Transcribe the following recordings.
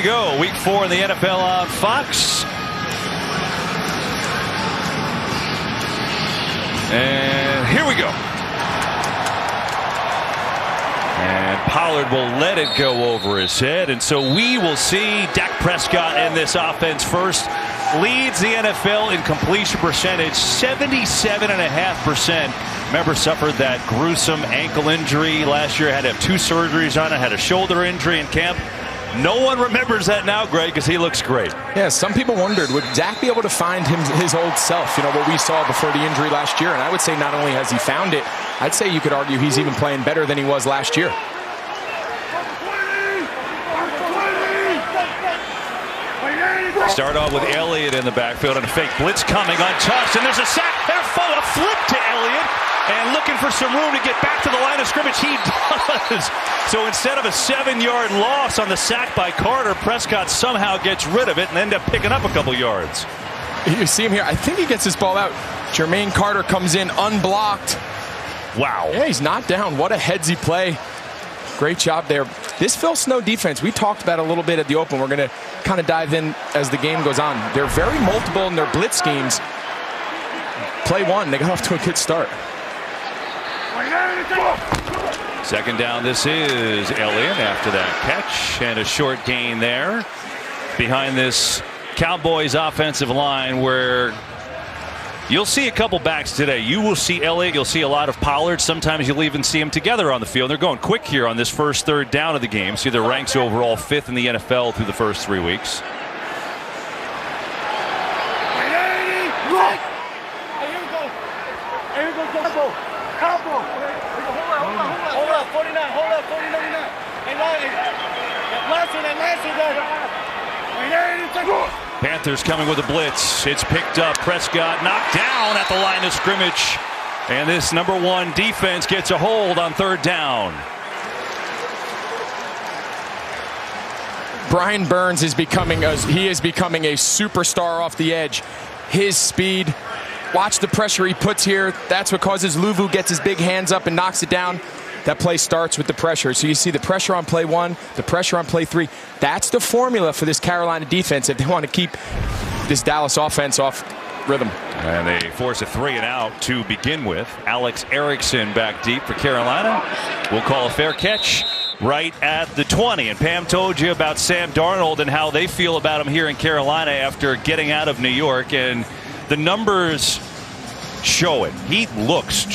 you go. Week 4 in the NFL on Fox. And here we go. And Pollard will let it go over his head. And so we will see Dak Prescott in this offense first. Leads the NFL in completion percentage, 77.5%. Remember, suffered that gruesome ankle injury last year. Had to have 2 surgeries on it. Had a shoulder injury in camp. No one remembers that now, Greg, because he looks great. Yeah, some people wondered, would Dak be able to find his old self, what we saw before the injury last year? And I would say not only has he found it, I'd say you could argue he's even playing better than he was last year. Start off with Elliott in the backfield and a fake blitz coming untouched, and there's a sack. They're full of flip to Elliott, and looking for some room to get back to the line of scrimmage. He does. So instead of a 7-yard loss on the sack by Carter, Prescott somehow gets rid of it and end up picking up a couple yards. You see him here. I think he gets his ball out. Jermaine Carter comes in unblocked. Wow. Yeah, he's not down. What a headsy play. Great job there. This Phil Snow defense, we talked about a little bit at the open. We're going to kind of dive in as the game goes on. They're very multiple in their blitz schemes. Play 1, they got off to a good start. Second down, this is Elliott after that catch, and a short gain there behind this Cowboys offensive line, where you'll see a couple backs today. You will see Elliott. You'll see a lot of Pollard. Sometimes you'll even see them together on the field. They're going quick here on this first third down of the game. See their ranks overall 5th in the NFL through the first 3 weeks. Panthers coming with a blitz. It's picked up. Prescott knocked down at the line of scrimmage. And this number 1 defense gets a hold on third down. Brian Burns is becoming a superstar off the edge. His speed. Watch the pressure he puts here. That's what causes Luvu gets his big hands up and knocks it down. That play starts with the pressure. So you see the pressure on play 1, the pressure on play 3. That's the formula for this Carolina defense if they want to keep this Dallas offense off rhythm. And they force a 3 and out to begin with. Alex Erickson back deep for Carolina. We'll call a fair catch right at the 20. And Pam told you about Sam Darnold and how they feel about him here in Carolina after getting out of New York. And the numbers show it. He looks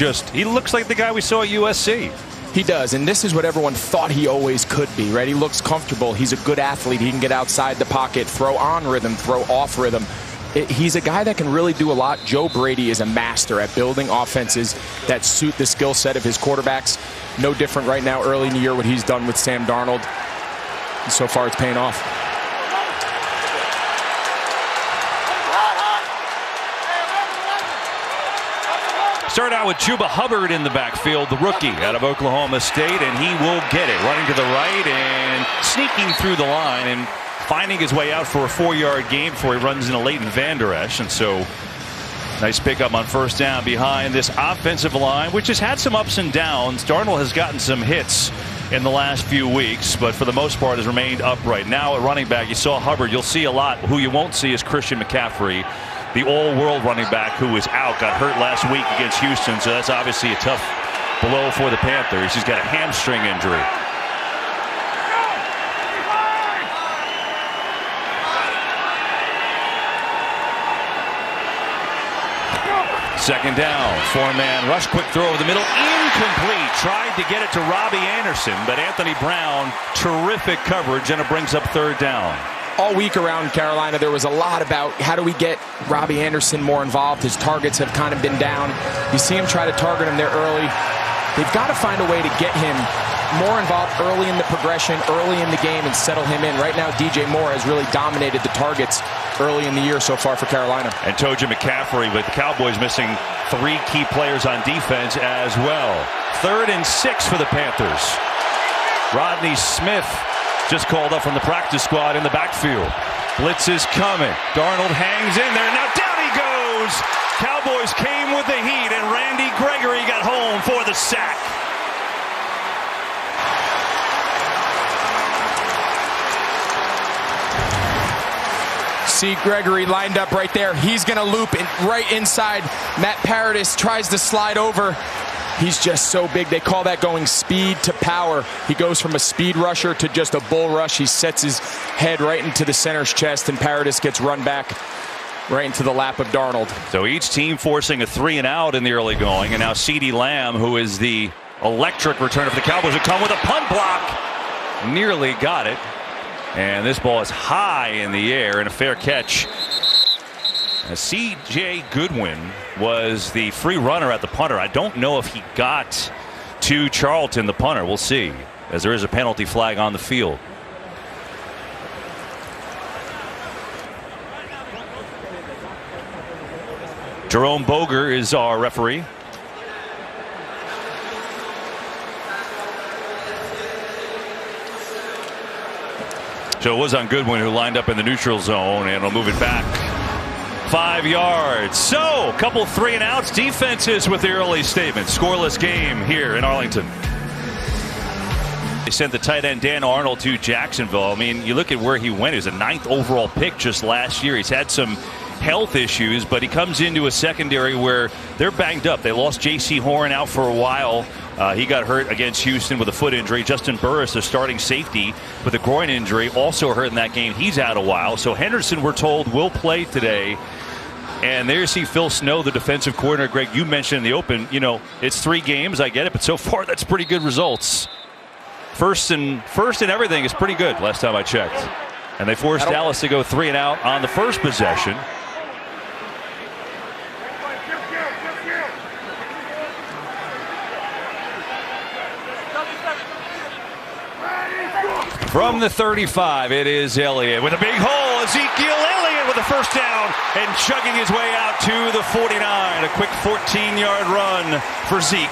like the guy we saw at USC. He does, and this is what everyone thought he always could be, right? He looks comfortable. He's a good athlete. He can get outside the pocket, throw on rhythm, throw off rhythm. He's a guy that can really do a lot. Joe Brady is a master at building offenses that suit the skill set of his quarterbacks. No different right now early in the year what he's done with Sam Darnold. And so far it's paying off. Start out with Chuba Hubbard in the backfield, the rookie out of Oklahoma State, and he will get it. Running to the right and sneaking through the line and finding his way out for a 4-yard gain before he runs into Leighton Vander Esch. And so nice pickup on first down behind this offensive line, which has had some ups and downs. Darnold has gotten some hits in the last few weeks, but for the most part has remained upright. Now at running back, you saw Hubbard. You'll see a lot. Who you won't see is Christian McCaffrey, the all-world running back who was out, got hurt last week against Houston, so that's obviously a tough blow for the Panthers. He's got a hamstring injury. Second down, 4-man rush, quick throw over the middle, incomplete. Tried to get it to Robbie Anderson, but Anthony Brown, terrific coverage, and it brings up third down. All week around Carolina, there was a lot about how do we get Robbie Anderson more involved. His targets have kind of been down. You see him try to target him there early. They've got to find a way to get him more involved early in the progression, early in the game, and settle him in. Right now, DJ Moore has really dominated the targets early in the year so far for Carolina. And Toja McCaffrey, with the Cowboys missing 3 key players on defense as well. 3rd and 6 for the Panthers. Rodney Smith just called up from the practice squad in the backfield. Blitz is coming. Darnold hangs in there. Now down he goes. Cowboys came with the heat, and Randy Gregory got home for the sack. see Gregory lined up right there. He's going to loop in, right inside. Matt Paradis tries to slide over. He's just so big. They call that going speed to power. He goes from a speed rusher to just a bull rush. He sets his head right into the center's chest, and Paradis gets run back right into the lap of Darnold. So each team forcing a 3-and-out in the early going, and now CeeDee Lamb, who is the electric returner for the Cowboys, would come with a punt block. Nearly got it. And this ball is high in the air and a fair catch. C.J. Goodwin was the free runner at the punter. I don't know if he got to Charlton, the punter. We'll see, as there is a penalty flag on the field. Jerome Boger is our referee. So it was on Goodwin, who lined up in the neutral zone, and will move it back 5 yards. So a couple 3-and-outs. Defenses with the early statement. Scoreless game here in Arlington. They sent the tight end Dan Arnold to Jacksonville. I mean, you look at where he went. He was a 9th overall pick just last year. He's had some health issues, but he comes into a secondary where they're banged up. They lost J.C. Horn out for a while. He got hurt against Houston with a foot injury. Justin Burris, the starting safety, with a groin injury, also hurt in that game. He's out a while. So Henderson, we're told, will play today. And there you see Phil Snow, the defensive coordinator. Greg, you mentioned in the open, you know, it's 3 games. I get it. But so far, that's pretty good results. First and everything is pretty good last time I checked. And they forced Dallas to go 3-and-out on the first possession. From the 35, it is Elliott with a big hole. Ezekiel Elliott with a first down and chugging his way out to the 49. A quick 14-yard run for Zeke.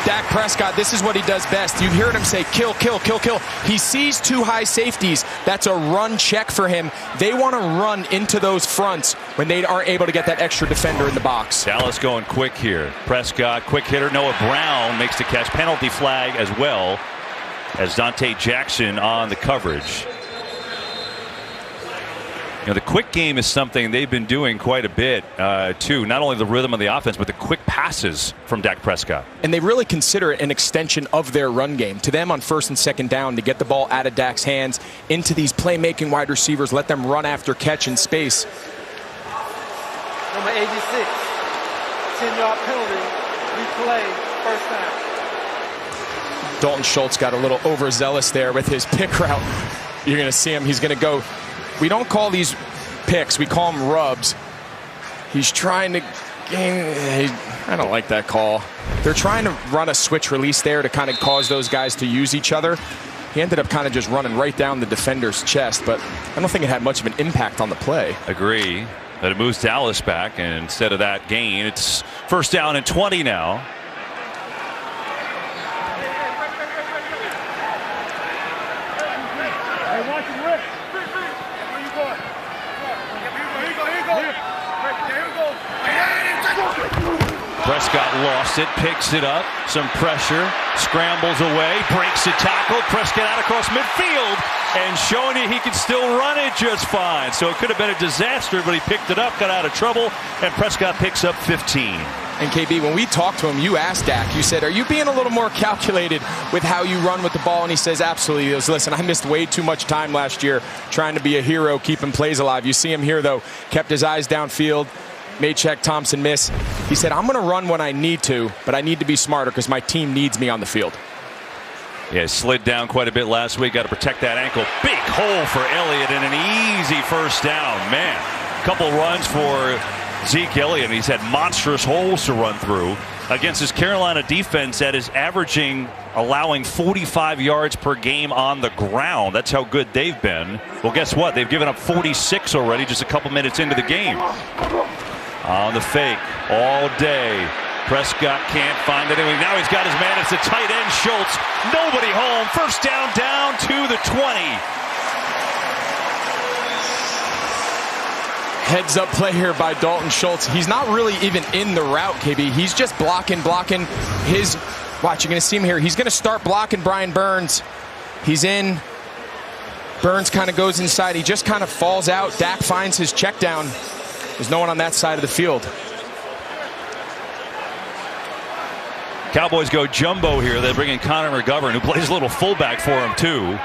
Dak Prescott, this is what he does best. You heard him say, kill, kill, kill, kill. He sees 2 high safeties. That's a run check for him. They want to run into those fronts when they aren't able to get that extra defender in the box. Dallas going quick here. Prescott, quick hitter. Noah Brown makes the catch. Penalty flag as well, as Dante Jackson on the coverage. You know, the quick game is something they've been doing quite a bit, too. Not only the rhythm of the offense, but the quick passes from Dak Prescott. And they really consider it an extension of their run game. To them on 1st and 2nd down, to get the ball out of Dak's hands into these playmaking wide receivers, let them run after catch in space. Number 86, 10-yard penalty, replay, first down. Dalton Schultz got a little overzealous there with his pick route. You're going to see him. He's going to go. We don't call these picks. We call them rubs. He's trying to gain. I don't like that call. They're trying to run a switch release there to kind of cause those guys to use each other. He ended up kind of just running right down the defender's chest, but I don't think it had much of an impact on the play. Agree. But it moves Dallas back, and instead of that gain, it's 1st down and 20 now. Prescott lost it, picks it up, some pressure, scrambles away, breaks a tackle. Prescott out across midfield and showing you he can still run it just fine. So it could have been a disaster, but he picked it up, got out of trouble, and Prescott picks up 15. And KB, when we talked to him, you asked Dak, you said, are you being a little more calculated with how you run with the ball? And he says, absolutely. He goes, listen, I missed way too much time last year trying to be a hero, keeping plays alive. You see him here, though, kept his eyes downfield. Maycheck Thompson miss. He said, I'm going to run when I need to, but I need to be smarter because my team needs me on the field. Yeah, slid down quite a bit last week. Got to protect that ankle. Big hole for Elliott and an easy first down. Man, couple runs for Zeke Elliott. He's had monstrous holes to run through against his Carolina defense that is allowing 45 yards per game on the ground. That's how good they've been. Well, guess what? They've given up 46 already just a couple minutes into the game. On the fake all day. Prescott can't find anything. Now he's got his man. It's the tight end, Schultz. Nobody home. First down to the 20. Heads up play here by Dalton Schultz. He's not really even in the route, KB. He's just blocking his. Watch, you're going to see him here. He's going to start blocking Brian Burns. He's in. Burns kind of goes inside. He just kind of falls out. Dak finds his check down. There's no one on that side of the field. Cowboys go jumbo here. They bring in Connor McGovern, who plays a little fullback for him, too.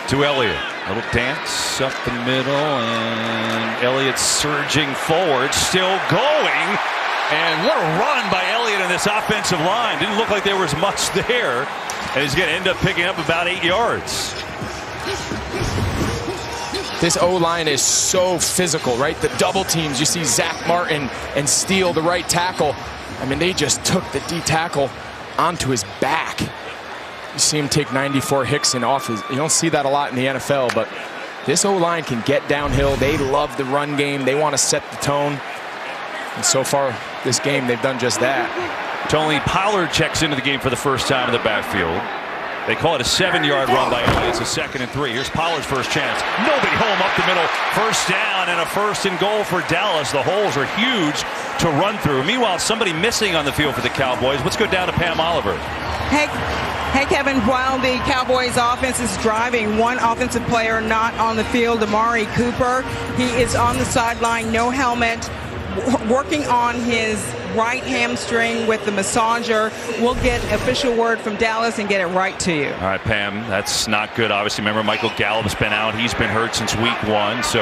To Elliott. A little dance up the middle, and Elliott surging forward, still going. And what a run by Elliott in this offensive line. Didn't look like there was much there. And he's going to end up picking up about 8 yards. This O-line is so physical, right? The double teams, you see Zach Martin and Steele, the right tackle. I mean, they just took the D tackle onto his back. You see him take 94 Hickson off his. You don't see that a lot in the NFL, but this O-line can get downhill. They love the run game. They want to set the tone. And so far, this game, they've done just that. Tony Pollard checks into the game for the first time in the backfield. They call it a 7-yard run by Elliott. It's a 2nd and 3. Here's Pollard's first chance. Nobody home up the middle. First down and a 1st and goal for Dallas. The holes are huge to run through. Meanwhile, somebody missing on the field for the Cowboys. Let's go down to Pam Oliver. Hey, Kevin, while the Cowboys offense is driving, one offensive player not on the field, Amari Cooper. He is on the sideline, no helmet, working on his right hamstring with the massager. We'll get official word from Dallas and get it right to you. All right, Pam, that's not good. Obviously, remember Michael Gallup's been out. He's been hurt since week 1. So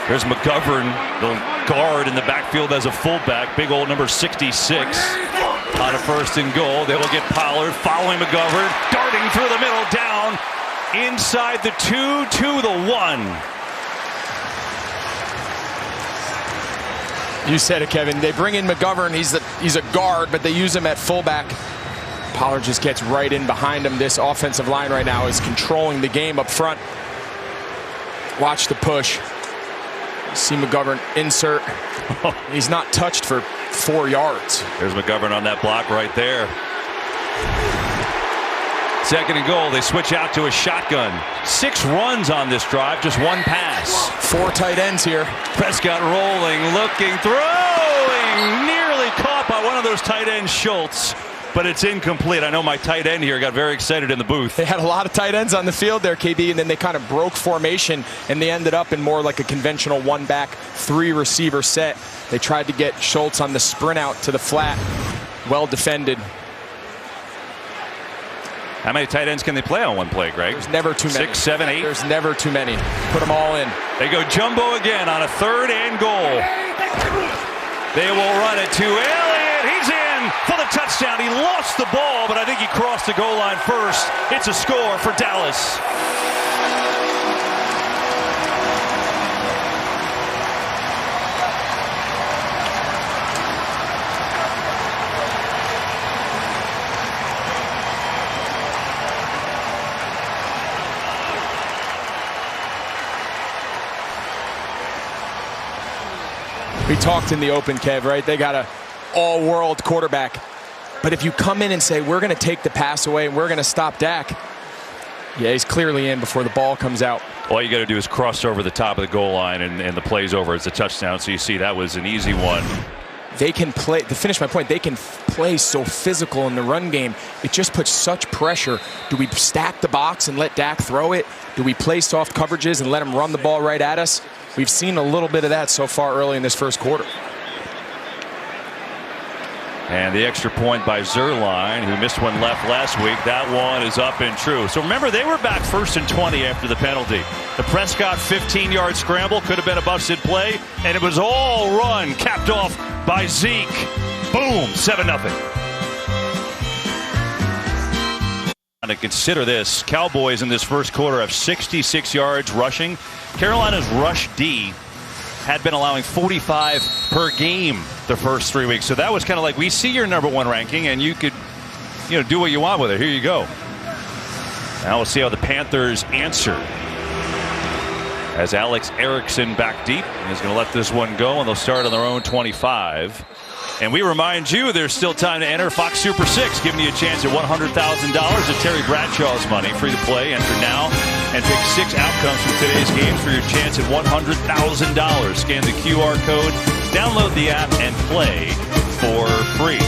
there's McGovern, the guard in the backfield as a fullback. Big old number 66 on a 1st and goal. They will get Pollard following McGovern, darting through the middle, down inside the 2 to the 1. You said it, Kevin. They bring in McGovern. He's a guard, but they use him at fullback. Pollard just gets right in behind him. This offensive line right now is controlling the game up front. Watch the push. See McGovern insert. He's not touched for 4 yards. There's McGovern on that block right there. 2nd and goal. They switch out to a shotgun. 6 runs on this drive, just 1 pass. 4 tight ends here. Prescott rolling, looking, throwing. Nearly caught by one of those tight ends, Schultz. But it's incomplete. I know my tight end here got very excited in the booth. They had a lot of tight ends on the field there, KB, and then they kind of broke formation, and they ended up in more like a conventional 1-back, 3-receiver set. They tried to get Schultz on the sprint out to the flat. Well defended. How many tight ends can they play on one play, Greg? There's never too many. 6, 7, 8? There's never too many. Put them all in. They go jumbo again on a 3rd and goal. They will run it to Elliott. He's in for the touchdown. He lost the ball, but I think he crossed the goal line first. It's a score for Dallas. We talked in the open, Kev, right? They got an all-world quarterback. But if you come in and say, we're going to take the pass away and we're going to stop Dak, yeah, he's clearly in before the ball comes out. All you got to do is cross over the top of the goal line, and the play's over. It's a touchdown. So you see that was an easy one. They can play, to finish my point, they can play so physical in the run game. It just puts such pressure. Do we stack the box and let Dak throw it? Do we play soft coverages and let him run the ball right at us? We've seen a little bit of that so far early in this first quarter. And the extra point by Zerline, who missed one left last week. That one is up and true. So remember, they were back 1st and 20 after the penalty. The Prescott 15-yard scramble could have been a busted play, and it was all run, capped off by Zeke. Boom, 7-0. To consider this, Cowboys in this first quarter have 66 yards rushing. Carolina's rush D had been allowing 45 per game the first 3 weeks. So that was kind of like, we see your #1 ranking and you could, do what you want with it. Here you go. Now we'll see how the Panthers answer. As Alex Erickson back deep, he's going to let this one go, and they'll start on their own 25. And we remind you, there's still time to enter Fox Super 6, giving you a chance at $100,000 of Terry Bradshaw's money. Free to play. Enter now and pick 6 outcomes from today's games for your chance at $100,000. Scan the QR code, download the app, and play for free.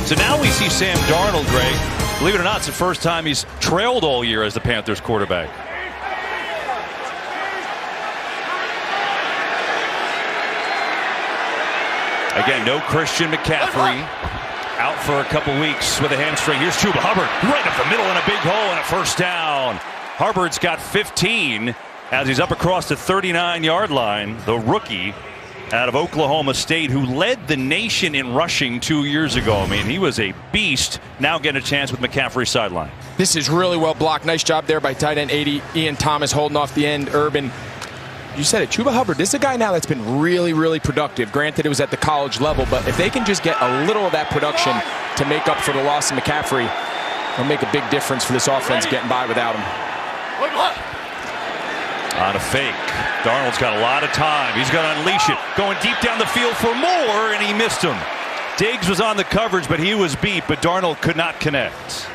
So now we see Sam Darnold, Greg. Believe it or not, it's the first time he's trailed all year as the Panthers quarterback. Again, no Christian McCaffrey. Out for a couple weeks with a hamstring. Here's Chuba Hubbard right up the middle in a big hole and a first down. Hubbard's got 15 as he's up across the 39-yard line. The rookie out of Oklahoma State who led the nation in rushing 2 years ago. I mean, he was a beast. Now getting a chance with McCaffrey's sideline. This is really well blocked. Nice job there by tight end 80. Ian Thomas holding off the end. Urban. You said it, Chuba Hubbard, this is a guy now that's been really, really productive. Granted, it was at the college level, but if they can just get a little of that production to make up for the loss of McCaffrey, it'll make a big difference for this offense getting by without him. On a fake. Darnold's got a lot of time. He's going to unleash it. Going deep down the field for more, and he missed him. Diggs was on the coverage, but he was beat, but Darnold could not connect.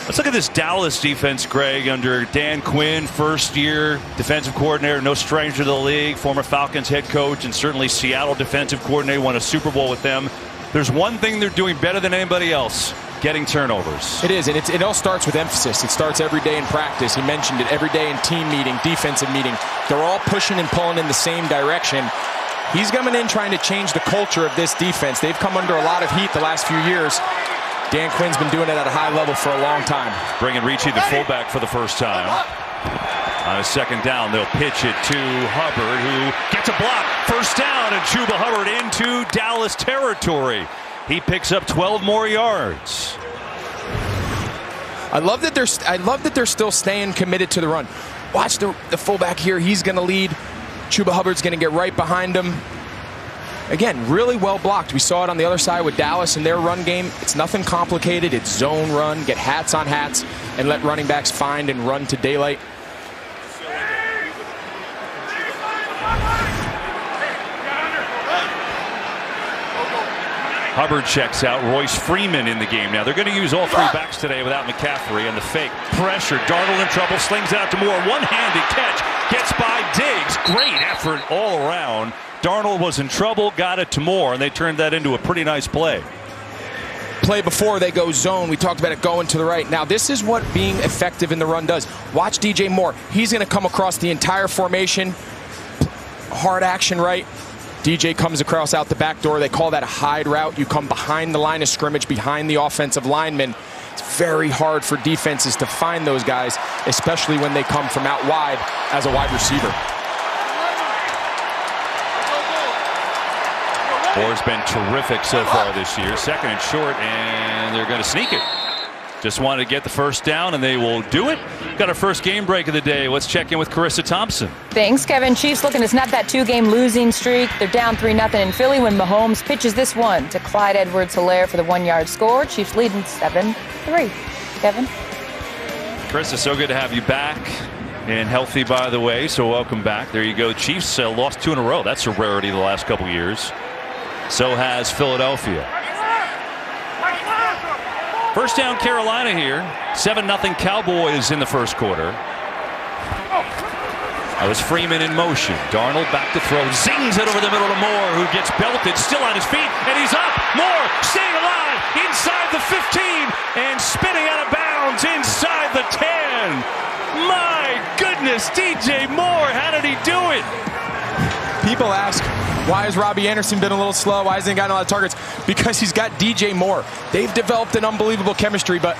Let's look at this Dallas defense, Greg, under Dan Quinn, first-year defensive coordinator, no stranger to the league, former Falcons head coach, and certainly Seattle defensive coordinator, won a Super Bowl with them. There's one thing they're doing better than anybody else, getting turnovers. It is, and it all starts with emphasis. It starts every day in practice. He mentioned it every day in team meeting, defensive meeting. They're all pushing and pulling in the same direction. He's coming in trying to change the culture of this defense. They've come under a lot of heat the last few years. Dan Quinn's been doing it at a high level for a long time. Bringing Ricci, the fullback, for the first time. On a second down, they'll pitch it to Hubbard, who gets a block. First down, and Chuba Hubbard into Dallas territory. He picks up 12 more yards. I love that they're still staying committed to the run. Watch the fullback here. He's going to lead. Chuba Hubbard's going to get right behind him. Again, really well blocked. We saw it on the other side with Dallas in their run game. It's nothing complicated. It's zone run. Get hats on hats and let running backs find and run to daylight. Hubbard checks out. Royce Freeman in the game now. They're going to use all three backs today without McCaffrey. And the fake pressure. Darnold in trouble. Slings it out to Moore. One-handed catch. Gets by Diggs. Great effort all around. Darnold was in trouble. Got it to Moore. And they turned that into a pretty nice play. Play before they go zone. We talked about it going to the right. Now, this is what being effective in the run does. Watch DJ Moore. He's going to come across the entire formation. Hard action right. DJ comes across out the back door. They call that a hide route. You come behind the line of scrimmage, behind the offensive lineman. It's very hard for defenses to find those guys, especially when they come from out wide as a wide receiver. Moore's been terrific so far this year. Second and short, and they're going to sneak it. Just wanted to get the first down, and they will do it. Got our first game break of the day. Let's check in with Carissa Thompson. Thanks, Kevin. Chiefs looking to snap that two-game losing streak. They're down 3-0 in Philly when Mahomes pitches this one to Clyde Edwards-Helaire for the one-yard score. Chiefs leading 7-3. Kevin? Carissa, so good to have you back. And healthy, by the way, so welcome back. There you go. Chiefs lost 2 in a row. That's a rarity the last couple years. So has Philadelphia. First down Carolina here. 7-0 Cowboys in the first quarter. That was Freeman in motion. Darnold back to throw. Zings it over the middle to Moore, who gets belted. Still on his feet, and he's up. Moore staying alive inside the 15 and spinning out of bounds inside the 10. My goodness, DJ Moore, how did he do it? People ask, why has Robbie Anderson been a little slow? Why hasn't he gotten a lot of targets? Because he's got DJ Moore. They've developed an unbelievable chemistry, but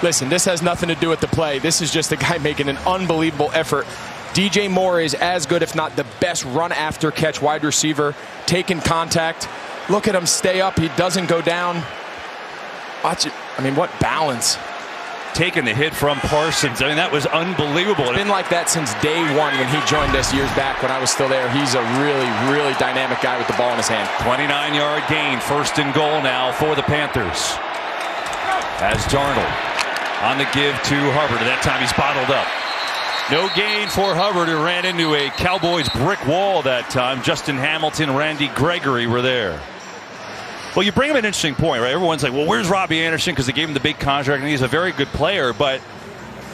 listen, this has nothing to do with the play. This is just a guy making an unbelievable effort. DJ Moore is as good, if not the best run after catch wide receiver, taking contact. Look at him stay up. He doesn't go down. Watch it. I mean, what balance. Taking the hit from Parsons. I mean, that was unbelievable. It's been like that since day one when he joined us years back when I was still there. He's a really, really dynamic guy with the ball in his hand. 29-yard gain. First and goal now for the Panthers. As Darnold on the give to Hubbard. At that time, he's bottled up. No gain for Hubbard, who ran into a Cowboys brick wall that time. Justin Hamilton, Randy Gregory were there. Well, you bring up an interesting point, right? Everyone's like, well, where's Robbie Anderson? Because they gave him the big contract, and he's a very good player. But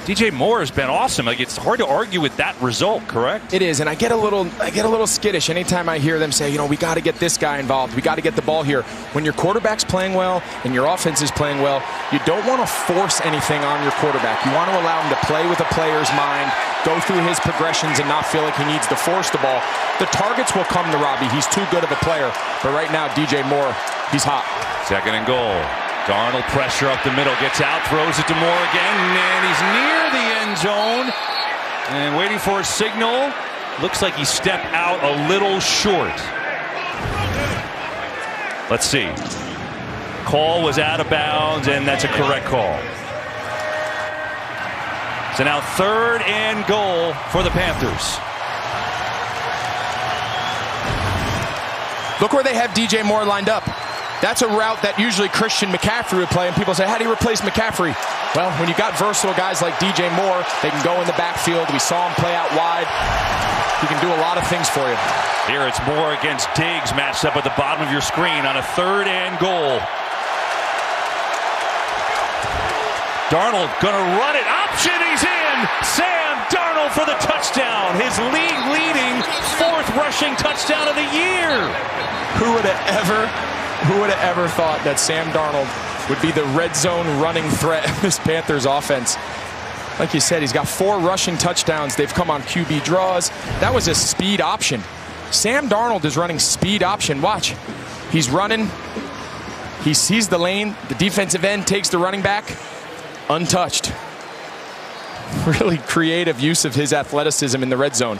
DJ Moore has been awesome. Like, it's hard to argue with that result, correct? It is, and I get a little skittish anytime I hear them say, you know, we got to get this guy involved. We got to get the ball here. When your quarterback's playing well and your offense is playing well, you don't want to force anything on your quarterback. You want to allow him to play with a player's mind, go through his progressions, and not feel like he needs to force the ball. The targets will come to Robbie. He's too good of a player. But right now, DJ Moore, he's hot. 2nd and goal. Darnold pressure up the middle, gets out, throws it to Moore again, and he's near the end zone and waiting for a signal. Looks like he stepped out a little short. Let's see. Call was out of bounds, and that's a correct call. So now 3rd and goal for the Panthers. Look where they have DJ Moore lined up. That's a route that usually Christian McCaffrey would play, and people say, how do you replace McCaffrey? Well, when you got versatile guys like DJ Moore, they can go in the backfield. We saw him play out wide. He can do a lot of things for you. Here it's Moore against Diggs, matched up at the bottom of your screen on a 3rd and goal. Darnold gonna run it. Option, he's in! Sam Darnold for the touchdown. His league-leading 4th rushing touchdown of the year. Who would have ever thought that Sam Darnold would be the red zone running threat of this Panthers offense? Like you said, he's got 4 rushing touchdowns. They've come on QB draws. That was a speed option. Sam Darnold is running speed option. Watch. He's running. He sees the lane. The defensive end takes the running back. Untouched. Really creative use of his athleticism in the red zone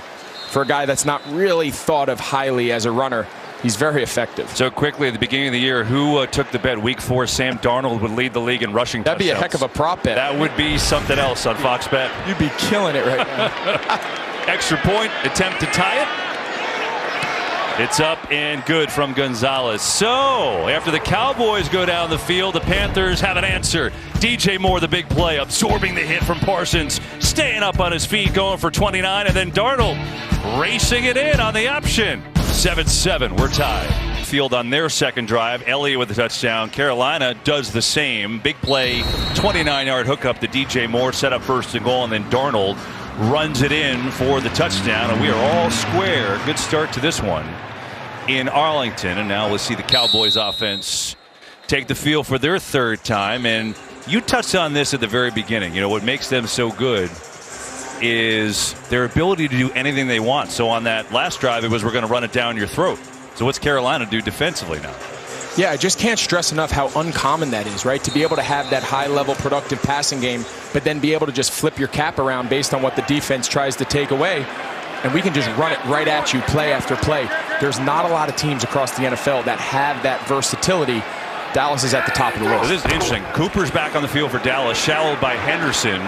for a guy that's not really thought of highly as a runner. He's very effective. So quickly at the beginning of the year, who took the bet week 4 Sam Darnold would lead the league in rushing touchdowns? That'd be a heck of a prop bet. That would be something else on Fox Bet. You'd be killing it right now. Extra point, attempt to tie it. It's up and good from Gonzalez. So after the Cowboys go down the field, the Panthers have an answer. DJ Moore, the big play, absorbing the hit from Parsons, staying up on his feet, going for 29, and then Darnold racing it in on the option. 7-7, we're tied. Field on their 2nd drive. Elliott with the touchdown. Carolina does the same. Big play, 29-yard hookup to DJ Moore, set up 1st and goal, and then Darnold runs it in for the touchdown, and we are all square. Good start to this one in Arlington, and now we'll see the Cowboys offense take the field for their 3rd time. And you touched on this at the very beginning. You know, what makes them so good is their ability to do anything they want. So on that last drive, it was, we're going to run it down your throat. So what's Carolina do defensively now? Yeah, I just can't stress enough how uncommon that is, right? To be able to have that high-level productive passing game, but then be able to just flip your cap around based on what the defense tries to take away. And we can just run it right at you play after play. There's not a lot of teams across the NFL that have that versatility. Dallas is at the top of the list. This is interesting. Cooper's back on the field for Dallas, shadowed by Henderson.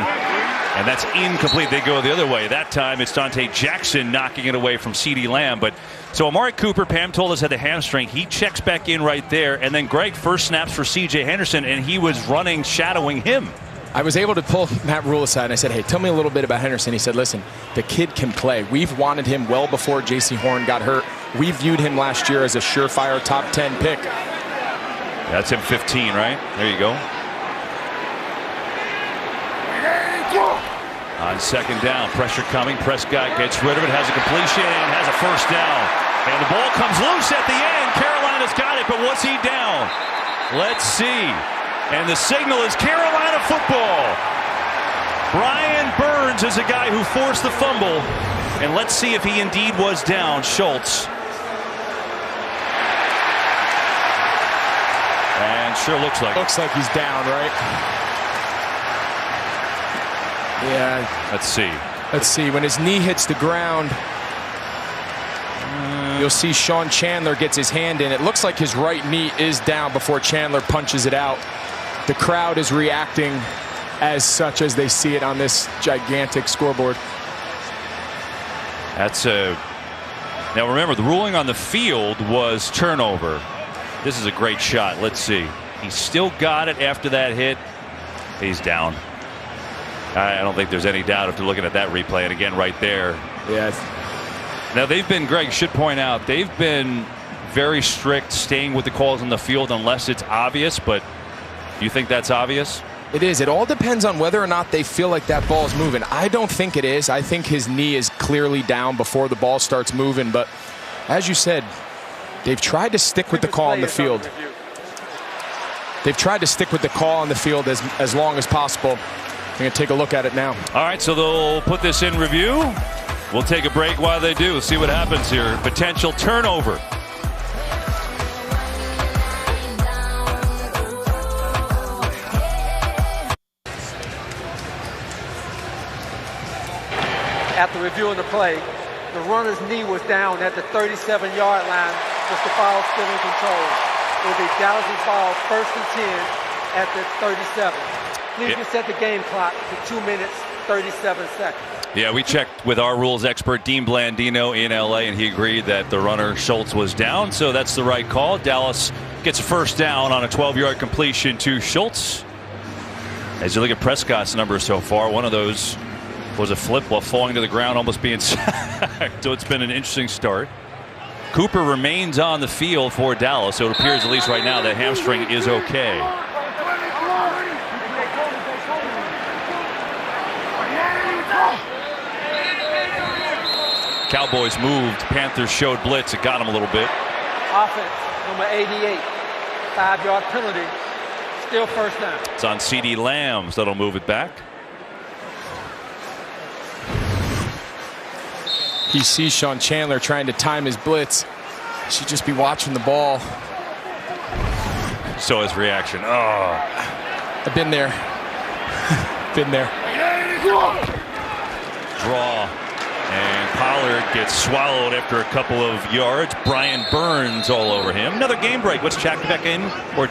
And that's incomplete. They go the other way. That time it's Dante Jackson knocking it away from CeeDee Lamb. But so Amari Cooper, Pam told us, had the hamstring. He checks back in right there. And then Greg first snaps for C.J. Henderson, and he was running, shadowing him. I was able to pull Matt Rule aside, and I said, hey, tell me a little bit about Henderson. He said, listen, the kid can play. We've wanted him well before J.C. Horn got hurt. We viewed him last year as a surefire top 10 pick. That's him 15, right? There you go. On 2nd down, pressure coming. Prescott gets rid of it, has a completion, and has a 1st down. And the ball comes loose at the end. Carolina's got it, but was he down? Let's see. And the signal is Carolina football. Brian Burns is a guy who forced the fumble. And let's see if he indeed was down. Schultz. And sure looks like it. Looks like he's down, right? Yeah. Let's see. Let's see. When his knee hits the ground, you'll see Sean Chandler gets his hand in. It looks like his right knee is down before Chandler punches it out. The crowd is reacting as such as they see it on this gigantic scoreboard. That's a... Now remember, the ruling on the field was turnover. This is a great shot. Let's see. He still got it after that hit. He's down. I don't think there's any doubt after looking at that replay. And again, right there. Yes. Now they've been, Greg should point out, they've been very strict staying with the calls on the field unless it's obvious. But you think that's obvious? It is. It all depends on whether or not they feel like that ball is moving. I don't think it is. I think his knee is clearly down before the ball starts moving. But as you said, they've tried to stick with the call on the field. They've tried to stick with the call on the field as long as possible. I'm going to take a look at it now. All right, so they'll put this in review. We'll take a break while they do. See what happens here. Potential turnover. After reviewing the play, the runner's knee was down at the 37-yard line with the ball still in control. It will be Dallas' ball 1st and 10 at the 37. Please reset the game clock to 2 minutes, 37 seconds. Yeah, we checked with our rules expert, Dean Blandino in LA, and he agreed that the runner, Schultz, was down, so that's the right call. Dallas gets a first down on a 12-yard completion to Schultz. As you look at Prescott's numbers so far, one of those was a flip while falling to the ground, almost being sacked. So it's been an interesting start. Cooper remains on the field for Dallas, so it appears, at least right now, that hamstring is okay. Cowboys moved. Panthers showed blitz. It got him a little bit. Offense, number 88. 5-yard penalty. Still first down. It's on CeeDee Lamb, so that'll move it back. He sees Sean Chandler trying to time his blitz. Should just be watching the ball. So his reaction. Oh. I've been there. Been there. Draw. And Pollard gets swallowed after a couple of yards. Brian Burns all over him. Another game break. Let's check back in with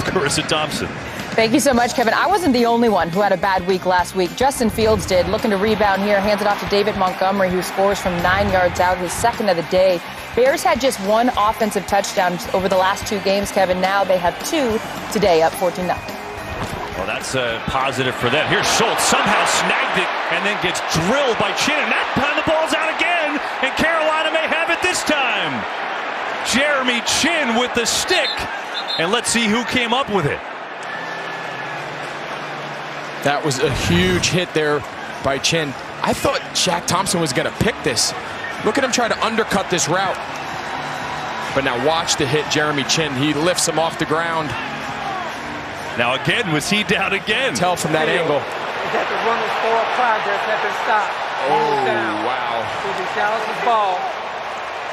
Carissa Thompson. Thank you so much, Kevin. I wasn't the only one who had a bad week last week. Justin Fields did. Looking to rebound here. Hands it off to David Montgomery, who scores from 9 yards out, his second of the day. Bears had just one offensive touchdown over the last 2 games, Kevin. Now they have 2 today, up 14-0. Well, that's a positive for them. Here's Schultz, somehow snagged it and then gets drilled by Chin. And that time the ball's out again, and Carolina may have it this time. Jeremy Chin with the stick, and let's see who came up with it. That was a huge hit there by Chin. I thought Shaq Thompson was going to pick this. Look at him try to undercut this route. But now watch the hit, Jeremy Chin. He lifts him off the ground. Now again, was he down again? Tell from that angle. That the runner's forward progress had been stopped. Oh, down. wow. It will be Dallas' ball,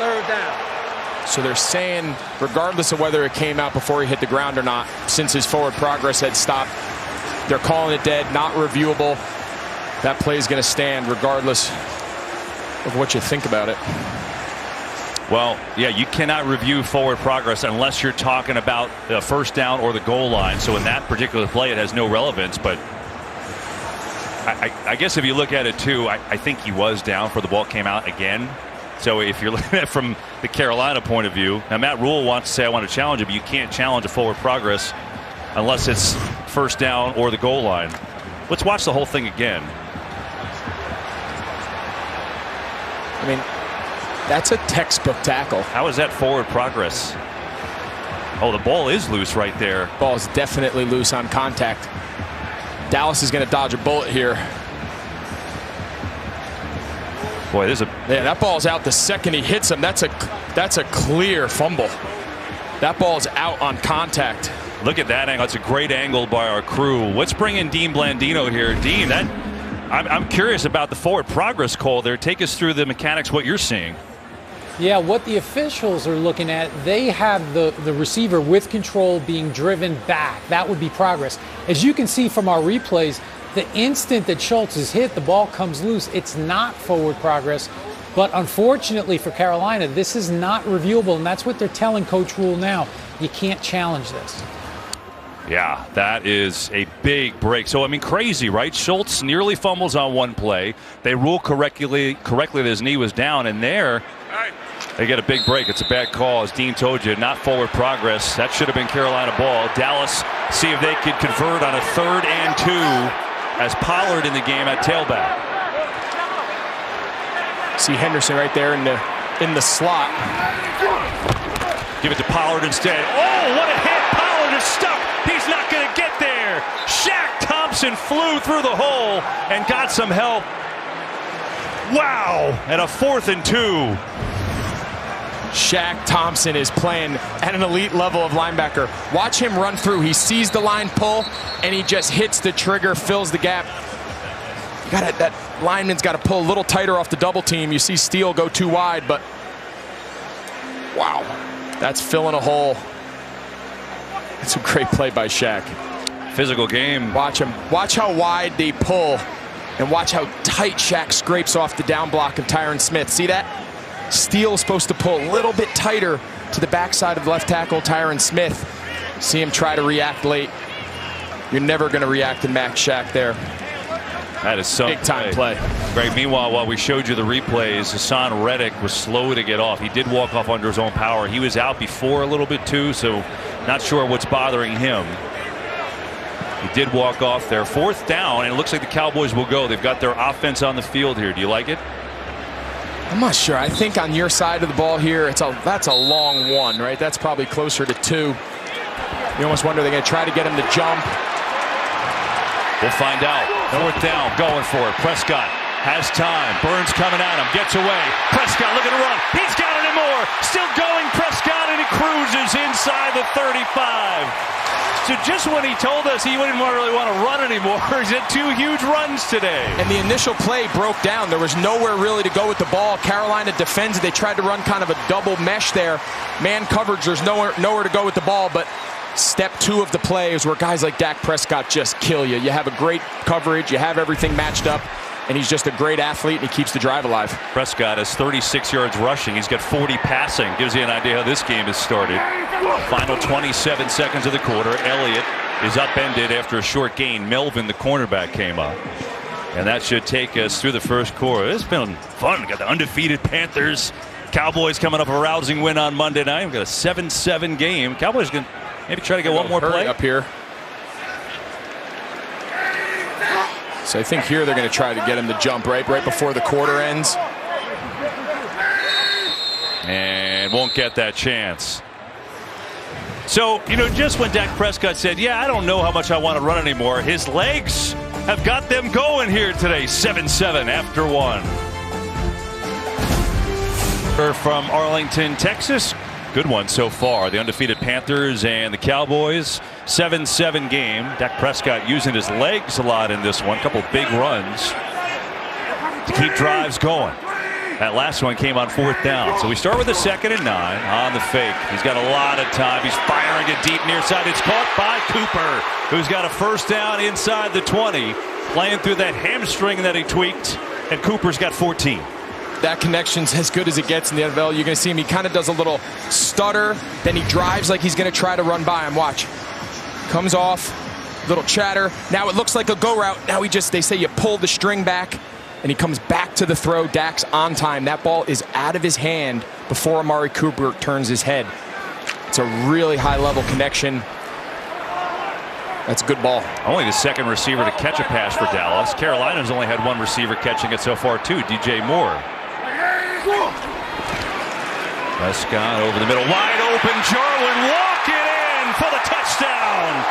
3rd down. So they're saying, regardless of whether it came out before he hit the ground or not, since his forward progress had stopped, they're calling it dead, not reviewable. That play is going to stand regardless of what you think about it. Well, yeah, you cannot review forward progress unless you're talking about the first down or the goal line. So in that particular play, it has no relevance. But I guess if you look at it, too, I think he was down before the ball came out again. So if you're looking at it from the Carolina point of view, now Matt Rule wants to say, I want to challenge it, but you can't challenge a forward progress unless it's first down or the goal line. Let's watch the whole thing again. I mean, that's a textbook tackle. How is that forward progress? Oh, the ball is loose right there. Ball is definitely loose on contact. Dallas is going to dodge a bullet here. Boy, there's a... Yeah, that ball's out the second he hits him. That's a clear fumble. That ball's out on contact. Look at that angle. It's a great angle by our crew. Let's bring in Dean Blandino here. Dean, I'm curious about the forward progress call there. Take us through the mechanics, what you're seeing. Yeah, what the officials are looking at, they have the receiver with control being driven back. That would be progress. As you can see from our replays, the instant that Schultz is hit, the ball comes loose. It's not forward progress. But unfortunately for Carolina, this is not reviewable, and that's what they're telling Coach Rule now. You can't challenge this. Yeah, that is a big break. So, I mean, crazy, right? Schultz nearly fumbles on one play. They rule correctly that his knee was down, and there they get a big break. It's a bad call, as Dean told you, not forward progress. That should have been Carolina ball. Dallas see if they could convert on a 3rd and 2 as Pollard in the game at tailback. See Henderson right there in the slot. Give it to Pollard instead. Oh, what a hit! Pollard is stuck. He's not going to get there. Shaq Thompson flew through the hole and got some help. Wow, and a 4th and 2. Shaq Thompson is playing at an elite level of linebacker. Watch him run through. He sees the line pull, and he just hits the trigger, fills the gap. That lineman's got to pull a little tighter off the double team. You see Steele go too wide, but wow, that's filling a hole. It's a great play by Shaq. Physical game. Watch him. Watch how wide they pull, and watch how tight Shaq scrapes off the down block of Tyron Smith. See that? Steele's supposed to pull a little bit tighter to the backside of the left tackle, Tyron Smith. See him try to react late. You're never going to react in Max Shaq there. That is some big time play. Great. Meanwhile, while we showed you the replays, Hassan Reddick was slow to get off. He did walk off under his own power. He was out before a little bit too, so not sure what's bothering him. He did walk off there. 4th down, and it looks like the Cowboys will go. They've got their offense on the field here. Do you like it? I'm not sure. I think on your side of the ball here, that's a long one, right? That's probably closer to 2. You almost wonder they're going to try to get him to jump. We'll find out. 4th down, going for it. Prescott has time. Burns coming at him, gets away. Prescott looking to run. He's got it and more. Still going, Prescott, and he cruises inside the 35. So just when he told us he wouldn't really want to run anymore, he's had 2 huge runs today. And the initial play broke down. There was nowhere really to go with the ball. Carolina defends it. They tried to run kind of a double mesh there. Man coverage, there's nowhere to go with the ball, but step 2 of the play is where guys like Dak Prescott just kill you. You have a great coverage, you have everything matched up, and he's just a great athlete, and he keeps the drive alive. Prescott has 36 yards rushing. He's got 40 passing. Gives you an idea how this game has started. Final 27 seconds of the quarter. Elliott is upended after a short gain. Melvin, the cornerback, came up. And that should take us through the first quarter. It's been fun. We've got the undefeated Panthers. Cowboys coming up a rousing win on Monday night. We've got a 7-7 game. Cowboys going to maybe try to get one more play up here. So I think here they're going to try to get him to jump right before the quarter ends. And won't get that chance. So, just when Dak Prescott said, yeah, I don't know how much I want to run anymore, his legs have got them going here today. 7-7 after 1. From Arlington, Texas. Good one so far. The undefeated Panthers and the Cowboys. 7-7 game. Dak Prescott using his legs a lot in this one. Couple big runs to keep drives going. That last one came on 4th down. So we start with a 2nd and 9 on the fake. He's got a lot of time. He's firing it deep near side. It's caught by Cooper, who's got a 1st down inside the 20. Playing through that hamstring that he tweaked. And Cooper's got 14. That connection's as good as it gets in the NFL. You're going to see him. He kind of does a little stutter. Then he drives like he's going to try to run by him. Watch. Comes off. Little chatter. Now it looks like a go route. Now they say you pull the string back. And he comes back to the throw. Dak's on time. That ball is out of his hand before Amari Cooper turns his head. It's a really high-level connection. That's a good ball. Only the 2nd receiver to catch a pass for Dallas. Carolina's only had 1 receiver catching it so far, too. DJ Moore. Prescott over the middle. Wide open. Jarwin walking in for the touchdown.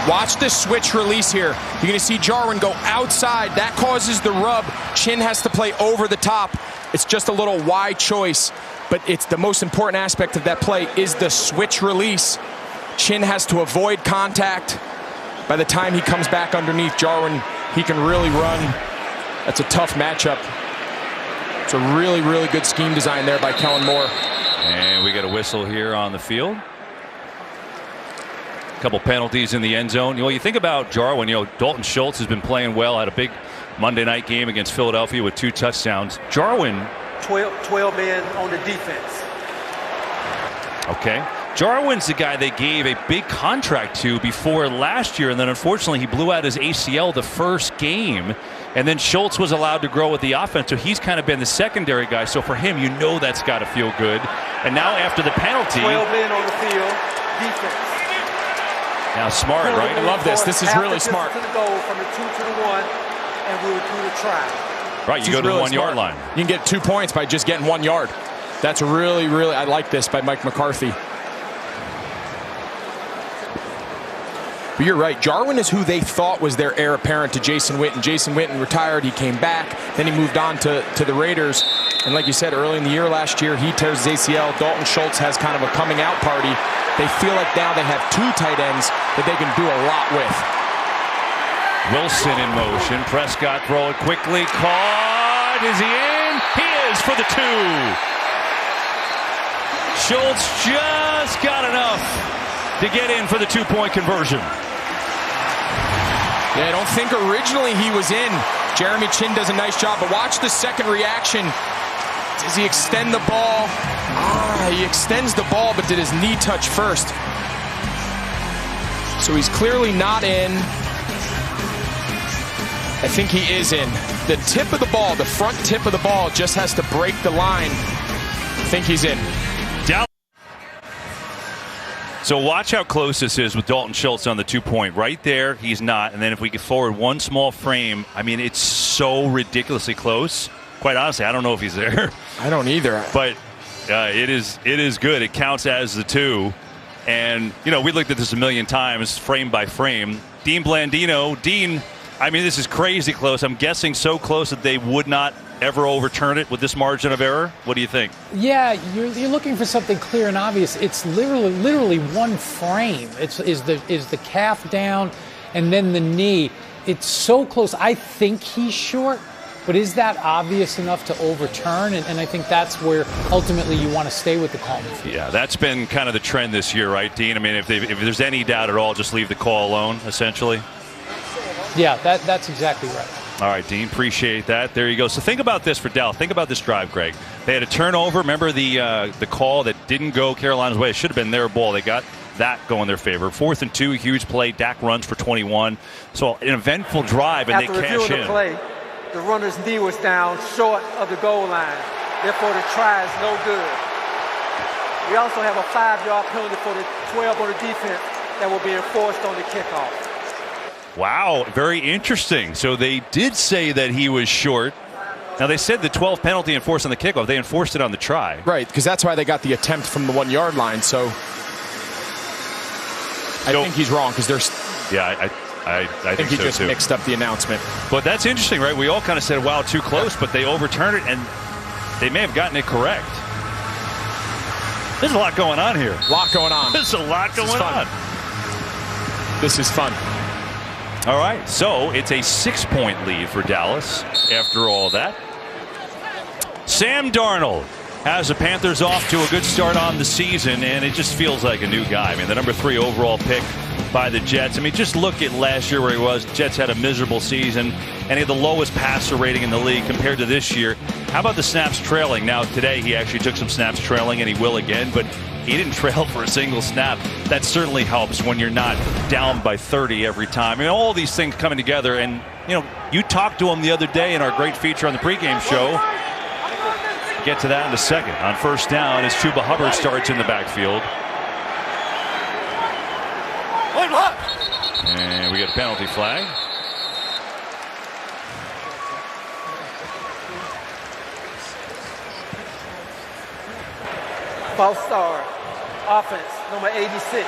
Watch this switch release here. You're going to see Jarwin go outside. That causes the rub. Chin has to play over the top. It's just a little wide choice, but it's the most important aspect of that play is the switch release. Chin has to avoid contact. By the time he comes back underneath Jarwin, he can really run. That's a tough matchup. It's a really, really good scheme design there by Kellen Moore. And we got a whistle here on the field. Couple penalties in the end zone. You think about Jarwin, Dalton Schultz has been playing well, had a big Monday night game against Philadelphia with 2 touchdowns. Jarwin. 12 men on the defense. Okay. Jarwin's the guy they gave a big contract to before last year, and then unfortunately he blew out his ACL the first game, and then Schultz was allowed to grow with the offense, so he's kind of been the secondary guy. So for him, that's got to feel good. And now after the penalty. 12 men on the field. defense. Now smart, right? I love this. This is really smart. To the goal from the 2 to the 1, and we would do the try. Right, you go to the 1 yard line. You can get 2 points by just getting 1 yard. That's really, really, I like this by Mike McCarthy. But you're right. Jarwin is who they thought was their heir apparent to Jason Witten. Jason Witten retired. He came back. Then he moved on to the Raiders. And like you said, early in the year last year, he tears his ACL. Dalton Schultz has kind of a coming out party. They feel like now they have 2 tight ends that they can do a lot with. Wilson in motion. Prescott throw it quickly. Caught. Is he in? He is for the 2. Schultz just got enough to get in for the 2-point conversion. Yeah, I don't think originally he was in. Jeremy Chin does a nice job, but watch the second reaction. Does he extend the ball? He extends the ball, but did his knee touch first? So he's clearly not in. I think he is in. The tip of the ball, the front tip of the ball just has to break the line. I think he's in. So watch how close this is with Dalton Schultz on the 2-point. Right there, he's not. And then if we get forward one small frame, I mean, it's so ridiculously close. Quite honestly, I don't know if he's there. I don't either. But it is good. It counts as the 2. And, you know, we looked at this a million times, frame by frame. Dean Blandino, Dean, I mean, this is crazy close. I'm guessing so close that they would not ever overturn it with this margin of error. What do you think? Yeah, you're looking for something clear and obvious. It's literally one frame. Is the calf down and then the knee. It's so close. I think he's short, but is that obvious enough to overturn? And I think that's where ultimately you want to stay with the call. Yeah, that's been kind of the trend this year, right, Dean? I mean, if there's any doubt at all, just leave the call alone, essentially. Yeah, that's exactly right. All right, Dean, appreciate that. There you go. So think about this for Dallas. Think about this drive, Greg. They had a turnover. Remember the call that didn't go Carolina's way? It should have been their ball. They got that going their favor. 4th and 2, huge play. Dak runs for 21. So an eventful drive, and After they cash reviewing in. The play, the runner's knee was down short of the goal line. Therefore, the try is no good. We also have a 5-yard penalty for the 12 on the defense that will be enforced on the kickoff. Wow, very interesting. So they did say that he was short. Now, they said the 12 penalty enforced on the kickoff. They enforced it on the try. Right, because that's why they got the attempt from the 1-yard line. So I think he's wrong because there's. Yeah, I think he so just too. mixed up the announcement. But that's interesting, right? We all kind of said, wow, too close, but they overturned it, and they may have gotten it correct. There's a lot going on here. A lot going on. There's a lot going on. This is fun. All right, so it's a 6-point lead for Dallas after all that. Sam Darnold has the Panthers off to a good start on the season, and it just feels like a new guy. I mean, the number 3 overall pick by the Jets. I mean, just look at last year where he was. Jets had a miserable season, and he had the lowest passer rating in the league compared to this year. How about the snaps trailing? Now, today he actually took some snaps trailing, and he will again, but he didn't trail for a single snap. That certainly helps when you're not down by 30 every time. I mean, all these things coming together, and, you know, you talked to him the other day in our great feature on the pregame show. Get to that in a second. On first down, as Chuba Hubbard starts in the backfield. And we get a penalty flag. False start. Offense, number 86.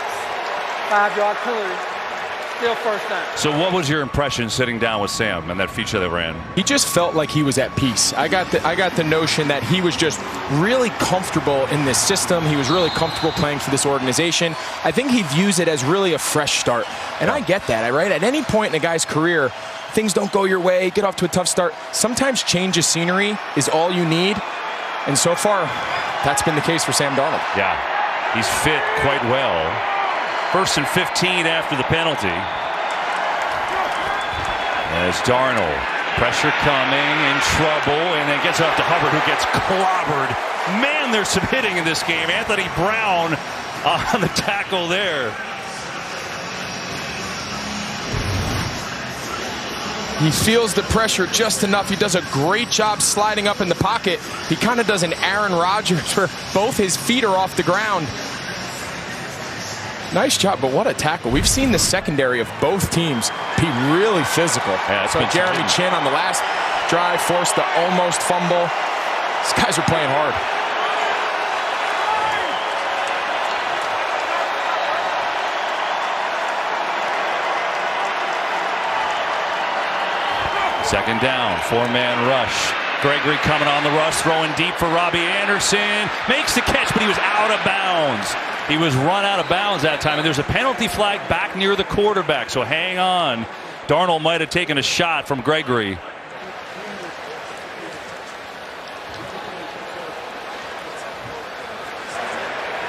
5-yard penalty. Still first down. So what was your impression sitting down with Sam and that feature they ran? He just felt like he was at peace. I got the notion that he was just really comfortable in this system. He was really comfortable playing for this organization. I think he views it as really a fresh start. And I get that, right? At any point in a guy's career, things don't go your way, get off to a tough start. Sometimes change of scenery is all you need. And so far, that's been the case for Sam Darnold. Yeah, he's fit quite well. 1st and 15 after the penalty. As Darnold, pressure coming, in trouble, and then gets off to Hubbard, who gets clobbered. Man, there's some hitting in this game. Anthony Brown on the tackle there. He feels the pressure just enough. He does a great job sliding up in the pocket. He kind of does an Aaron Rodgers where both his feet are off the ground. Nice job, but what a tackle. We've seen the secondary of both teams be really physical. Yeah, so Jeremy Chin on the last drive forced the almost fumble. These guys are playing hard. Second down, 4-man rush. Gregory coming on the rush, throwing deep for Robbie Anderson. Makes the catch, but he was out of bounds. He was run out of bounds that time, and there's a penalty flag back near the quarterback, so hang on. Darnold might have taken a shot from Gregory.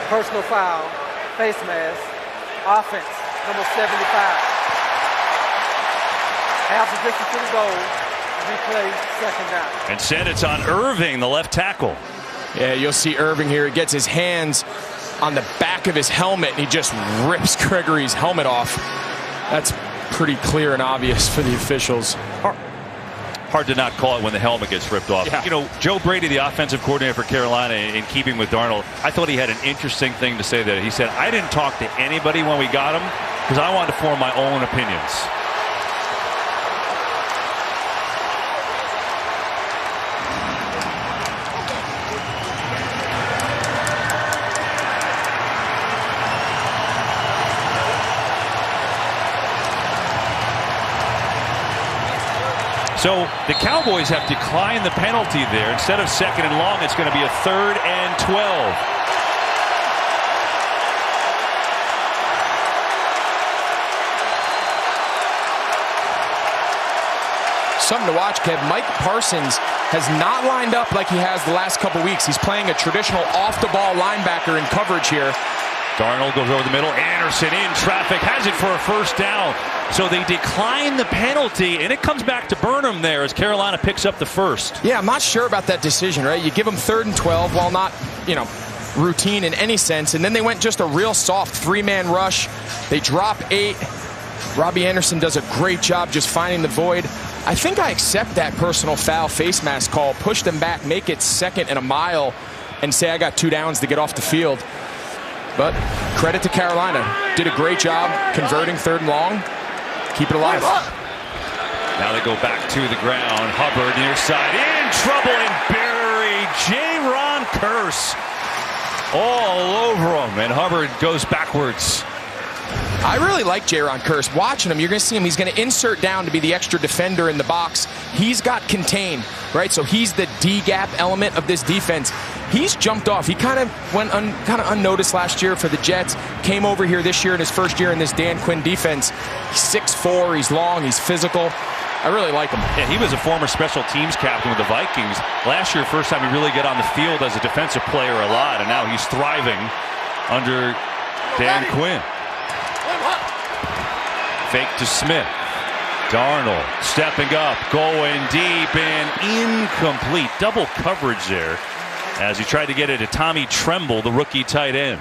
Personal foul, face mask, offense, number 75. Half the distance to the goal, replay, second down. Instead, it's on Irving, the left tackle. Yeah, you'll see Irving here. He gets his hands on the back of his helmet, and he just rips Gregory's helmet off. That's pretty clear and obvious for the officials. Hard to not call it when the helmet gets ripped off. Yeah. You know, Joe Brady, the offensive coordinator for Carolina, in keeping with Darnold, I thought he had an interesting thing to say there. He said, I didn't talk to anybody when we got him because I wanted to form my own opinions. So the Cowboys have declined the penalty there. Instead of 2nd and long, it's going to be a 3rd and 12. Something to watch, Kev. Mike Parsons has not lined up like he has the last couple weeks. He's playing a traditional off-the-ball linebacker in coverage here. Darnold goes over the middle. Anderson in traffic, has it for a 1st down. So they decline the penalty, and it comes back to Burnham there as Carolina picks up the 1st. Yeah, I'm not sure about that decision, right? You give them 3rd and 12 while not, routine in any sense. And then they went just a real soft 3-man rush. They drop 8. Robbie Anderson does a great job just finding the void. I think I accept that personal foul face mask call. Push them back, make it 2nd and a mile, and say I got 2 downs to get off the field. But credit to Carolina. Did a great job converting 3rd and long. Keep it alive. Now they go back to the ground. Hubbard near side, in trouble and buried. J-Ron Curse all over him, and Hubbard goes backwards. I really like J-Ron Curse. Watching him, you're going to see him. He's going to insert down to be the extra defender in the box. He's got contain, right? So he's the D-gap element of this defense. He's jumped off. He kind of went unnoticed last year for the Jets. Came over here this year in his first year in this Dan Quinn defense. He's 6'4", he's long, he's physical. I really like him. Yeah, he was a former special teams captain with the Vikings. Last year, first time he really got on the field as a defensive player a lot, and now he's thriving under Dan Quinn. Fake to Smith. Darnold stepping up, going deep, and incomplete. Double coverage there as he tried to get it to Tommy Tremble, the rookie tight end.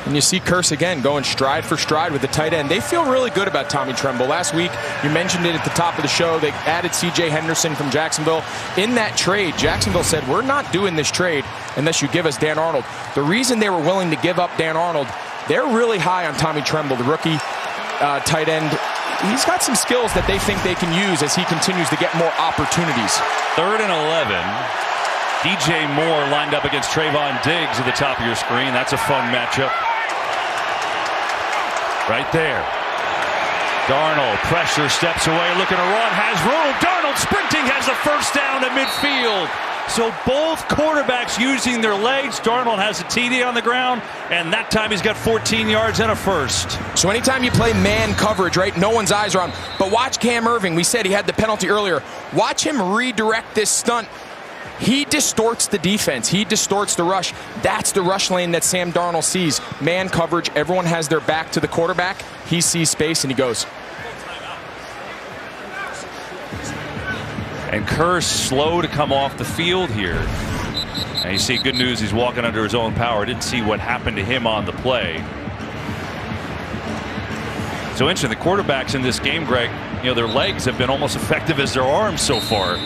And you see Curse again going stride for stride with the tight end. They feel really good about Tommy Tremble. Last week, you mentioned it at the top of the show, they added C.J. Henderson from Jacksonville. In that trade, Jacksonville said, we're not doing this trade unless you give us Dan Arnold. The reason they were willing to give up Dan Arnold, they're really high on Tommy Tremble, the rookie tight end. He's got some skills that they think they can use as he continues to get more opportunities. 3rd and 11. DJ Moore lined up against Trayvon Diggs at the top of your screen. That's a fun matchup. Right there. Darnold, pressure, steps away, looking to run, has room. Darnold sprinting, has the 1st down to midfield. So both quarterbacks using their legs. Darnold has a TD on the ground, and that time he's got 14 yards and a 1st. So anytime you play man coverage, right, no one's eyes are on. But watch Cam Irving. We said he had the penalty earlier. Watch him redirect this stunt. He distorts the defense. He distorts the rush. That's the rush lane that Sam Darnold sees. Man coverage. Everyone has their back to the quarterback. He sees space, and he goes. And Curse slow to come off the field here. And you see, good news, he's walking under his own power. Didn't see what happened to him on the play. So interesting, the quarterbacks in this game, Greg, their legs have been almost effective as their arms so far.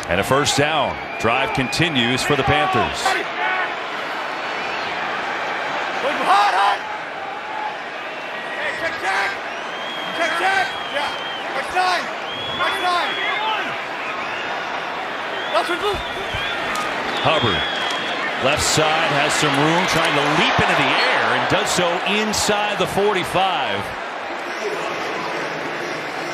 And a first down. Drive continues for the Panthers. Hubbard, left side, has some room, trying to leap into the air, and does so inside the 45.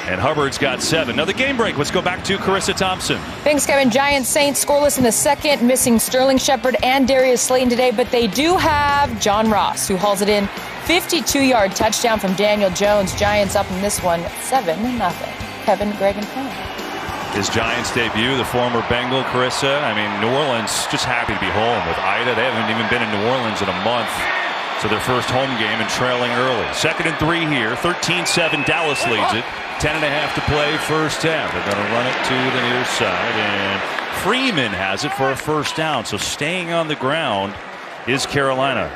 And Hubbard's got 7. Now the game break. Let's go back to Carissa Thompson. Thanks, Kevin. Giants Saints scoreless in the second, missing Sterling Shepard and Darius Slayton today, but they do have John Ross, who hauls it in. 52-yard touchdown from Daniel Jones. Giants up in this one 7-0. Kevin, Greg, and Pam. His Giants debut, the former Bengal, Carissa. I mean, New Orleans just happy to be home with Ida. They haven't even been in New Orleans in a month. So their first home game and trailing early. 2nd and 3 here. 13-7. Dallas leads it. 10.5 to play first half. They're going to run it to the near side. And Freeman has it for a first down. So staying on the ground is Carolina.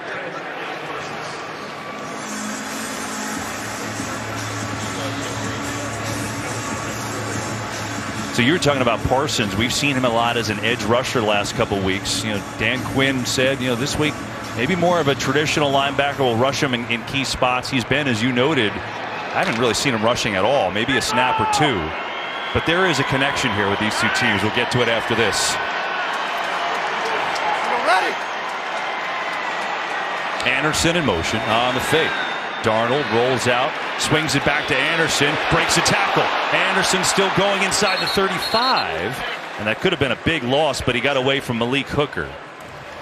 So you're talking about Parsons. We've seen him a lot as an edge rusher the last couple of weeks. You know, Dan Quinn said, this week maybe more of a traditional linebacker will rush him in key spots. He's been, as you noted, I haven't really seen him rushing at all. Maybe a snap or two. But there is a connection here with these two teams. We'll get to it after this. Anderson in motion on the fake. Darnold rolls out, swings it back to Anderson, breaks a tackle. Anderson still going inside the 35, and that could have been a big loss, but he got away from Malik Hooker,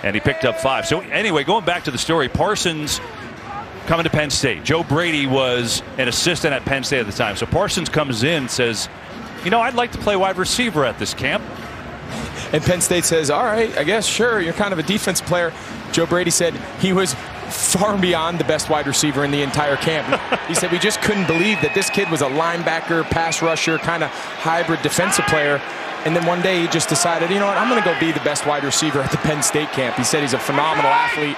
and he picked up 5. So anyway, going back to the story, Parsons coming to Penn State. Joe Brady was an assistant at Penn State at the time. So Parsons comes in, says, I'd like to play wide receiver at this camp. And Penn State says, all right, I guess, sure, you're kind of a defense player. Joe Brady said he was far beyond the best wide receiver in the entire camp. He said we just couldn't believe that this kid was a linebacker, pass rusher, kind of hybrid defensive player. And then one day he just decided, I'm going to go be the best wide receiver at the Penn State camp. He said he's a phenomenal athlete.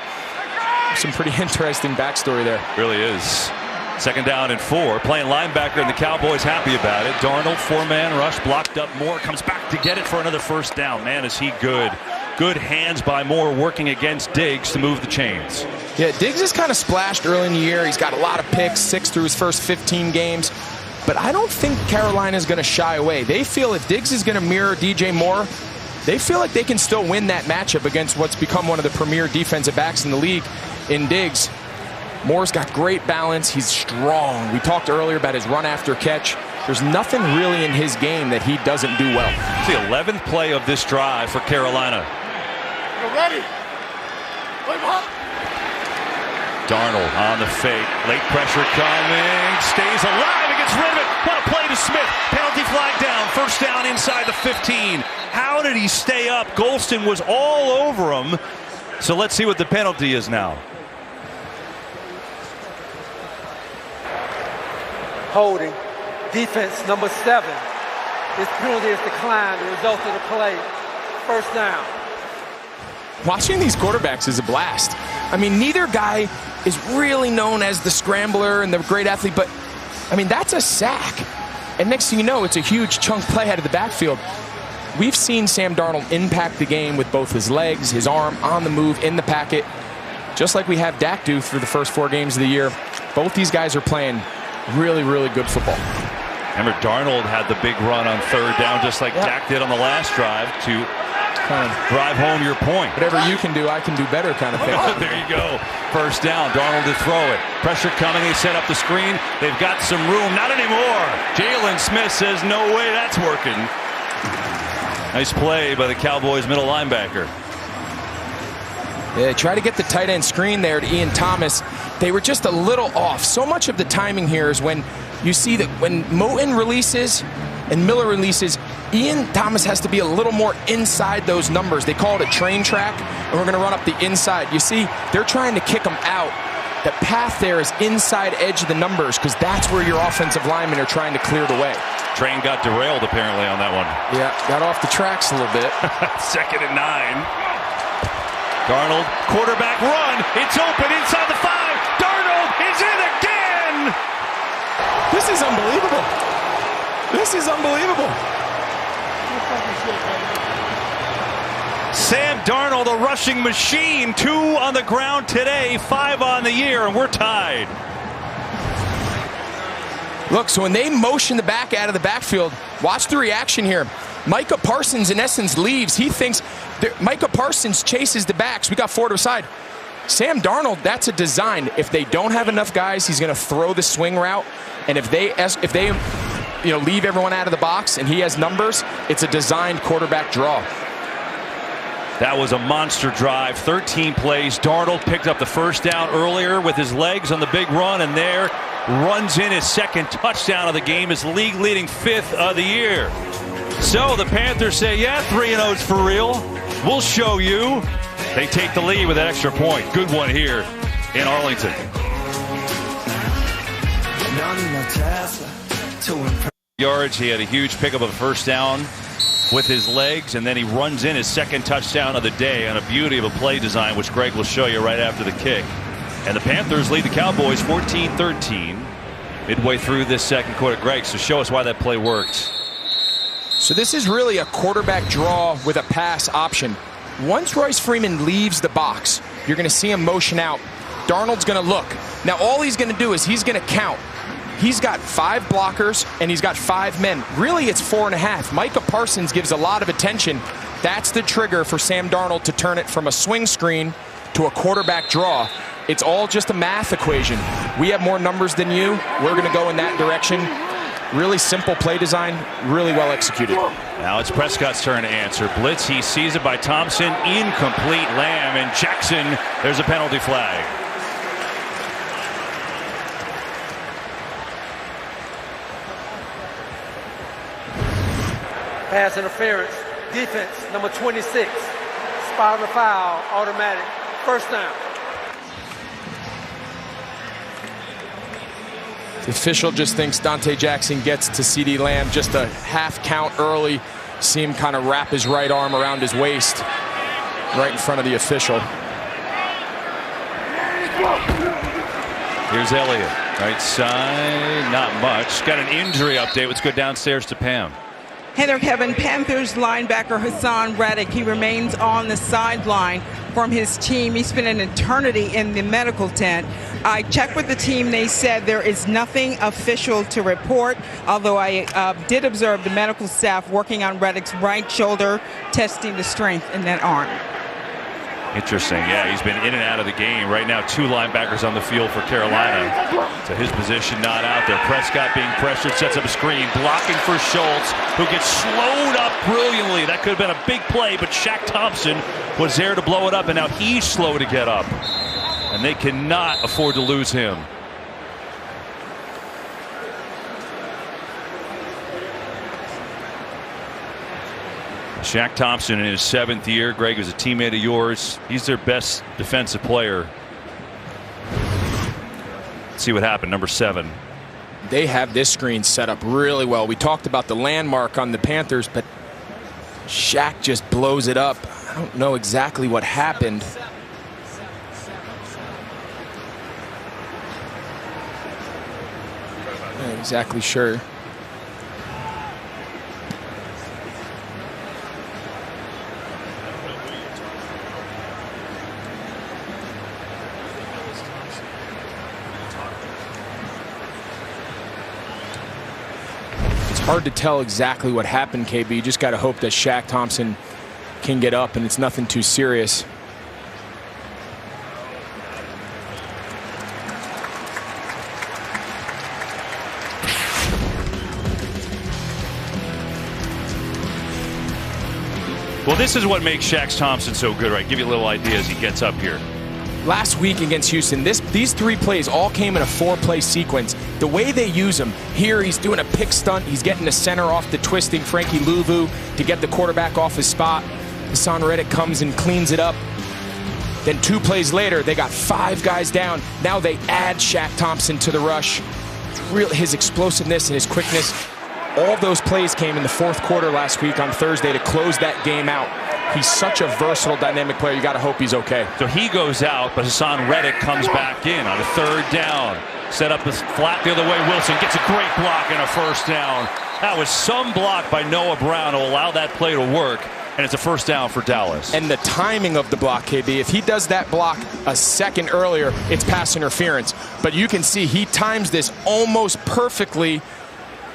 Some pretty interesting backstory there. Really is. 2nd down and 4. Playing linebacker, and the Cowboys happy about it. Darnold, 4-man rush, blocked up Moore, comes back to get it for another first down. Man, is he good. Good hands by Moore working against Diggs to move the chains. Yeah, Diggs is kind of splashed early in the year. He's got a lot of picks, 6 through his first 15 games. But I don't think Carolina is going to shy away. They feel if Diggs is going to mirror DJ Moore, they feel like they can still win that matchup against what's become one of the premier defensive backs in the league in Diggs. Moore's got great balance. He's strong. We talked earlier about his run after catch. There's nothing really in his game that he doesn't do well. It's the 11th play of this drive for Carolina. You're ready. Darnold on the fake. Late pressure coming. Stays alive and gets rid of it. What a play to Smith. Penalty flag down. First down inside the 15. How did he stay up? Golston was all over him. So let's see what the penalty is now. Holding. Defense number 7. This penalty is declined. The result of the play. First down. Watching these quarterbacks is a blast. I mean, neither guy is really known as the scrambler and the great athlete, but, I mean, that's a sack. And next thing you know, it's a huge chunk play out of the backfield. We've seen Sam Darnold impact the game with both his legs, his arm, on the move, in the packet, just like we have Dak do through the first 4 games of the year. Both these guys are playing really, really good football. Remember, Darnold had the big run on 3rd down, just like Dak did on the last drive to drive home your point. Whatever you can do, I can do better kind of thing. There you go. First down. Darnold to throw it. Pressure coming. They set up the screen. They've got some room. Not anymore. Jalen Smith says, no way that's working. Nice play by the Cowboys middle linebacker. Yeah, try to get the tight end screen there to Ian Thomas. They were just a little off. So much of the timing here is when you see that when Moton releases and Miller releases, Ian Thomas has to be a little more inside those numbers. They call it a train track, and we're going to run up the inside. You see, they're trying to kick them out. The path there is inside edge of the numbers because that's where your offensive linemen are trying to clear the way. Train got derailed apparently on that one. Yeah, got off the tracks a little bit. 2nd and 9. Darnold, quarterback run. It's open inside the 5. Darnold is in again. This is unbelievable. This is unbelievable. Sam Darnold, the rushing machine, 2 on the ground today, 5 on the year, and we're tied. Look, so when they motion the back out of the backfield, watch the reaction here. Micah Parsons, in essence, leaves. He thinks Micah Parsons chases the backs. We got 4 to the side. Sam Darnold, that's a design. If they don't have enough guys, he's going to throw the swing route. And if they leave everyone out of the box and he has numbers, it's a designed quarterback draw. That was a monster drive, 13 plays. Darnold picked up the first down earlier with his legs on the big run, and there runs in his second touchdown of the game, his league-leading 5th of the year. So the Panthers say, yeah, 3-0 is for real. We'll show you. They take the lead with that extra point. Good one here in Arlington. Yards, he had a huge pickup of a first down with his legs, and then he runs in his second touchdown of the day on a beauty of a play design, which Greg will show you right after the kick. And the Panthers lead the Cowboys 14-13 midway through this second quarter. Greg, so show us why that play worked. So this is really a quarterback draw with a pass option. Once Royce Freeman leaves the box, you're going to see him motion out. Darnold's going to look. Now all he's going to do is he's going to count. He's got 5 blockers and he's got 5 men. Really, it's 4.5. Micah Parsons gives a lot of attention. That's the trigger for Sam Darnold to turn it from a swing screen to a quarterback draw. It's all just a math equation. We have more numbers than you. We're going to go in that direction. Really simple play design, really well executed. Now it's Prescott's turn to answer. Blitz, he sees it by Thompson. Incomplete. Lamb and Jackson. There's a penalty flag. Pass interference. Defense, number 26. Spot on the foul, automatic. First down. The official just thinks Dante Jackson gets to CeeDee Lamb just a half count early. See him kind of wrap his right arm around his waist right in front of the official. Here's Elliott. Right side, not much. Got an injury update. Let's go downstairs to Pam. Hey there, Kevin. Panthers linebacker Hassan Reddick, he remains on the sideline from his team. He spent an eternity in the medical tent. I checked with the team. They said there is nothing official to report, although I did observe the medical staff working on Reddick's right shoulder, testing the strength in that arm. Interesting. Yeah, he's been in and out of the game. Right now, 2 linebackers on the field for Carolina. So his position not out there. Prescott being pressured, sets up a screen, blocking for Schultz, who gets slowed up brilliantly. That could have been a big play, but Shaq Thompson was there to blow it up, and now he's slow to get up. And they cannot afford to lose him. Shaq Thompson in his 7th year. Greg is a teammate of yours. He's their best defensive player. Let's see what happened. Number 7. They have this screen set up really well. We talked about the landmark on the Panthers, but Shaq just blows it up. I don't know exactly what happened. Not exactly sure. Hard to tell exactly what happened, KB. You just got to hope that Shaq Thompson can get up and it's nothing too serious. Well, this is what makes Shaq Thompson so good, right? Give you a little idea as he gets up here. Last week against Houston, these 3 plays all came in a 4-play sequence. The way they use him, here he's doing a pick stunt. He's getting the center off the twisting Frankie Louvu to get the quarterback off his spot. Hassan Reddick comes and cleans it up. Then 2 plays later, they got 5 guys down. Now they add Shaq Thompson to the rush. His explosiveness and his quickness. All of those plays came in the 4th quarter last week on Thursday to close that game out. He's such a versatile, dynamic player. You got to hope he's okay. So he goes out, but Hassan Reddick comes back in on a 3rd down. Set up this flat the other way. Wilson gets a great block and a first down. That was some block by Noah Brown to allow that play to work. And it's a first down for Dallas. And the timing of the block, KB, if he does that block a second earlier, it's pass interference. But you can see he times this almost perfectly.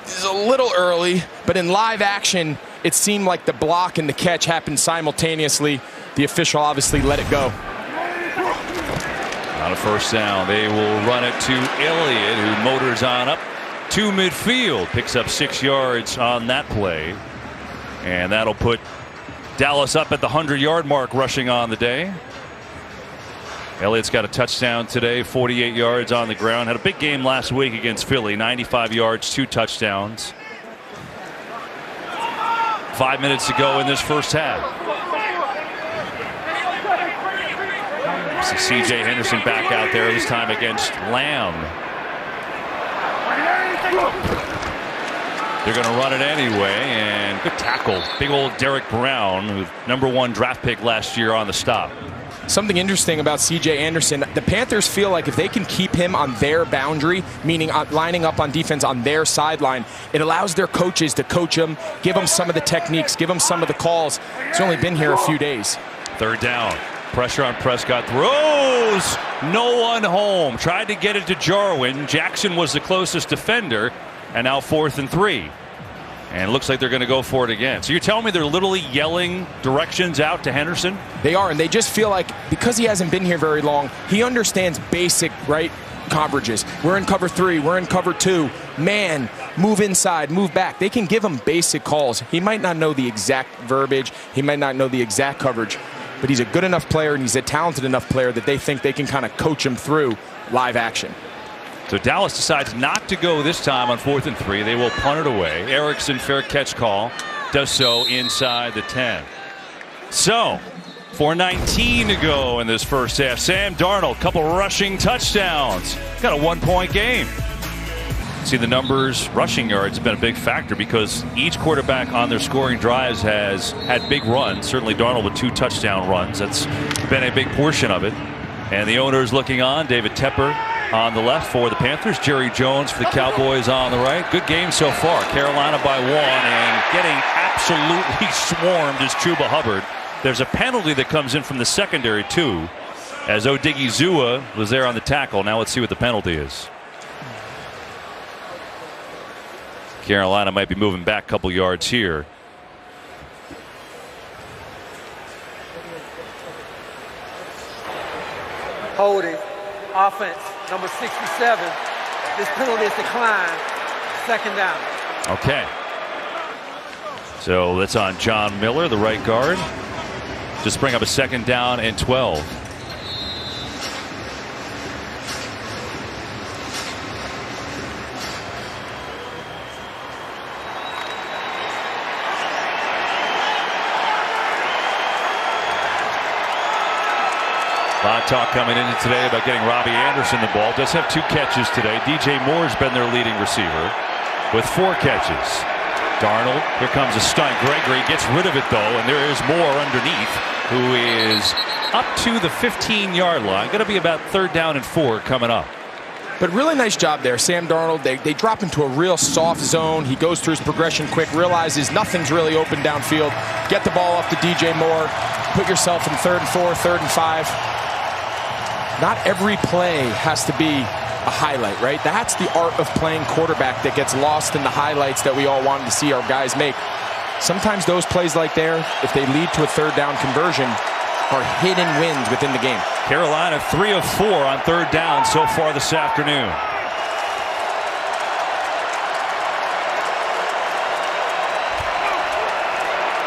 It's a little early, but in live action, it seemed like the block and the catch happened simultaneously. The official obviously let it go. On a first down, they will run it to Elliott, who motors on up to midfield. Picks up 6 yards on that play. And that'll put Dallas up at the 100-yard mark rushing on the day. Elliott's got a touchdown today, 48 yards on the ground. Had a big game last week against Philly, 95 yards, 2 touchdowns. 5 minutes to go in this first half. See C.J. Henderson back out there, this time against Lamb. They're going to run it anyway, and good tackle. Big old Derek Brown, who's #1 draft pick last year on the stop. Something interesting about C.J. Anderson, the Panthers feel like if they can keep him on their boundary, meaning lining up on defense on their sideline, it allows their coaches to coach him, give him some of the techniques, give him some of the calls. He's only been here a few days. Third down. Pressure on Prescott. Throws. No one home. Tried to get it to Jarwin. Jackson was the closest defender. And now 4th and 3. And it looks like they're going to go for it again. So you're telling me they're literally yelling directions out to Henderson? They are, and they just feel like because he hasn't been here very long, he understands basic, right, coverages. We're in cover 3. We're in cover 2. Man, move inside, move back. They can give him basic calls. He might not know the exact verbiage. He might not know the exact coverage. But he's a good enough player, and he's a talented enough player that they think they can kind of coach him through live action. So Dallas decides not to go this time on 4th and 3. They will punt it away. Erickson, fair catch call, does so inside the 10. So 4:19 to go in this first half. Sam Darnold, couple rushing touchdowns. Got a 1-point game. See the numbers, rushing yards have been a big factor because each quarterback on their scoring drives has had big runs. Certainly Darnold with 2 touchdown runs. That's been a big portion of it. And the owner is looking on. David Tepper on the left for the Panthers. Jerry Jones for the Cowboys on the right. Good game so far. Carolina by 1 and getting absolutely swarmed is Chuba Hubbard. There's a penalty that comes in from the secondary too, as Odigizua was there on the tackle. Now let's see what the penalty is. Carolina might be moving back a couple yards here. Holding, offense, number 67. This penalty is declined. 2nd down. Okay. So that's on John Miller, the right guard. Just bring up a 2nd down and 12. A lot of talk coming in today about getting Robbie Anderson the ball. Does have 2 catches today. DJ Moore's been their leading receiver with 4 catches. Darnold, here comes a stunt. Gregory gets rid of it though, and there is Moore underneath, who is up to the 15-yard line. Going to be about 3rd down and 4 coming up. But really nice job there. Sam Darnold, they drop into a real soft zone. He goes through his progression quick, realizes nothing's really open downfield. Get the ball up to DJ Moore. Put yourself in 3rd and 4, 3rd and 5. Not every play has to be a highlight, right? That's the art of playing quarterback that gets lost in the highlights that we all wanted to see our guys make. Sometimes those plays like there, if they lead to a 3rd down conversion, are hidden wins within the game. Carolina 3 of 4 on 3rd down so far this afternoon.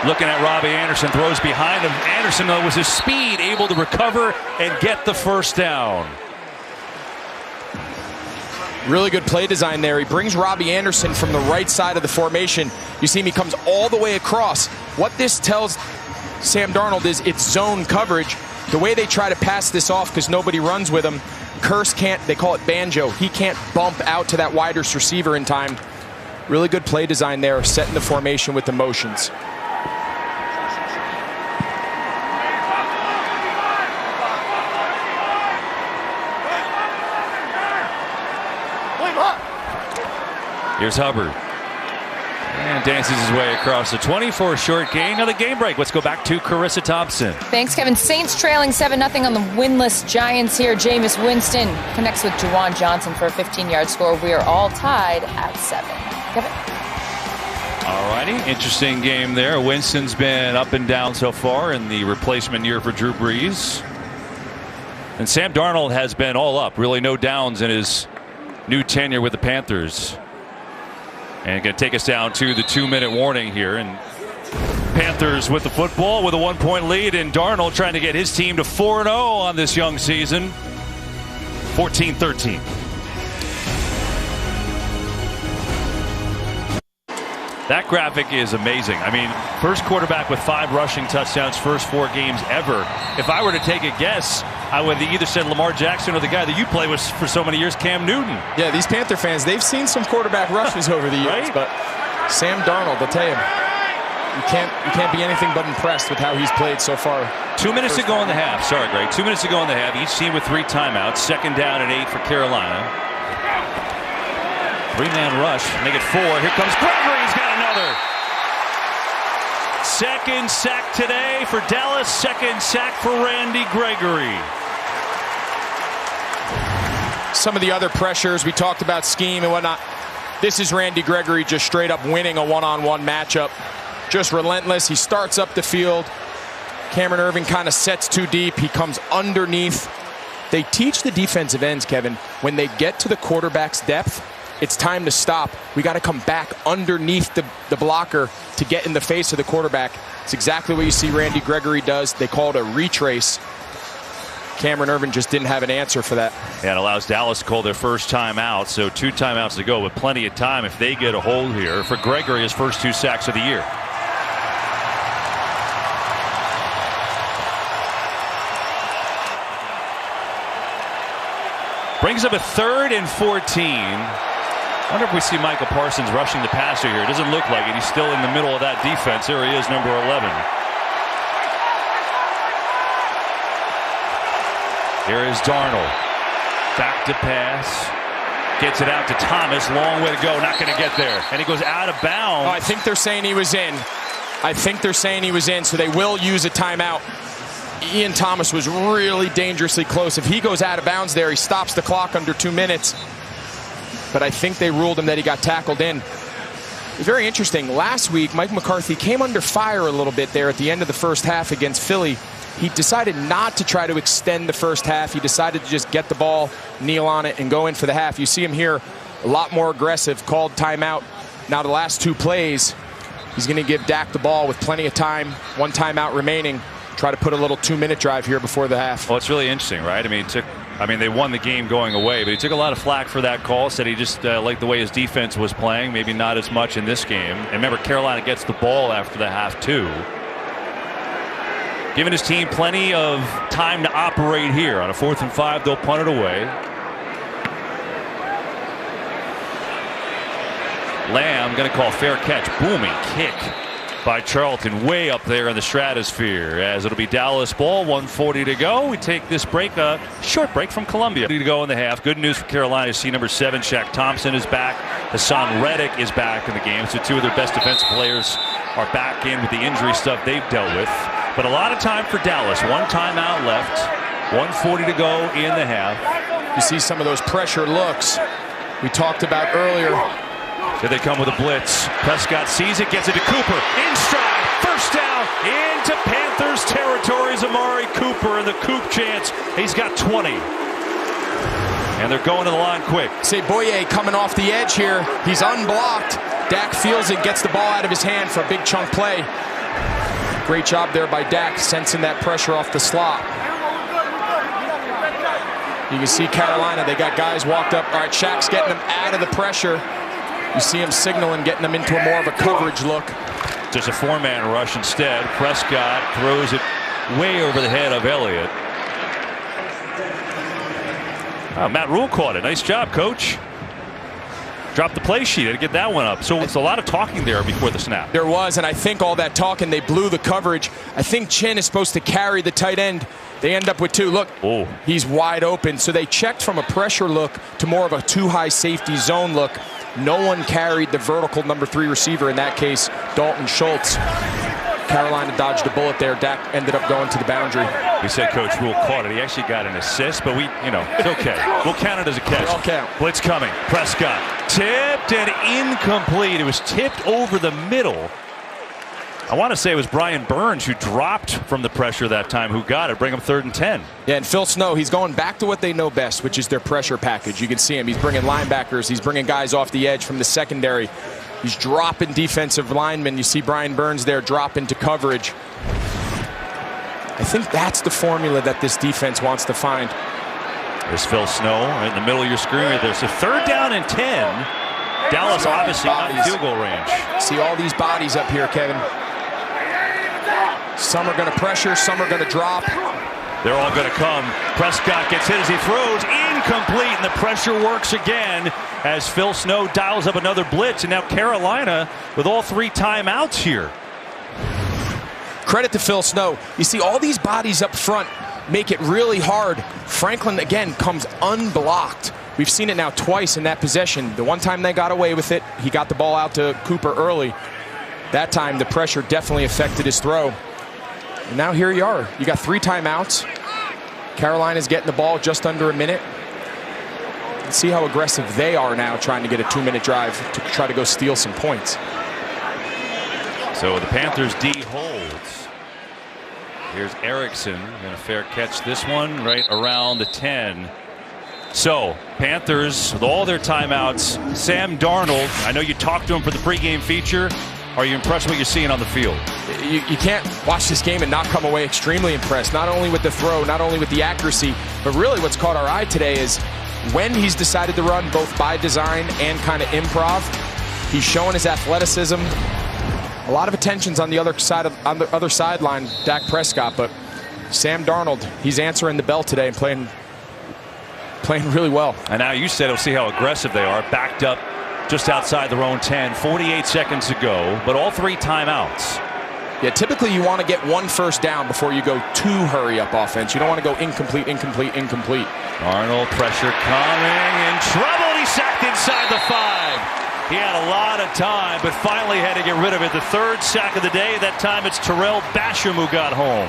Looking at Robbie Anderson, throws behind him. Anderson, though, was his speed, able to recover and get the 1st down. Really good play design there. He brings Robbie Anderson from the right side of the formation. You see him, he comes all the way across. What this tells Sam Darnold is it's zone coverage. The way they try to pass this off because nobody runs with him, Curse can't, they call it banjo. He can't bump out to that widest receiver in time. Really good play design there, setting the formation with the motions. Here's Hubbard. And dances his way across the 20 for a short gain. Another game break. Let's go back to Carissa Thompson. Thanks, Kevin. Saints trailing 7-0 on the winless Giants here. Jameis Winston connects with Juwan Johnson for a 15-yard score. We are all tied at 7. Kevin. All righty. Interesting game there. Winston's been up and down so far in the replacement year for Drew Brees. And Sam Darnold has been all up. Really no downs in his new tenure with the Panthers. And going to take us down to the 2-minute warning here. And Panthers with the football with a 1-point lead. And Darnold trying to get his team to 4-0 on this young season. 14-13. That graphic is amazing. I mean, first quarterback with 5 rushing touchdowns, first 4 games ever. If I were to take a guess, I would have either said Lamar Jackson or the guy that you play with for so many years, Cam Newton. Yeah, these Panther fans, they've seen some quarterback rushes over the years, right? But Sam Darnold, I'll tell you, you can't be anything but impressed with how he's played so far. 2 minutes to go in the half. Sorry, Greg. 2 minutes to go in the half. Each team with 3 timeouts. Second down and 8 for Carolina. 3-man rush. Make it 4. Here comes Gregory. He's got another. Second sack today for Dallas. Second sack for Randy Gregory. Some of the other pressures, we talked about scheme and whatnot. This is Randy Gregory just straight up winning a one-on-one matchup. Just relentless. He starts up the field. Cameron Irving kind of sets too deep. He comes underneath. They teach the defensive ends, Kevin, when they get to the quarterback's depth, it's time to stop. We got to come back underneath the blocker to get in the face of the quarterback. It's exactly what you see Randy Gregory does. They call it a retrace. Cameron Irvin just didn't have an answer for that. Yeah, it allows Dallas to call their first timeout, so 2 timeouts to go with plenty of time if they get a hold here. For Gregory, his first 2 sacks of the year. Brings up a 3rd and 14. I wonder if we see Michael Parsons rushing the passer here. It doesn't look like it. He's still in the middle of that defense. There he is, number 11. Here is Darnold. Back to pass. Gets it out to Thomas. Long way to go. Not going to get there. And he goes out of bounds. Oh, I think they're saying he was in. So they will use a timeout. Ian Thomas was really dangerously close. If he goes out of bounds there, he stops the clock under 2 minutes. But I think they ruled him that he got tackled in. It's very interesting. Last week, Mike McCarthy came under fire a little bit there at the end of the first half against Philly. He decided not to try to extend the first half. He decided to just get the ball, kneel on it, and go in for the half. You see him here a lot more aggressive, called timeout. Now the last 2 plays, he's going to give Dak the ball with plenty of time, 1 timeout remaining. Try to put a little 2-minute drive here before the half. Well, it's really interesting, right? I mean, they won the game going away, but he took a lot of flack for that call. Said he just liked the way his defense was playing. Maybe not as much in this game. And remember, Carolina gets the ball after the half, too. Giving his team plenty of time to operate here. On a 4th and 5, they'll punt it away. Lamb going to call fair catch. Booming kick by Charlton way up there in the stratosphere, as it'll be Dallas ball. 1:40 to go. We take this break, a short break from Columbia. To go in the half. Good news for Carolina. See number 7, Shaq Thompson is back. Hassan Reddick is back in the game. So 2 of their best defensive players are back in with the injury stuff they've dealt with. But a lot of time for Dallas. 1 timeout left. 1:40 to go in the half. You see some of those pressure looks we talked about earlier. Here they come with a blitz. Prescott sees it, gets it to Cooper. In stride, first down, into Panthers territory is Amari Cooper, and the Coop chance. He's got 20. And they're going to the line quick. Say Boye coming off the edge here. He's unblocked. Dak feels it, gets the ball out of his hand for a big chunk play. Great job there by Dak, sensing that pressure off the slot. You can see Carolina, they got guys walked up. All right, Shaq's getting them out of the pressure. You see him signaling, getting them into more of a coverage look. Just a 4-man rush instead. Prescott throws it way over the head of Elliott. Oh, Matt Rule caught it. Nice job, Coach. Dropped the play sheet to get that one up. So it's a lot of talking there before the snap. There was, and I think all that talking, they blew the coverage. I think Chin is supposed to carry the tight end. They end up with 2. Look, he's wide open. So they checked from a pressure look to more of a 2-high safety zone look. No one carried the vertical number 3 receiver, in that case, Dalton Schultz. Carolina dodged a bullet there. Dak ended up going to the boundary. We said Coach Rule caught it. He actually got an assist, but it's okay. We'll count it as a catch. I'll count. Blitz coming. Prescott tipped and incomplete. It was tipped over the middle. I want to say it was Brian Burns who dropped from the pressure that time who got it. Bring him 3rd and 10. Yeah, and Phil Snow, he's going back to what they know best, which is their pressure package. You can see him. He's bringing linebackers. He's bringing guys off the edge from the secondary. He's dropping defensive linemen. You see Brian Burns there drop into coverage. I think that's the formula that this defense wants to find. There's Phil Snow right in the middle of your screen. There's a 3rd down and 10. Dallas obviously not in field goal range. See all these bodies up here, Kevin. Some are going to pressure, some are going to drop. They're all going to come. Prescott gets hit as he throws. Incomplete, and the pressure works again as Phil Snow dials up another blitz. And now Carolina with all 3 timeouts here. Credit to Phil Snow. You see all these bodies up front make it really hard. Franklin, again, comes unblocked. We've seen it now twice in that possession. The one time they got away with it, he got the ball out to Cooper early. That time, the pressure definitely affected his throw. And now here you are. You got 3 timeouts. Carolina's getting the ball just under a minute. Let's see how aggressive they are now trying to get a 2-minute drive to try to go steal some points. So the Panthers D holds. Here's Erickson. Going to fair catch this one right around the 10. So Panthers with all their timeouts. Sam Darnold, I know you talked to him for the pregame feature. Are you impressed with what you're seeing on the field? You can't watch this game and not come away extremely impressed, not only with the throw, not only with the accuracy, but really what's caught our eye today is when he's decided to run both by design and kind of improv. He's showing his athleticism. A lot of attention's on the other sideline, Dak Prescott, but Sam Darnold, he's answering the bell today and playing really well. And now you said, we'll see how aggressive they are, backed up just outside their own 10, 48 seconds to go, but all 3 timeouts. Yeah, typically you want to get 1 first down before you go to hurry-up offense. You don't want to go incomplete, incomplete, incomplete. Arnold, pressure coming, in trouble. He's sacked inside the 5. He had a lot of time, but finally had to get rid of it. The 3rd sack of the day. That time it's Terrell Basham who got home.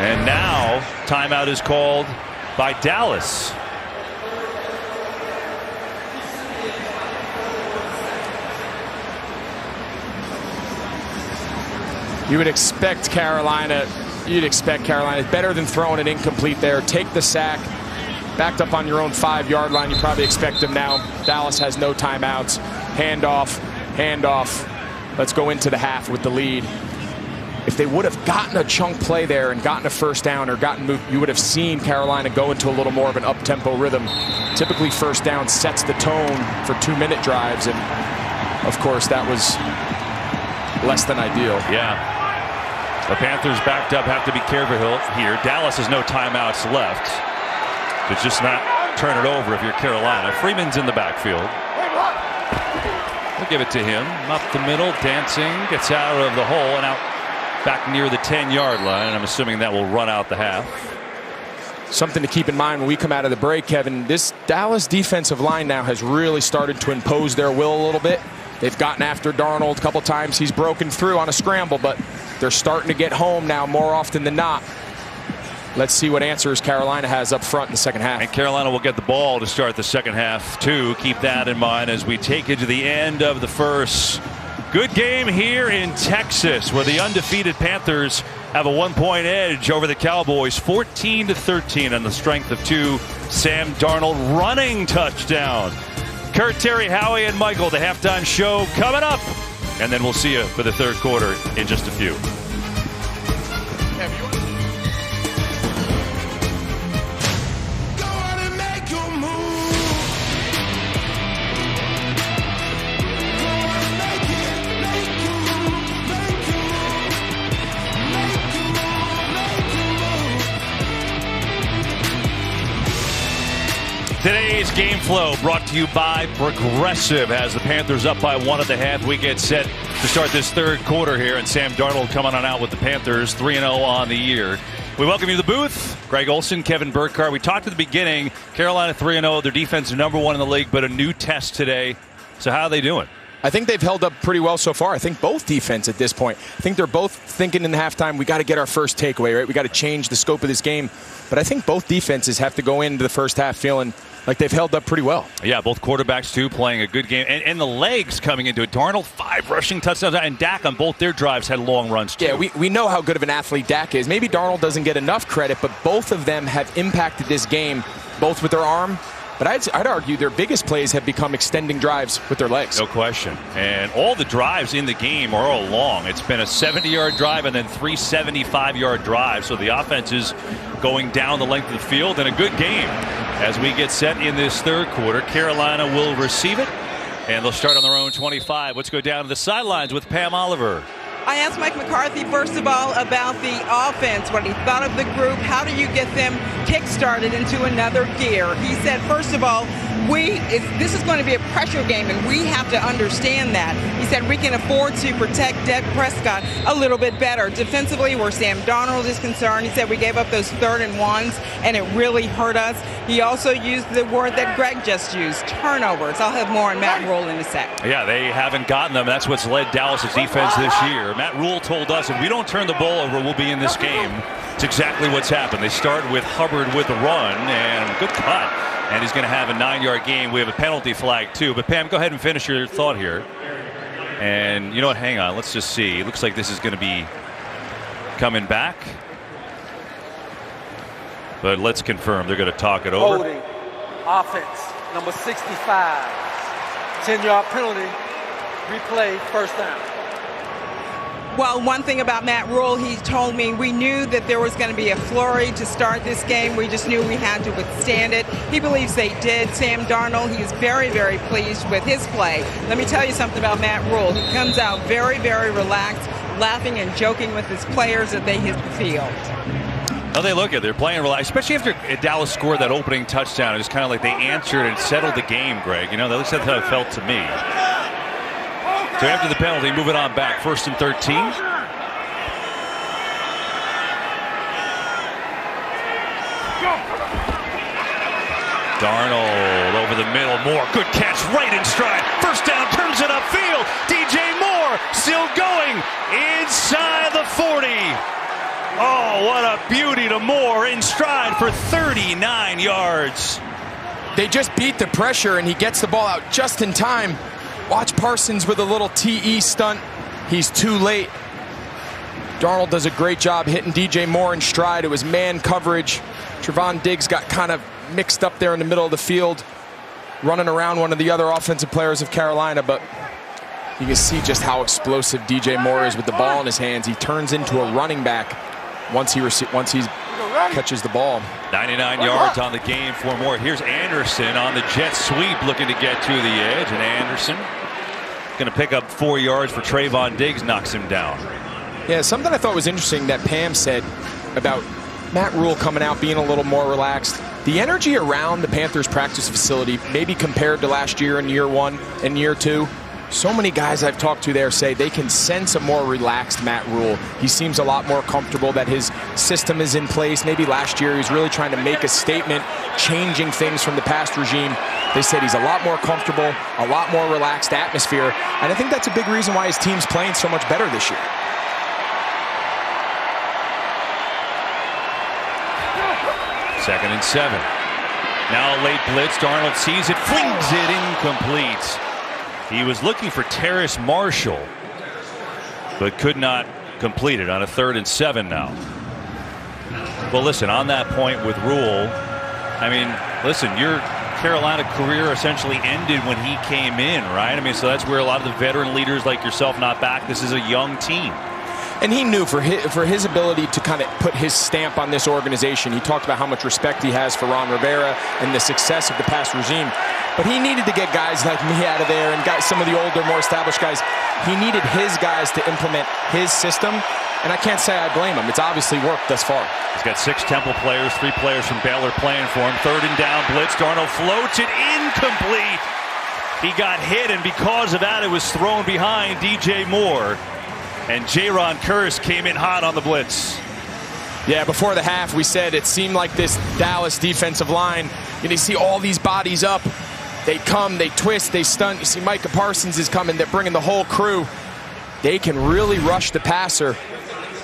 And now timeout is called by Dallas. You would expect Carolina, better than throwing it incomplete there. Take the sack, backed up on your own 5-yard line. You probably expect them now. Dallas has no timeouts. Handoff. Let's go into the half with the lead. If they would have gotten a chunk play there and gotten a first down or gotten moved, you would have seen Carolina go into a little more of an up-tempo rhythm. Typically, first down sets the tone for 2-minute drives, and of course, that was less than ideal. Yeah. The Panthers backed up, have to be careful here. Dallas has no timeouts left. But just not turn it over if you're Carolina. Freeman's in the backfield. We'll give it to him. Up the middle, dancing, gets out of the hole and out back near the 10-yard line. And I'm assuming that will run out the half. Something to keep in mind when we come out of the break, Kevin, this Dallas defensive line now has really started to impose their will a little bit. They've gotten after Darnold a couple times. He's broken through on a scramble, but they're starting to get home now more often than not. Let's see what answers Carolina has up front in the second half. And Carolina will get the ball to start the second half, too. Keep that in mind as we take it to the end of the first. Good game here in Texas, where the undefeated Panthers have a 1-point edge over the Cowboys, 14-13 on the strength of 2 Sam Darnold running touchdown. Kurt, Terry, Howie, and Michael, the halftime show coming up. And then we'll see you for the 3rd quarter in just a few. Today's game flow brought to you by Progressive. As the Panthers up by 1 at the half, we get set to start this 3rd quarter here, and Sam Darnold coming on out with the Panthers 3-0 on the year. We welcome you to the booth. Greg Olson, Kevin Burkhardt. We talked at the beginning. Carolina 3-0. Their defense is #1 in the league, but a new test today. So how are they doing? I think they've held up pretty well so far. I think both defense at this point. I think they're both thinking in the halftime, we got to get our first takeaway, right? We got to change the scope of this game. But I think both defenses have to go into the first half feeling like they've held up pretty well. Yeah, both quarterbacks, too, playing a good game. And the legs coming into it. Darnold, 5 rushing touchdowns. And Dak on both their drives had long runs, too. Yeah, we know how good of an athlete Dak is. Maybe Darnold doesn't get enough credit, but both of them have impacted this game, both with their arm. But I'd argue their biggest plays have become extending drives with their legs. No question. And all the drives in the game are all long. It's been a 70-yard drive and then 3 75-yard drives. So the offense is going down the length of the field, and a good game as we get set in this third quarter. Carolina will receive it, and they'll start on their own 25. Let's go down to the sidelines with Pam Oliver. I asked Mike McCarthy, first of all, about the offense, what he thought of the group. How do you get them kick-started into another gear? He said, first of all, this is going to be a pressure game, and we have to understand that. He said we can afford to protect Dak Prescott a little bit better. Defensively, where Sam Darnold is concerned, he said we gave up those 3rd and 1s, and it really hurt us. He also used the word that Greg just used, turnovers. I'll have more on Matt Rule in a sec. Yeah, they haven't gotten them. That's what's led Dallas' defense this year. Matt Rule told us if we don't turn the ball over, we'll be in this game. It's exactly what's happened. They start with Hubbard with the run, and good cut. And he's going to have a 9-yard game. We have a penalty flag, too. But, Pam, go ahead and finish your thought here. And you know what? Hang on. Let's just see. It looks like this is going to be coming back. But let's confirm. They're going to talk it over. Holding. Offense. Number 65. 10-yard penalty. Replay. First down. Well, one thing about Matt Rule, he told me we knew that there was going to be a flurry to start this game. We just knew we had to withstand it. He believes they did. Sam Darnold, he is very, very pleased with his play. Let me tell you something about Matt Rule. He comes out very, very relaxed, laughing and joking with his players as they hit the field. How they look at it. They're playing relaxed, especially after Dallas scored that opening touchdown. It was kind of like they answered and settled the game, Greg. You know, that's how it felt to me. So after the penalty, move it on back. 1st and 13. Darnold over the middle. Moore, good catch, right in stride. First down, turns it upfield. DJ Moore still going inside the 40. Oh, what a beauty to Moore in stride for 39 yards. They just beat the pressure, and he gets the ball out just in time. Watch Parsons with a little TE stunt. He's too late. Darnold does a great job hitting DJ Moore in stride. It was man coverage. Trevon Diggs got kind of mixed up there in the middle of the field, running around one of the other offensive players of Carolina, but you can see just how explosive DJ Moore is with the ball in his hands. He turns into a running back once he catches the ball. 99 yards on the game for Moore. Here's Anderson on the jet sweep looking to get to the edge, and Anderson going to pick up 4 yards for Trevon Diggs, knocks him down. Yeah, something I thought was interesting that Pam said about Matt Rule coming out being a little more relaxed. The energy around the Panthers practice facility, maybe compared to last year in year 1 and year 2, so many guys I've talked to there say they can sense a more relaxed Matt Rule. He seems a lot more comfortable that his system is in place. Maybe last year he was really trying to make a statement, changing things from the past regime. They said he's a lot more comfortable, a lot more relaxed atmosphere, and I think that's a big reason why his team's playing so much better this year. Second and 7. Now a late blitz. Darnold sees it, flings it incomplete. He was looking for Terrace Marshall, but could not complete it on a 3rd and 7 now. Well, listen, on that point with Rule, I mean, listen, your Carolina career essentially ended when he came in, right? I mean, so that's where a lot of the veteran leaders like yourself not back. This is a young team. And he knew for his ability to kind of put his stamp on this organization, he talked about how much respect he has for Ron Rivera and the success of the past regime. But he needed to get guys like me out of there and some of the older, more established guys. He needed his guys to implement his system, and I can't say I blame him. It's obviously worked thus far. He's got 6 Temple players, 3 players from Baylor playing for him. 3rd and down blitz. Darnold floats it incomplete. He got hit, and because of that, it was thrown behind DJ Moore. And Jaron Curse came in hot on the blitz. Yeah, before the half, we said it seemed like this Dallas defensive line, you see all these bodies up. They come, they twist, they stunt. You see Micah Parsons is coming. They're bringing the whole crew. They can really rush the passer.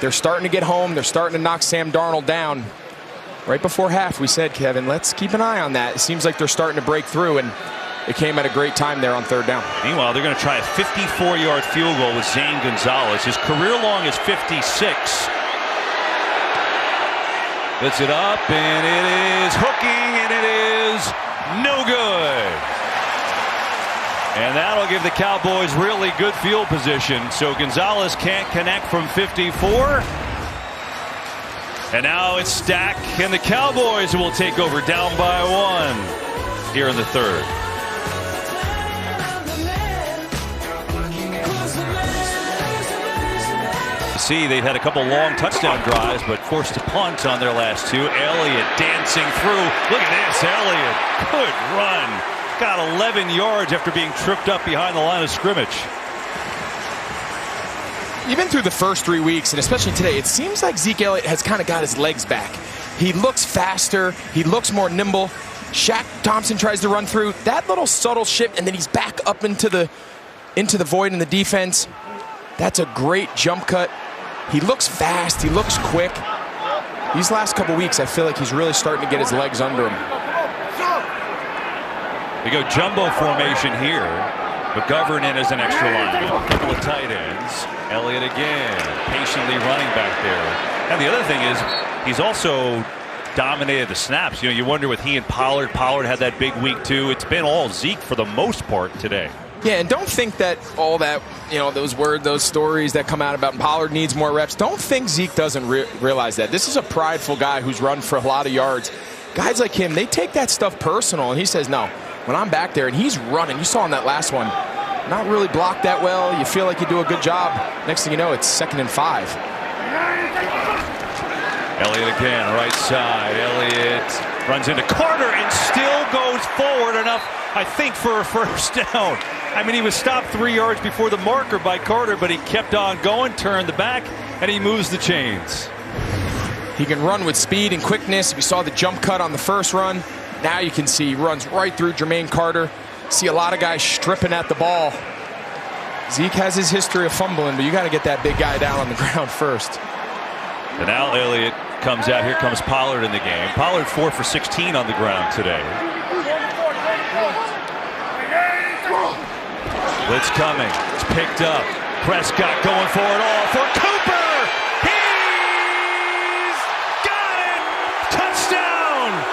They're starting to get home. They're starting to knock Sam Darnold down. Right before half, we said, Kevin, let's keep an eye on that. It seems like they're starting to break through, and it came at a great time there on third down. Meanwhile, they're going to try a 54-yard field goal with Zane Gonzalez. His career long is 56. Puts it up, and it is hooking, and it is no good. And that'll give the Cowboys really good field position. So Gonzalez can't connect from 54. And now it's Stack, and the Cowboys will take over down by 1 here in the third. See, they've had a couple long touchdown drives, but forced to punt on their last 2. Elliott dancing through. Look at this, Elliott. Good run. Got 11 yards after being tripped up behind the line of scrimmage. Even through the first 3 weeks, and especially today, it seems like Zeke Elliott has kind of got his legs back. He looks faster. He looks more nimble. Shaq Thompson tries to run through. That little subtle shift, and then he's back up into the void in the defense. That's a great jump cut. He looks fast. He looks quick. These last couple weeks, I feel like he's really starting to get his legs under him. They go jumbo formation here. McGovern in as an extra lineman. A couple of tight ends. Elliott again, patiently running back there. And the other thing is, he's also dominated the snaps. You know, you wonder with he and Pollard. Pollard had that big week too. It's been all Zeke for the most part today. Yeah, and don't think that all that, those stories that come out about Pollard needs more reps. Don't think Zeke doesn't realize that. This is a prideful guy who's run for a lot of yards. Guys like him, they take that stuff personal, and he says, no, when I'm back there, and he's running. You saw in that last one, not really blocked that well. You feel like you do a good job. Next thing you know, it's 2nd and 5. Elliott again, right side. Elliott runs into Carter and still goes forward enough, I think, for a first down. I mean, he was stopped 3 yards before the marker by Carter, but he kept on going, turned the back, and he moves the chains. He can run with speed and quickness. We saw the jump cut on the first run. Now you can see he runs right through Jermaine Carter. See a lot of guys stripping at the ball. Zeke has his history of fumbling, but you got to get that big guy down on the ground first. And now Elliott comes out. Here comes Pollard in the game. Pollard 4 for 16 on the ground today. Blitz coming. It's picked up. Prescott going for it all for Cooper. He's got it. Touchdown.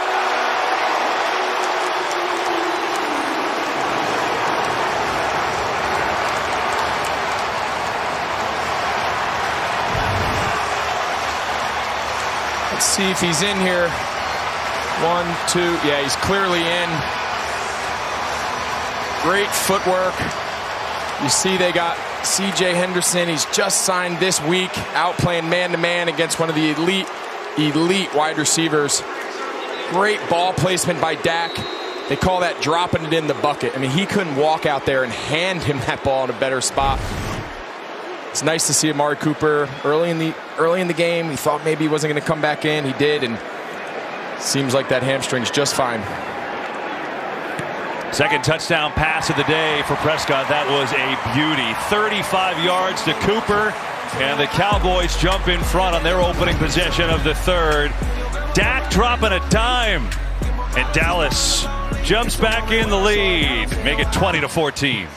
Let's see if he's in here. 1, 2. Yeah, he's clearly in. Great footwork. You see they got C.J. Henderson. He's just signed this week, out playing man-to-man against one of the elite wide receivers. Great ball placement by Dak. They call that dropping it in the bucket. I mean, he couldn't walk out there and hand him that ball in a better spot. It's nice to see Amari Cooper early in the game. We thought maybe he wasn't going to come back in. He did, and seems like that hamstring's just fine. Second touchdown pass of the day for Prescott. That was a beauty. 35 yards to Cooper, and the Cowboys jump in front on their opening possession of the third. Dak dropping a dime, and Dallas jumps back in the lead. Make it 20-14.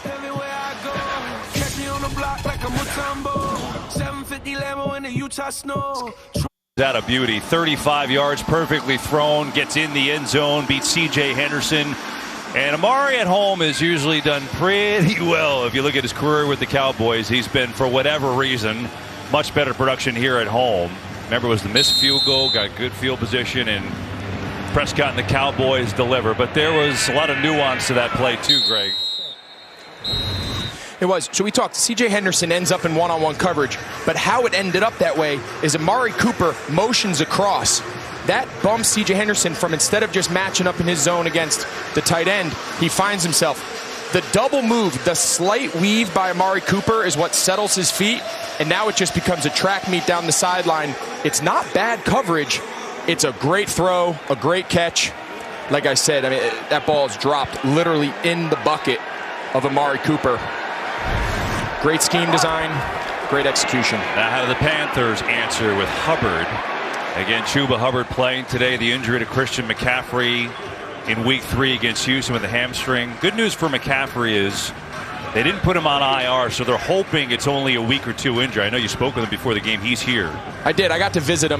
That a beauty. 35 yards, perfectly thrown, gets in the end zone, beats C.J. Henderson. And Amari at home has usually done pretty well. If you look at his career with the Cowboys, he's been, for whatever reason, much better production here at home. Remember, it was the missed field goal, got good field position, and Prescott and the Cowboys deliver. But there was a lot of nuance to that play too, Greg. It was. So we talked, C.J. Henderson ends up in one-on-one coverage, but how it ended up that way is Amari Cooper motions across. That bumps C.J. Henderson from, instead of just matching up in his zone against the tight end, he finds himself. The double move, the slight weave by Amari Cooper is what settles his feet, and now it just becomes a track meet down the sideline. It's not bad coverage. It's a great throw, a great catch. Like I said, I mean, that ball is dropped literally in the bucket of Amari Cooper. Great scheme design, great execution. Now how do the Panthers answer with Hubbard? Again, Chuba Hubbard playing today. The injury to Christian McCaffrey in week 3 against Houston with a hamstring. Good news for McCaffrey is they didn't put him on IR, so they're hoping it's only a week or 2 injury. I know you spoke with him before the game. He's here. I did. I got to visit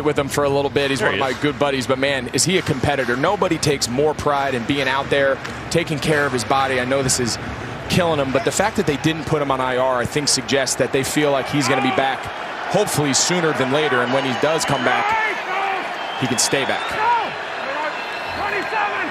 with him for a little bit. He's one of my good buddies, but man, is he a competitor. Nobody takes more pride in being out there, taking care of his body. I know this is killing him, but the fact that they didn't put him on IR, I think suggests that they feel like he's going to be back hopefully sooner than later, and when he does come back, he can stay back. 27.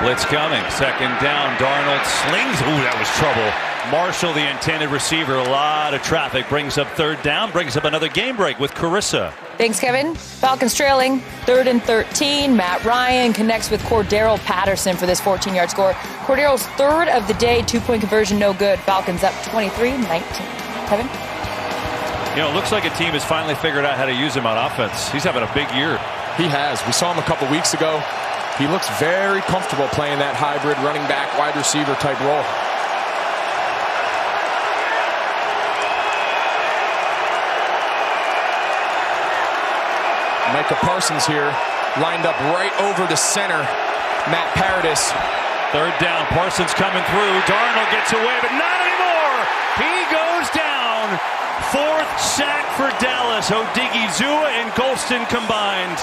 Blitz coming. Second down. Darnold slings. Ooh, that was trouble. Marshall, the intended receiver. A lot of traffic. Brings up third down. Brings up another game break with Carissa. Thanks, Kevin. Falcons trailing 3rd and 13. Matt Ryan connects with Cordero Patterson for this 14-yard score. Cordero's 3rd of the day. 2-point conversion, no good. Falcons up 23-19. Kevin? You know, it looks like a team has finally figured out how to use him on offense. He's having a big year. He has. We saw him a couple weeks ago. He looks very comfortable playing that hybrid running back, wide receiver type role. Micah Parsons here, lined up right over the center. Matt Paradis. 3rd down. Parsons coming through. Darnold gets away, but not anymore. He goes down. 4th sack for Dallas. Odigizua and Golston combined.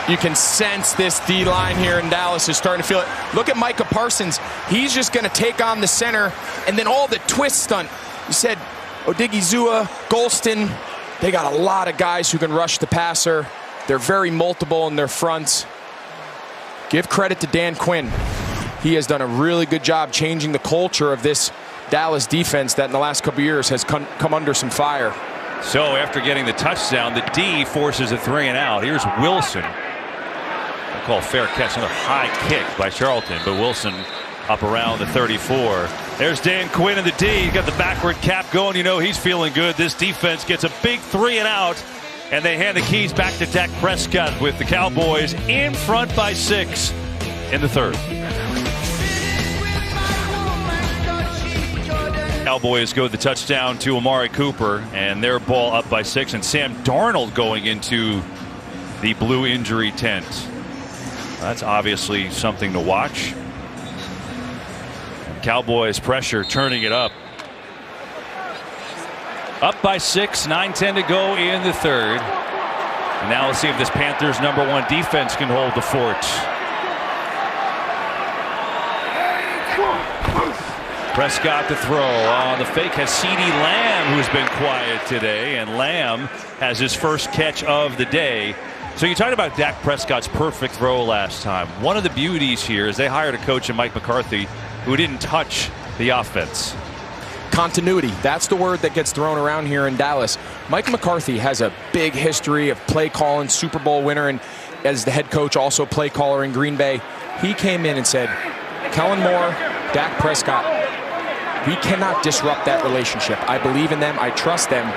You can sense this D-line here in Dallas is starting to feel it. Look at Micah Parsons. He's just going to take on the center, and then all the twist stunt. You said Odigizua, Golston, they got a lot of guys who can rush the passer. They're very multiple in their fronts. Give credit to Dan Quinn. He has done a really good job changing the culture of this Dallas defense that in the last couple of years has come under some fire. So after getting the touchdown, the D forces a 3 and out. Here's Wilson. Call fair catch, another high kick by Charlton, but Wilson up around the 34. There's Dan Quinn in the D. He's got the backward cap going. You know he's feeling good. This defense gets a big 3 and out, and they hand the keys back to Dak Prescott with the Cowboys in front by 6 in the 3rd. Cowboys go the touchdown to Amari Cooper, and their ball up by 6, and Sam Darnold going into the blue injury tent. That's obviously something to watch. Cowboys pressure, turning it up. Up by 6, 9:10 to go in the 3rd. And now let's see if this Panthers #1 defense can hold the fort. Prescott to throw on the fake has CeeDee Lamb, who's been quiet today, and Lamb has his first catch of the day. So you talked about Dak Prescott's perfect throw last time. One of the beauties here is they hired a coach in Mike McCarthy who didn't touch the offense. Continuity, that's the word that gets thrown around here in Dallas. Mike McCarthy has a big history of play calling, Super Bowl winner, and as the head coach, also play caller in Green Bay. He came in and said, Kellen Moore, Dak Prescott, we cannot disrupt that relationship. I believe in them. I trust them.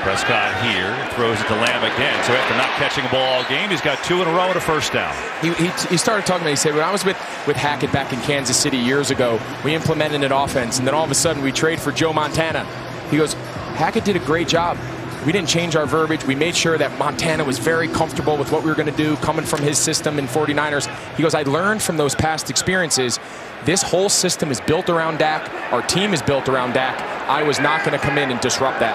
Prescott here throws it to Lamb again. So after not catching a ball all game, he's got 2 in a row and a first down. He started talking about, he said, when I was with Hackett back in Kansas City years ago, we implemented an offense, and then all of a sudden we trade for Joe Montana. He goes, Hackett did a great job. We didn't change our verbiage. We made sure that Montana was very comfortable with what we were going to do coming from his system in 49ers. He goes, I learned from those past experiences. This whole system is built around Dak. Our team is built around Dak. I was not going to come in and disrupt that.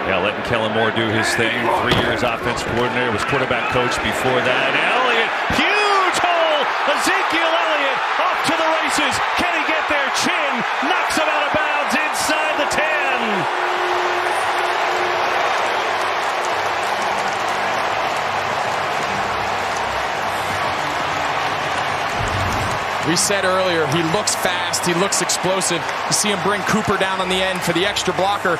Yeah, letting Kellen Moore do his thing. 3 years offensive coordinator, was quarterback coach before that. And Elliott, huge hole! Ezekiel Elliott off to the races. Can he get there? Chin knocks him out of bounds inside the 10. We said earlier, he looks fast, he looks explosive. You see him bring Cooper down on the end for the extra blocker.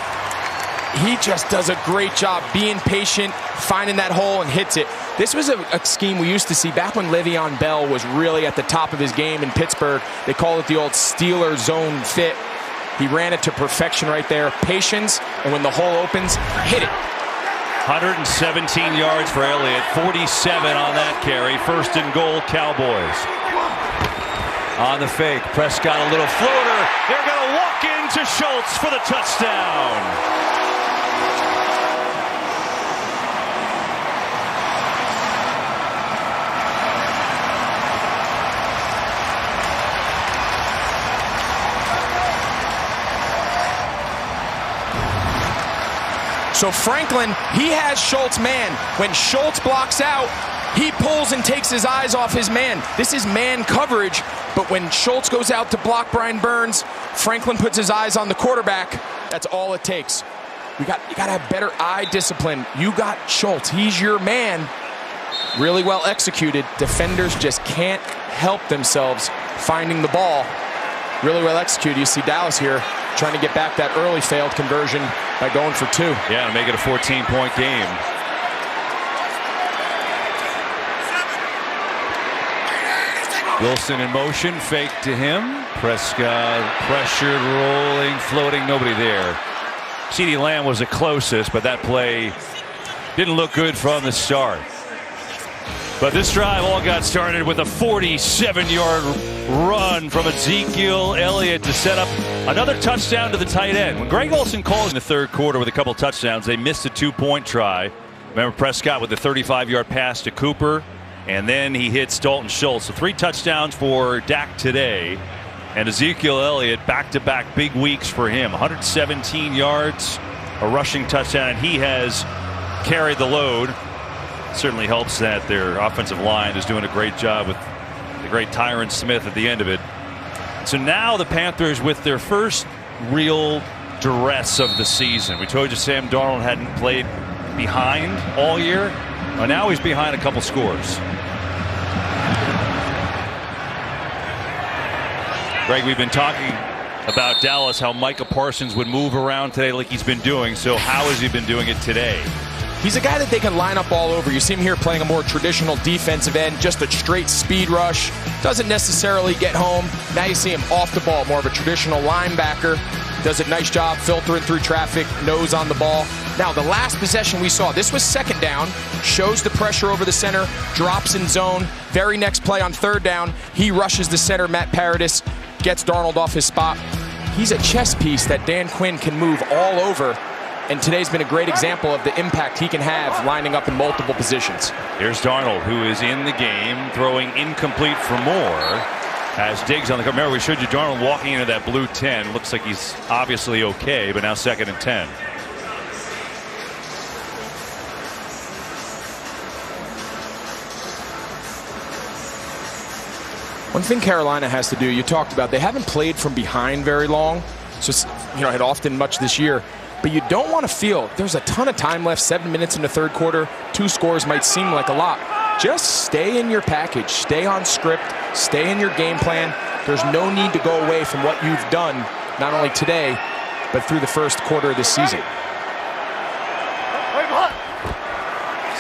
he just does a great job being patient, finding that hole, and hits it. This was a scheme we used to see back when Le'Veon Bell was really at the top of his game in Pittsburgh. They call it the old Steeler zone fit. He ran it to perfection right there. Patience, and when the hole opens, hit it. 117 yards for Elliott, 47 on that carry. First and goal, Cowboys. On the fake, Prescott a little floater. They're going to walk into Schultz for the touchdown. So Franklin, he has Schultz man. When Schultz blocks out, he pulls and takes his eyes off his man. This is man coverage, but when Schultz goes out to block Brian Burns, Franklin puts his eyes on the quarterback. That's all it takes. You got to have better eye discipline. You got Schultz. He's your man. Really well executed. Defenders just can't help themselves finding the ball. Really well executed. You see Dallas here trying to get back that early failed conversion by going for 2. Yeah, to make it a 14-point game. Wilson in motion, fake to him. Prescott pressured, rolling, floating, nobody there. CeeDee Lamb was the closest, but that play didn't look good from the start. But this drive all got started with a 47-yard run from Ezekiel Elliott to set up another touchdown to the tight end. When Greg Olsen calls in the third quarter with a couple touchdowns, they missed a 2-point try. Remember Prescott with the 35-yard pass to Cooper, and then he hits Dalton Schultz. So 3 touchdowns for Dak today, and Ezekiel Elliott back-to-back big weeks for him. 117 yards, a rushing touchdown, and he has carried the load. Certainly helps that their offensive line is doing a great job with the great Tyron Smith at the end of it. So now the Panthers with their first real duress of the season. We told you Sam Darnold hadn't played behind all year. Well, now he's behind a couple scores. Greg, we've been talking about Dallas, how Micah Parsons would move around today like he's been doing. So how has he been doing it today? He's a guy that they can line up all over. You see him here playing a more traditional defensive end, just a straight speed rush. Doesn't necessarily get home. Now you see him off the ball, more of a traditional linebacker. Does a nice job filtering through traffic, nose on the ball. Now, the last possession we saw, this was second down, shows the pressure over the center, drops in zone. Very next play on third down, he rushes the center, Matt Paradis, gets Darnold off his spot. He's a chess piece that Dan Quinn can move all over. And today's been a great example of the impact he can have lining up in multiple positions. Here's Darnold, who is in the game, throwing incomplete for more. As Diggs on the cover. Remember, we showed you Darnold walking into that blue 10. Looks like he's obviously okay, but now 2nd and 10. One thing Carolina has to do, you talked about, they haven't played from behind very long. So, had often much this year. But you don't want to feel there's a ton of time left, 7 minutes in the third quarter. 2 scores might seem like a lot. Just stay in your package, stay on script, stay in your game plan. There's no need to go away from what you've done, not only today, but through the first quarter of this season.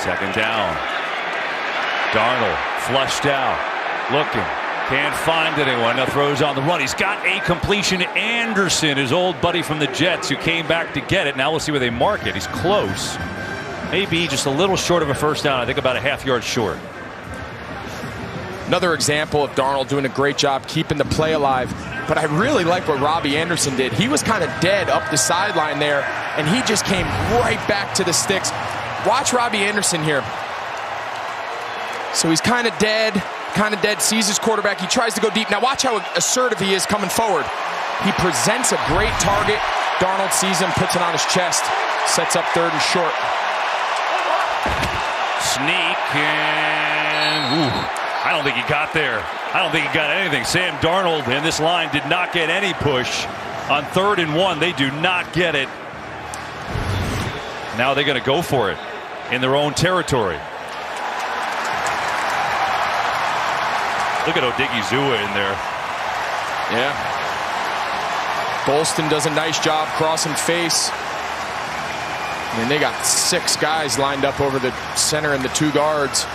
2nd down. Darnold flushed out, looking. Can't find anyone. Now throws on the run. He's got a completion to Anderson, his old buddy from the Jets, who came back to get it. Now we'll see where they mark it. He's close. Maybe just a little short of a first down. I think about a half yard short. Another example of Darnold doing a great job keeping the play alive. But I really like what Robbie Anderson did. He was kind of dead up the sideline there, and he just came right back to the sticks. Watch Robbie Anderson here. So he's kind of dead, sees his quarterback. He tries to go deep. Now watch how assertive he is coming forward. He presents a great target. Darnold sees him, puts it on his chest, sets up 3rd and short. Sneak, and I don't think he got there. I don't think he got anything. Sam Darnold and this line did not get any push on 3rd and 1. They do not get it. Now they're going to go for it in their own territory. Look at Odigizua in there. Yeah. Golston does a nice job crossing face. I mean, they got 6 guys lined up over the center and the 2 guards.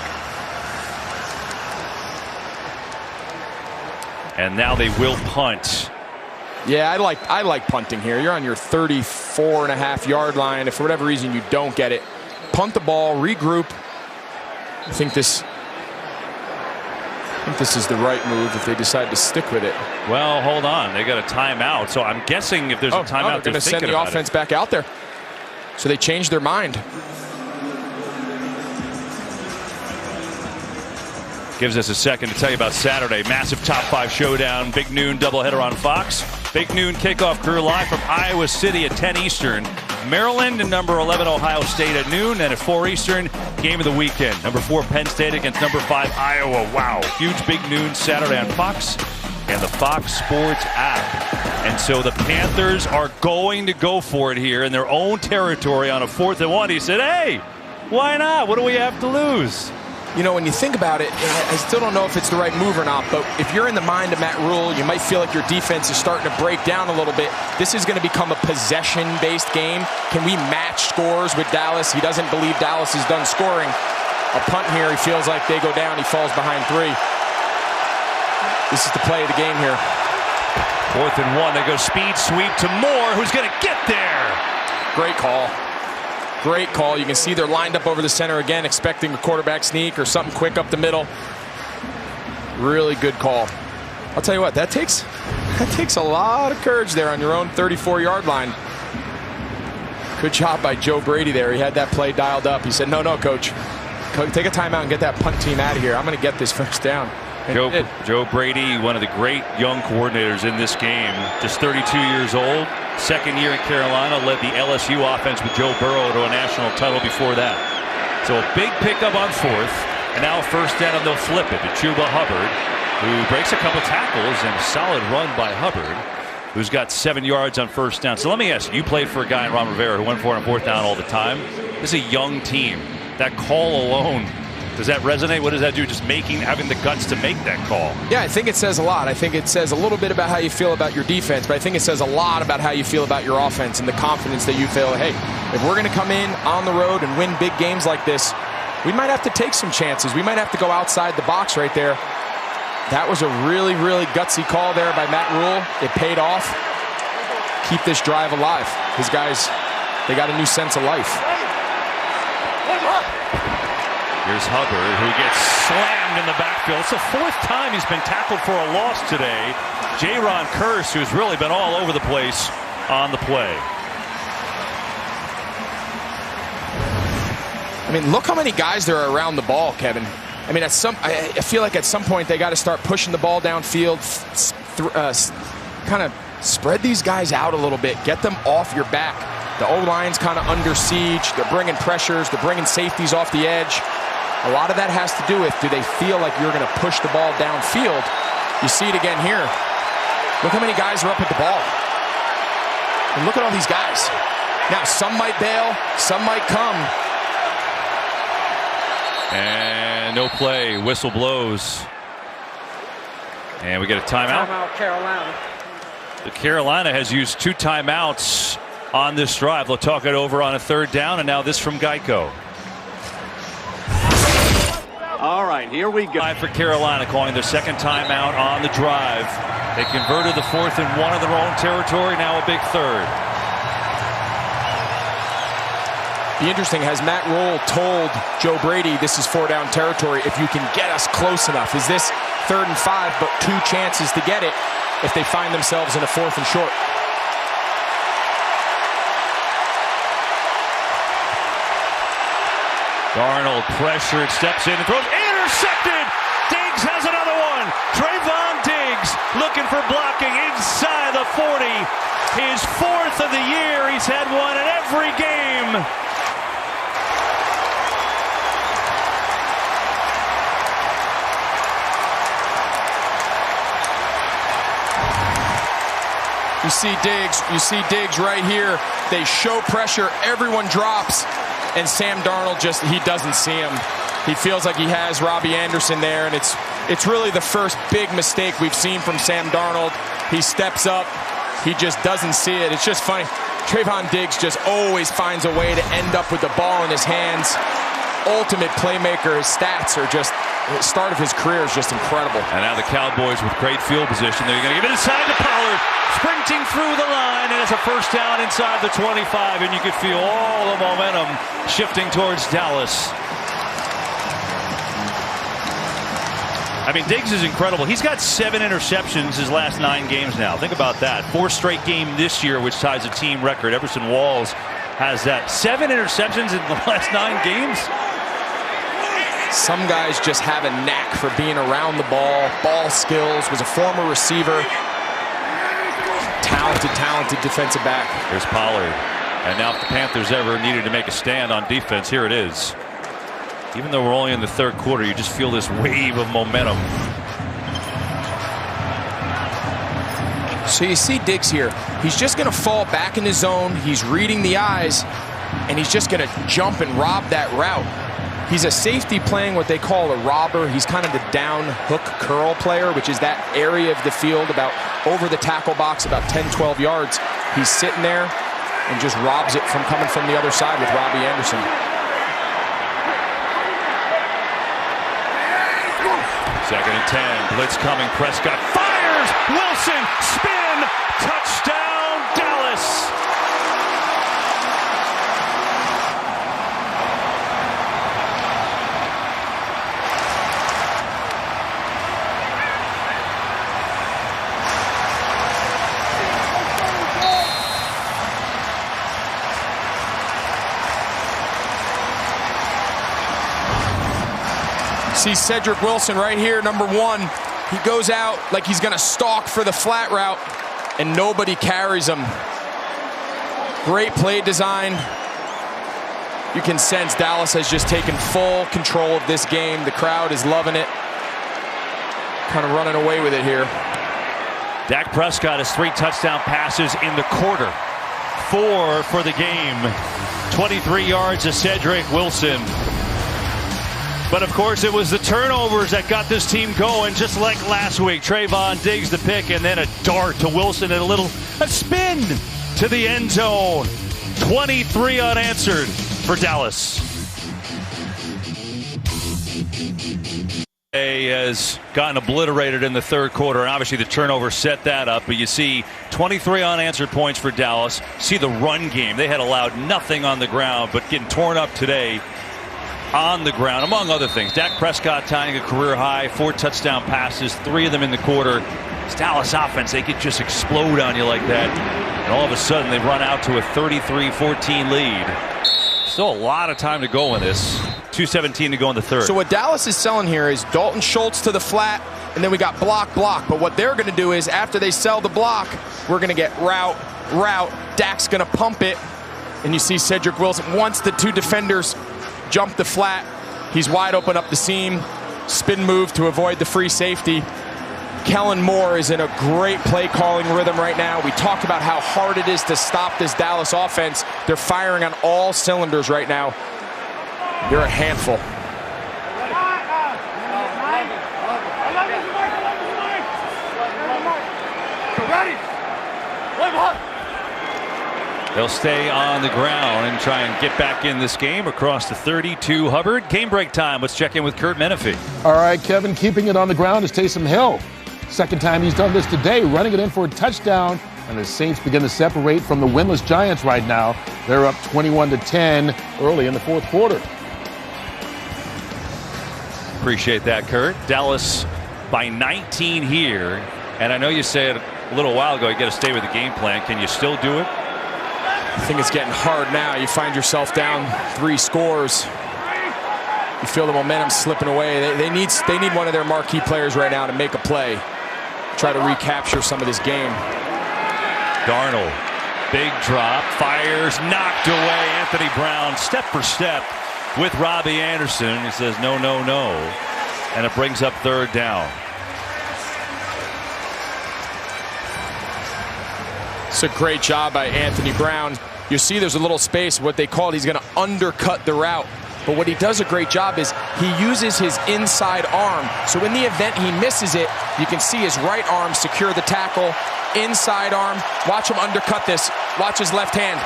And now they will punt. Yeah, I like punting here. You're on your 34.5-yard line. If for whatever reason you don't get it, punt the ball, regroup. I think this is the right move if they decide to stick with it. Well, hold on. They got a timeout. So I'm guessing if there's a timeout, they're going to send the offense back out there. So they changed their mind. Gives us a second to tell you about Saturday. Massive top 5 showdown. Big noon doubleheader on Fox. Big noon kickoff crew live from Iowa City at 10 Eastern. Maryland and number 11 Ohio State at noon, and at 4 Eastern, game of the weekend. Number 4 Penn State against number 5 Iowa. Wow. Huge big noon Saturday on Fox and the Fox Sports app. And so the Panthers are going to go for it here in their own territory on a 4th and 1. He said, hey, why not? What do we have to lose? You know, when you think about it, I still don't know if it's the right move or not, but if you're in the mind of Matt Rule, you might feel like your defense is starting to break down a little bit. This is going to become a possession-based game. Can we match scores with Dallas? He doesn't believe Dallas is done scoring. A punt here, he feels like they go down, he falls behind 3. This is the play of the game here. 4th and 1, they go speed sweep to Moore, who's going to get there. Great call. Great call. You can see they're lined up over the center again, expecting a quarterback sneak or something quick up the middle. Really good call. I'll tell you what, that takes a lot of courage there on your own 34-yard line. Good job by Joe Brady there. He had that play dialed up. He said, no, coach. Take a timeout and get that punt team out of here. I'm going to get this first down. Joe Brady, one of the great young coordinators in this game, just 32 years old. Second year in Carolina, led the LSU offense with Joe Burrow to a national title before that. So a big pickup on 4th, and now 1st down, and they'll flip it to Chuba Hubbard, who breaks a couple tackles, and a solid run by Hubbard, who's got 7 yards on 1st down. So let me ask you played for a guy in Ron Rivera who went for it on 4th down all the time. This is a young team. That call alone, does that resonate? What does that do? Just having the guts to make that call? Yeah, I think it says a lot. I think it says a little bit about how you feel about your defense, but I think it says a lot about how you feel about your offense and the confidence that you feel, hey, if we're going to come in on the road and win big games like this, we might have to take some chances. We might have to go outside the box right there. That was a really, really gutsy call there by Matt Rule. It paid off. Keep this drive alive. His guys, they got a new sense of life. Here's Hubbard, who gets slammed in the backfield. It's the 4th time he's been tackled for a loss today. J-Ron Curse, who's really been all over the place on the play. I mean, look how many guys there are around the ball, Kevin. I mean, I feel like at some point they got to start pushing the ball downfield, kind of spread these guys out a little bit, get them off your back. The O-line's kind of under siege. They're bringing pressures. They're bringing safeties off the edge. A lot of that has to do with, do they feel like you're going to push the ball downfield? You see it again here. Look how many guys are up at the ball. And look at all these guys. Now, some might bail. Some might come. And no play. Whistle blows. And we get a timeout. Timeout, Carolina. Carolina has used 2 timeouts on this drive. They'll talk it over on a 3rd down, and now this from Geico. All right, here we go. For Carolina, calling their 2nd timeout on the drive. They converted the 4th and 1 in their own territory, now a big 3rd. Be interesting, has Matt Rule told Joe Brady this is 4-down territory if you can get us close enough? Is this 3rd and 5, but 2 chances to get it if they find themselves in a 4th and short? Darnold pressured, steps in and throws. Intercepted! Diggs has another one. Trayvon Diggs looking for blocking inside the 40. His 4th of the year. He's had one in every game. You see Diggs right here. They show pressure. Everyone drops. And Sam Darnold he doesn't see him. He feels like he has Robbie Anderson there, and it's really the first big mistake we've seen from Sam Darnold. He steps up. He just doesn't see it. It's just funny. Trayvon Diggs just always finds a way to end up with the ball in his hands. Ultimate playmaker. His stats are just, the start of his career is just incredible. And now the Cowboys with great field position. They're going to give it inside to Pollard. Sprinting through the line, and it's a first down inside the 25, and you could feel all the momentum shifting towards Dallas. I mean, Diggs is incredible. He's got 7 interceptions his last 9 games now. Think about that. 4 straight game this year, which ties a team record. Everson Walls has that. 7 interceptions in the last 9 games. Some guys just have a knack for being around the ball skills, was a former receiver. Talented defensive back. Here's Pollard. And now if the Panthers ever needed to make a stand on defense, here it is. Even though we're only in the 3rd quarter, you just feel this wave of momentum. So you see Diggs here. He's just going to fall back in his zone. He's reading the eyes, and he's just going to jump and rob that route. He's a safety playing what they call a robber. He's kind of the down hook curl player, which is that area of the field about over the tackle box, about 10, 12 yards. He's sitting there and just robs it from coming from the other side with Robbie Anderson. Second and 10. Blitz coming. Prescott fires. Wilson spin. Touchdown Dallas. See Cedric Wilson right here, number 1. He goes out like he's going to stalk for the flat route, and nobody carries him. Great play design. You can sense Dallas has just taken full control of this game. The crowd is loving it. Kind of running away with it here. Dak Prescott has 3 touchdown passes in the quarter. 4 for the game. 23 yards to Cedric Wilson. But, of course, it was the turnovers that got this team going, just like last week. Trayvon Diggs the pick, and then a dart to Wilson and a spin to the end zone. 23 unanswered for Dallas. Has gotten obliterated in the 3rd quarter, and obviously the turnover set that up. But you see 23 unanswered points for Dallas. See the run game. They had allowed nothing on the ground, but getting torn up today on the ground, among other things. Dak Prescott tying a career high, 4 touchdown passes, 3 of them in the quarter. It's Dallas offense. They could just explode on you like that. And all of a sudden, they run out to a 33-14 lead. Still a lot of time to go in this. 2:17 to go in the 3rd. So what Dallas is selling here is Dalton Schultz to the flat, and then we got block. But what they're going to do is after they sell the block, we're going to get route. Dak's going to pump it. And you see Cedric Wilson, once the 2 defenders jump the flat, he's wide open up the seam, spin move to avoid the free safety. Kellen Moore is in a great play calling rhythm right now. We talked about how hard it is to stop this Dallas offense. They're firing on all cylinders right now. They're a handful. They'll stay on the ground and try and get back in this game across the 32. Hubbard, game break time. Let's check in with Kurt Menefee. All right, Kevin, keeping it on the ground is Taysom Hill. Second time he's done this today, running it in for a touchdown. And the Saints begin to separate from the winless Giants right now. They're up 21-10 early in the 4th quarter. Appreciate that, Kurt. Dallas by 19 here. And I know you said a little while ago you got to stay with the game plan. Can you still do it? I think it's getting hard now. You find yourself down 3 scores. You feel the momentum slipping away. They need one of their marquee players right now to make a play. Try to recapture some of this game. Darnold, big drop, fires, knocked away. Anthony Brown, step for step with Robbie Anderson. He says no, no, no. And it brings up 3rd down. It's a great job by Anthony Brown. You see there's a little space, what they call it. He's going to undercut the route. But what he does a great job is he uses his inside arm. So in the event he misses it, you can see his right arm secure the tackle. inside arm. Watch him undercut this. Watch his left hand.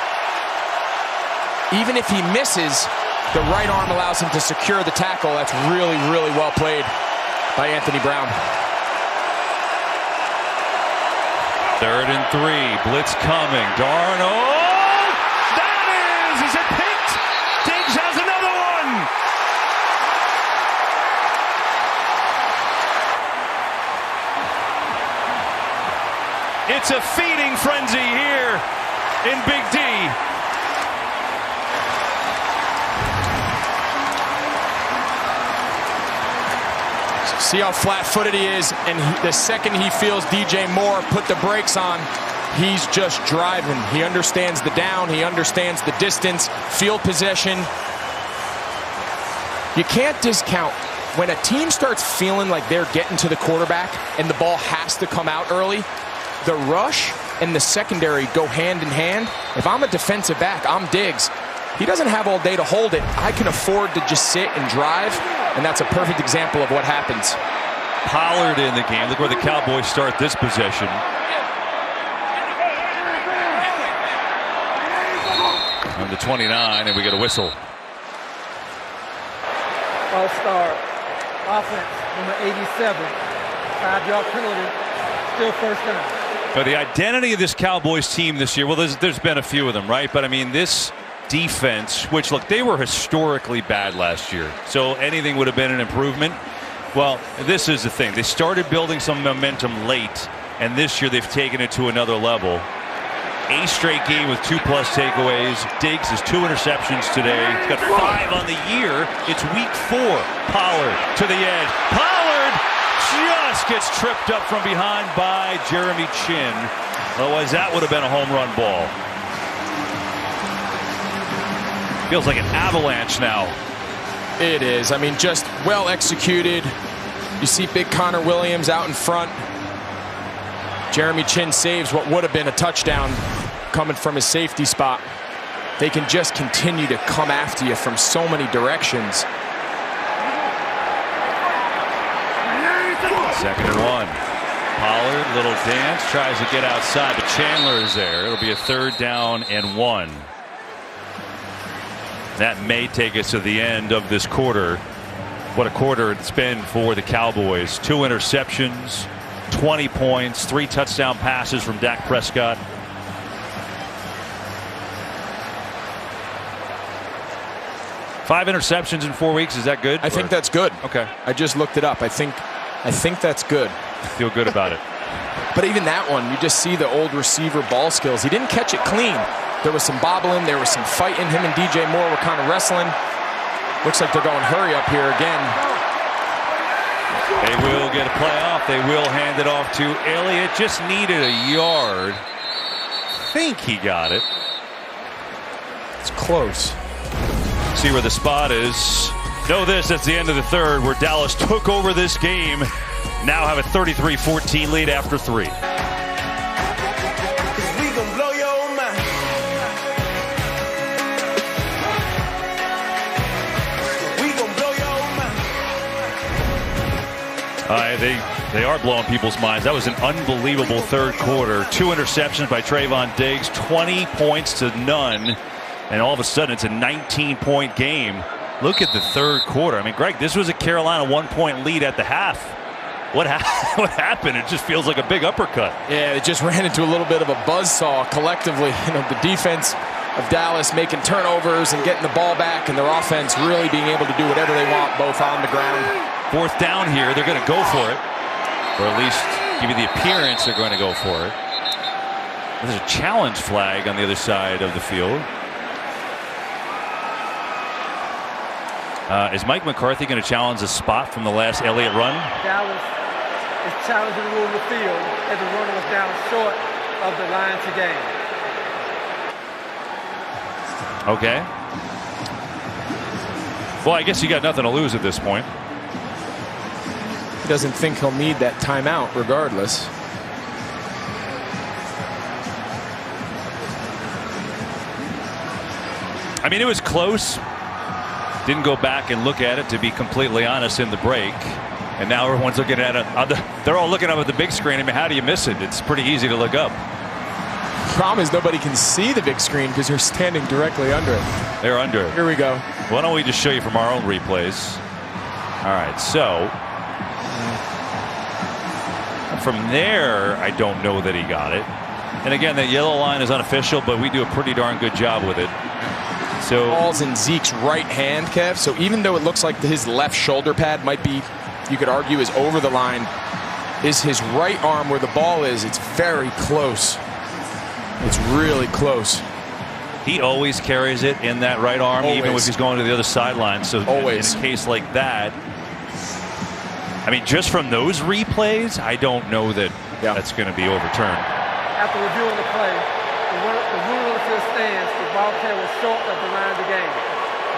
Even if he misses, the right arm allows him to secure the tackle. That's really, really well played by Anthony Brown. 3rd and 3. Blitz coming. Darnold. Is it picked? Diggs has another one. It's a feeding frenzy here in Big D. See how flat-footed he is, and the second he feels DJ Moore put the brakes on, he's just driving. He understands the down. He understands the distance, field possession. You can't discount when a team starts feeling like they're getting to the quarterback and the ball has to come out early. The rush and the secondary go hand in hand. If I'm a defensive back, I'm Diggs. He doesn't have all day to hold it. I can afford to just sit and drive, and that's a perfect example of what happens. Pollard in the game. Look where the Cowboys start this possession. On the 29, and we get a whistle. All-star offense, number 87. 5-yard penalty, still first down. But the identity of this Cowboys team this year, well, there's been a few of them, right? But I mean, this defense, which, look, they were historically bad last year, so anything would have been an improvement. Well, this is the thing. They started building some momentum late, and this year they've taken it to another level. A straight game with 2+ takeaways. Diggs has 2 interceptions today. He's got 5 on the year. It's week 4. Pollard to the edge. Pollard just gets tripped up from behind by Jeremy Chin. Otherwise, that would have been a home run ball. Feels like an avalanche now. It is. I mean, just well executed. You see big Connor Williams out in front. Jeremy Chin saves what would have been a touchdown coming from his safety spot. They can just continue to come after you from so many directions. 2nd and 1. Pollard, little dance, tries to get outside, but Chandler is there. It'll be a 3rd down and 1. That may take us to the end of this quarter. What a quarter it's been for the Cowboys. 2 interceptions, 20 points, 3 touchdown passes from Dak Prescott. Five interceptions in 4 weeks. Is that good? I think that's good. Okay. I just looked it up. I think that's good. Feel good about it. But even that one, you just see the old receiver ball skills. He didn't catch it clean. There was some bobbling. There was some fighting. Him and DJ Moore were kind of wrestling. Looks like they're going hurry up here again. They will get a playoff. They will hand it off to Elliott. Just needed a yard. Think he got it. It's close. See where the spot is. Know this, that's the end of the 3rd, where Dallas took over this game. Now have a 33-14 lead after 3. They are blowing people's minds. That was an unbelievable 3rd quarter. 2 interceptions by Trayvon Diggs, 20 points to none, and all of a sudden it's a 19-point game. Look at the 3rd quarter. I mean, Greg, this was a Carolina 1-point lead at the half. What happened? It just feels like a big uppercut. Yeah, it just ran into a little bit of a buzzsaw collectively. You know, the defense of Dallas making turnovers and getting the ball back, and their offense really being able to do whatever they want, both on the ground. 4th down here. They're going to go for it, or at least give you the appearance they're going to go for it. There's a challenge flag on the other side of the field. Is Mike McCarthy going to challenge a spot from the last Elliott run? Dallas is challenging the rule of the field as the runner was down short of the line to gain. Okay. Well, I guess you got nothing to lose at this point. He doesn't think he'll need that timeout regardless. I mean, it was close. Didn't go back and look at it, to be completely honest, in the break. And now everyone's looking at it. They're all looking up at the big screen. I mean, how do you miss it? It's pretty easy to look up. Problem is nobody can see the big screen because they're standing directly under it. They're under it. Here we go. Why don't we just show you from our own replays? All right, so from there, I don't know that he got it. And again, that yellow line is unofficial, but we do a pretty darn good job with it. So ball's in Zeke's right hand, Kev. So even though it looks like his left shoulder pad might be, you could argue, is over the line, is his right arm where the ball is. It's very close. It's really close. He always carries it in that right arm, always. even if he's going to the other sideline. So always. In a case like that, I mean, just from those replays, I don't know that that's going to be overturned. After reviewing the play, the rule of the stands, the ball carrier was short of the line of the game.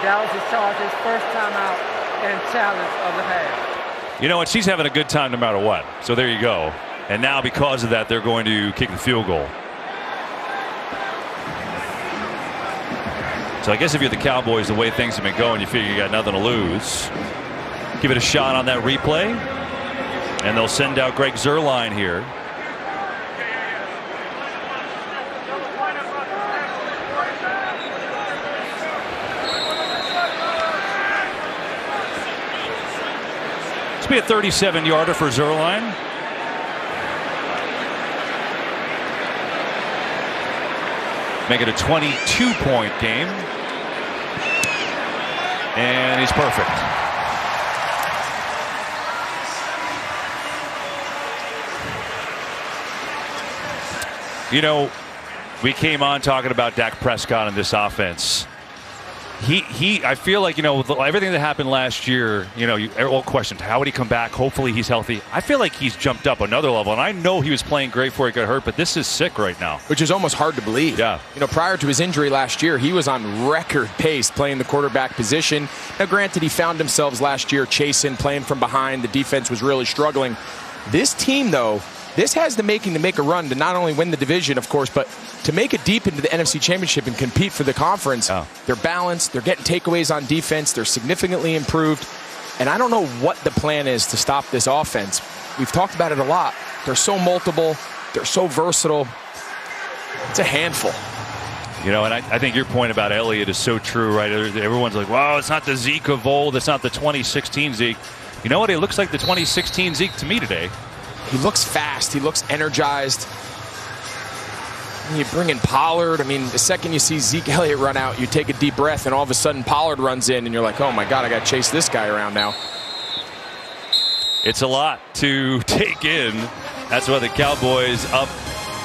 Dallas is charged his first timeout and challenge of the half. You know what? She's having a good time no matter what. So there you go. And now because of that, they're going to kick the field goal. So I guess if you're the Cowboys, the way things have been going, you figure you got nothing to lose. Give it a shot on that replay. And they'll send out Greg Zuerlein here. This will be a 37-yarder for Zuerlein. Make it a 22-point game. And he's perfect. You know, we came on talking about Dak Prescott and this offense. I feel like, you know, everything that happened last year, you know, all questioned, how would he come back? Hopefully he's healthy. I feel like he's jumped up another level, and I know he was playing great before he got hurt, but this is sick right now. Which is almost hard to believe. Yeah. You know, prior to his injury last year, he was on record pace playing the quarterback position. Now, granted, he found himself last year chasing, playing from behind. The defense was really struggling. This team, though, this has the making to make a run to not only win the division, of course, but to make it deep into the NFC Championship and compete for the conference. Oh. They're balanced. They're getting takeaways on defense. They're significantly improved. And I don't know what the plan is to stop this offense. We've talked about it a lot. They're so multiple. They're so versatile. It's a handful. You know, and I think your point about Elliott is so true, right? Everyone's like, wow, it's not the Zeke of old. It's not the 2016 Zeke. You know what? It looks like the 2016 Zeke to me today. He looks fast. He looks energized. You bring in Pollard. I mean, the second you see Zeke Elliott run out, you take a deep breath, and all of a sudden Pollard runs in, and you're like, oh, my God, I got to chase this guy around now. It's a lot to take in. That's why the Cowboys up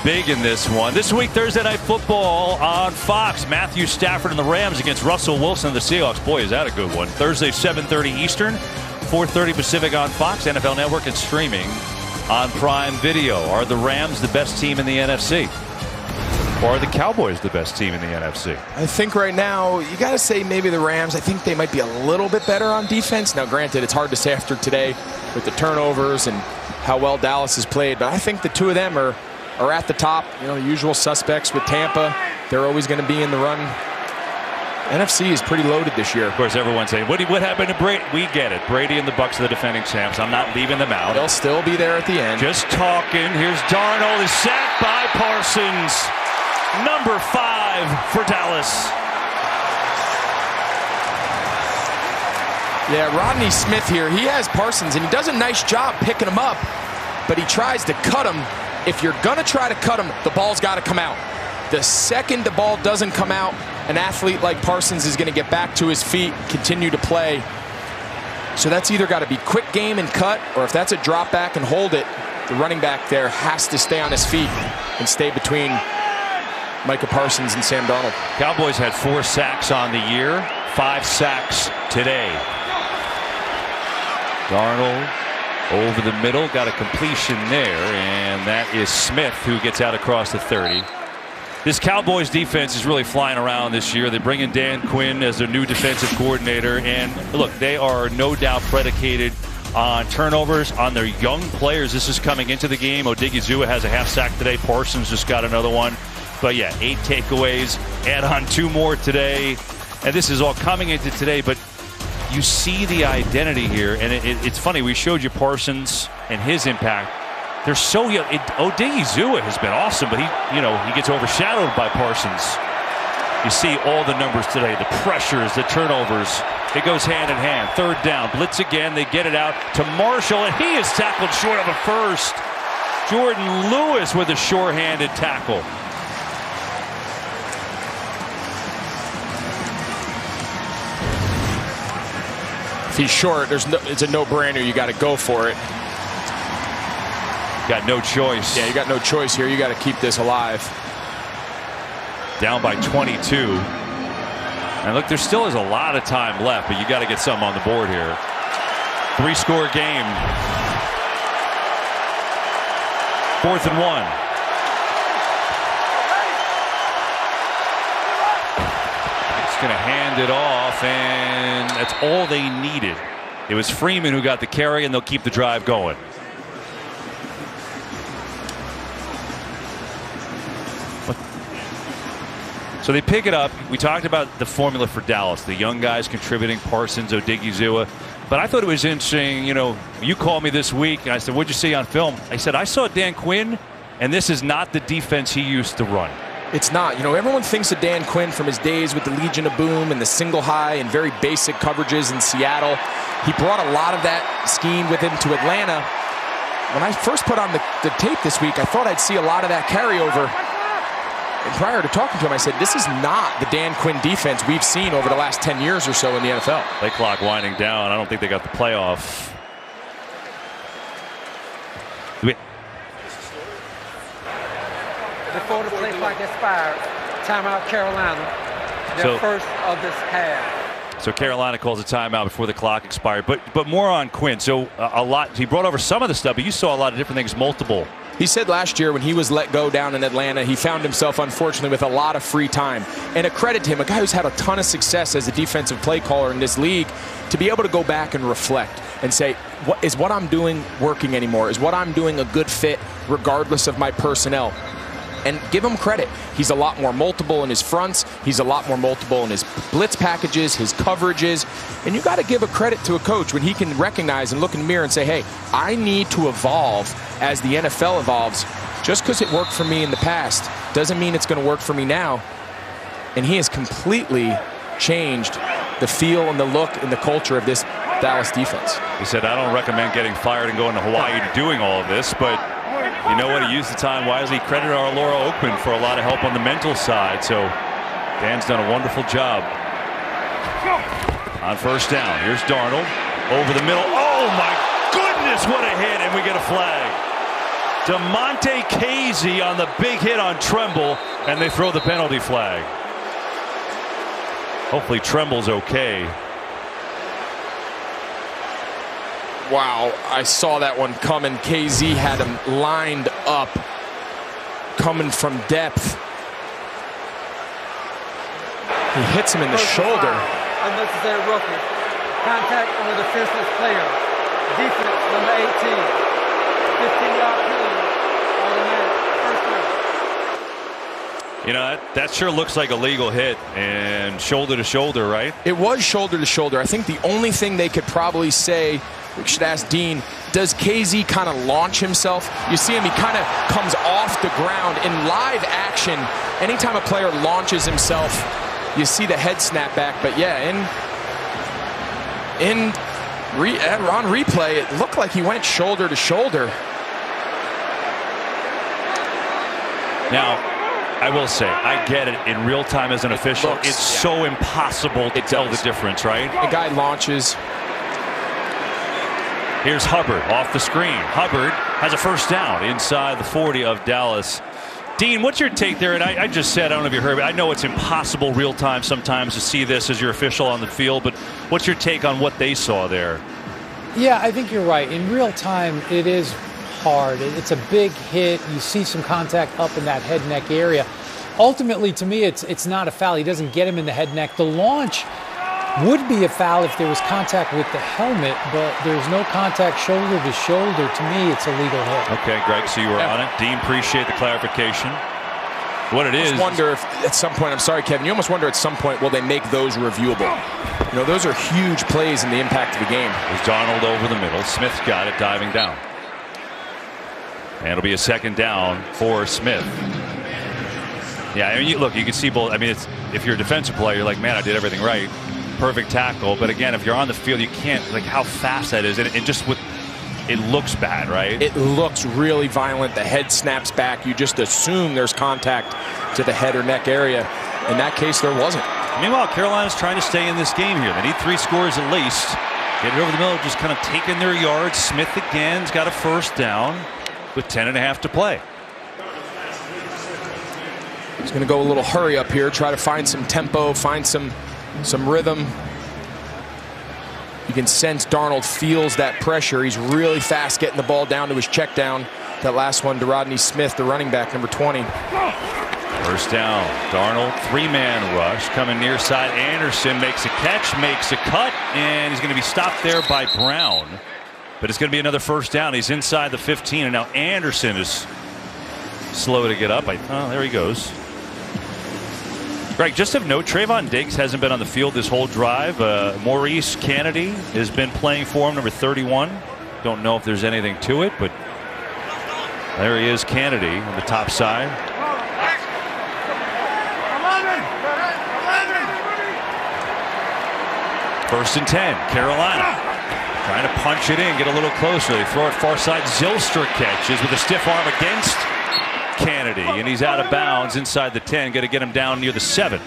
big in this one. This week, Thursday Night Football on Fox. Matthew Stafford and the Rams against Russell Wilson and the Seahawks. Boy, is that a good one. Thursday, 7:30 Eastern, 4:30 Pacific on Fox, NFL Network, and streaming on Prime Video. Are the Rams the best team in the NFC? Or are the Cowboys the best team in the NFC? I think right now, you got to say maybe the Rams. I think they might be a little bit better on defense. Now, granted, it's hard to say after today with the turnovers and how well Dallas has played. But I think the two of them are at the top. You know, the usual suspects with Tampa. They're always going to be in the run. NFC is pretty loaded this year. Of course, everyone's saying, what happened to Brady? We get it. Brady and the Bucs are the defending champs. I'm not leaving them out. They'll still be there at the end. Just talking. Here's Darnold. Is sacked by Parsons. Number 5 for Dallas. Yeah, Rodney Smith here. He has Parsons, and he does a nice job picking him up, but he tries to cut him. If you're going to try to cut him, the ball's got to come out. The second the ball doesn't come out, an athlete like Parsons is going to get back to his feet, continue to play. So that's either got to be quick game and cut, or if that's a drop back and hold it, the running back there has to stay on his feet and stay between Micah Parsons and Sam Darnold. Cowboys had 4 sacks on the year, 5 sacks today. Darnold over the middle, got a completion there, and that is Smith who gets out across the 30. This Cowboys defense is really flying around this year. They bring in Dan Quinn as their new defensive coordinator, and look, they are no doubt predicated on turnovers, on their young players. This is coming into the game. Odigizua has a half sack today. Parsons just got another one. But yeah, 8 takeaways, add on 2 more today. And this is all coming into today, but you see the identity here, and it's funny. We showed you Parsons and his impact. They're so young. Odigizua has been awesome, but he gets overshadowed by Parsons. You see all the numbers today, the pressures, the turnovers. It goes hand in hand. Third down, blitz again. They get it out to Marshall, and he is tackled short of a first. Jordan Lewis with a short-handed tackle. If he's short, it's a no-brainer. You got to go for it. Got no choice. Yeah, you got no choice here. You got to keep this alive. Down by 22. And look, there still is a lot of time left, but you got to get something on the board here. 3-score game. 4th and 1. It's going to hand it off, and that's all they needed. It was Freeman who got the carry, and they'll keep the drive going. So they pick it up. We talked about the formula for Dallas, the young guys contributing, Parsons, Odigizua. But I thought it was interesting, you called me this week, and I said, what'd you see on film? I said, I saw Dan Quinn, and this is not the defense he used to run. It's not. Everyone thinks of Dan Quinn from his days with the Legion of Boom and the single high and very basic coverages in Seattle. He brought a lot of that scheme with him to Atlanta. When I first put on the tape this week, I thought I'd see a lot of that carryover. And prior to talking to him, I said, this is not the Dan Quinn defense we've seen over the last 10 years or so in the NFL. Play clock winding down. I don't think they got the playoff. Before the play clock expires, timeout Carolina, their first of this half. So Carolina calls a timeout before the clock expired. But more on Quinn. So a lot. He brought over some of the stuff, but you saw a lot of different things, multiple. He said last year when he was let go down in Atlanta, he found himself, unfortunately, with a lot of free time. And a credit to him, a guy who's had a ton of success as a defensive play caller in this league, to be able to go back and reflect and say, is what I'm doing working anymore? Is what I'm doing a good fit regardless of my personnel? And give him credit. He's a lot more multiple in his fronts. He's a lot more multiple in his blitz packages, his coverages. And you got to give a credit to a coach when he can recognize and look in the mirror and say, hey, I need to evolve as the NFL evolves. Just because it worked for me in the past doesn't mean it's going to work for me now. And he has completely changed the feel and the look and the culture of this Dallas defense. He said, I don't recommend getting fired and going to Hawaii to doing all of this, but you know what? He used the time wisely. He credited our Laura Oakman for a lot of help on the mental side. So Dan's done a wonderful job. On first down, here's Darnold over the middle. Oh my goodness, what a hit, and we get a flag. DeMonte Casey on the big hit on Tremble, and they throw the penalty flag. Hopefully Tremble's okay. Wow, I saw that one coming. KZ had him lined up, coming from depth. He hits him in the shoulder. Unnecessary roughness. Contact on the defenseless player. Defense, number 18. 15-yard penalty. Automatic. First down. That sure looks like a legal hit, and shoulder to shoulder, right? It was shoulder to shoulder. I think the only thing they could probably say, we should ask Dean, does KZ kind of launch himself? You see him, he kind of comes off the ground. In live action, anytime a player launches himself, you see the head snap back. But yeah, on replay, it looked like he went shoulder to shoulder. Now, I will say, I get it in real time as an official. It's so impossible to tell the difference, right? The guy launches. Here's Hubbard off the screen. Hubbard has a first down inside the 40 of Dallas. Dean, what's your take there? And I just said, I don't know if you heard, but I know it's impossible real time sometimes to see this as your official on the field, but what's your take on what they saw there? Yeah, I think you're right. In real time, it is hard. It's a big hit. You see some contact up in that head neck area. Ultimately, to me, it's not a foul. He doesn't get him in the head neck. The launch would be a foul if there was contact with the helmet, but there's no contact shoulder to shoulder. To me, it's a legal hit. Okay, Greg, so you were on it. Dean, appreciate the clarification. what it is. I wonder if at some point, I'm sorry, Kevin, you almost wonder at some point, will they make those reviewable? You know, those are huge plays in the impact of the game. There's Darnold over the middle. Smith's got it, diving down. And it'll be a second down for Smith. Yeah, I mean, look, you can see both. I mean, if you're a defensive player, you're like, man, I did everything right. Perfect tackle. But again, if you're on the field, you can't, like, how fast that is. And it just it looks bad, right? It looks really violent. The head snaps back. You just assume there's contact to the head or neck area. In that case, there wasn't. Meanwhile, Carolina's trying to stay in this game here. They need 3 scores at least. Get it over the middle, just kind of taking their yards. Smith again's got a first down with 10.5 to play. He's going to go a little hurry up here, try to find some tempo, find some rhythm. You can sense Darnold feels that pressure. He's really fast getting the ball down to his check down. That last one to Rodney Smith, the running back, number 20. First down. Darnold, 3-man rush coming near side. Anderson makes a catch, makes a cut, and he's going to be stopped there by Brown. But it's going to be another first down. He's inside the 15, and now Anderson is slow to get up. Oh, there he goes. Greg, just of note, Trayvon Diggs hasn't been on the field this whole drive. Maurice Kennedy has been playing for him, number 31. Don't know if there's anything to it, but there he is, Kennedy on the top side. First and 10, Carolina. Trying to punch it in, get a little closer. They throw it far side. Zylstra catches with a stiff arm against Kennedy, and he's out of bounds inside the 10. Got to get him down near the 7.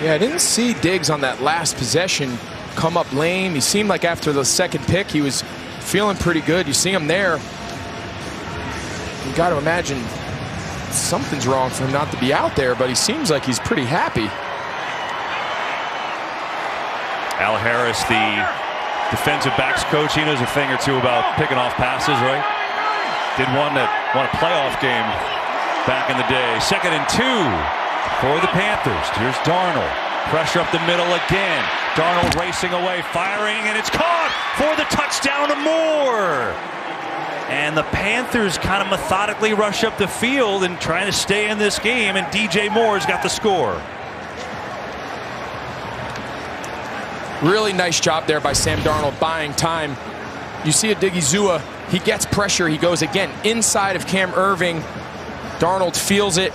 Yeah, I didn't see Diggs on that last possession come up lame. He seemed like after the second pick, he was feeling pretty good. You see him there. You got to imagine something's wrong for him not to be out there, but he seems like he's pretty happy. Al Harris, the defensive backs coach, he knows a thing or two about picking off passes, right? Did one that won a playoff game back in the day. 2nd and 2 for the Panthers. Here's Darnold. Pressure up the middle again. Darnold racing away, firing, and it's caught for the touchdown to Moore. And the Panthers kind of methodically rush up the field and trying to stay in this game, and DJ Moore's got the score. Really nice job there by Sam Darnold buying time. You see Odigizua, he gets pressure. He goes again inside of Cam Irving. Darnold feels it,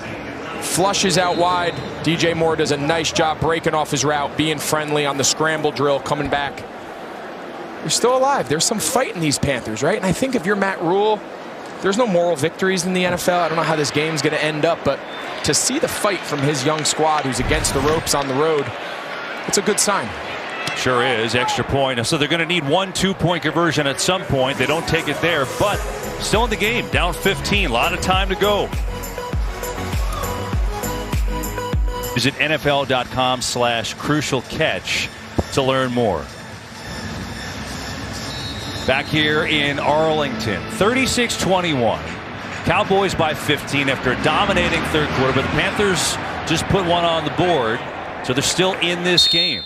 flushes out wide. DJ Moore does a nice job breaking off his route, being friendly on the scramble drill, coming back. They're still alive. There's some fight in these Panthers, right? And I think if you're Matt Rule, there's no moral victories in the NFL. I don't know how this game's going to end up, but to see the fight from his young squad who's against the ropes on the road, it's a good sign. Sure is. Extra point. So they're going to need 1 2-point conversion at some point. They don't take it there, but still in the game. Down 15. A lot of time to go. Visit NFL.com/crucial catch to learn more. Back here in Arlington, 36-21. Cowboys by 15 after a dominating third quarter, but the Panthers just put one on the board, so they're still in this game.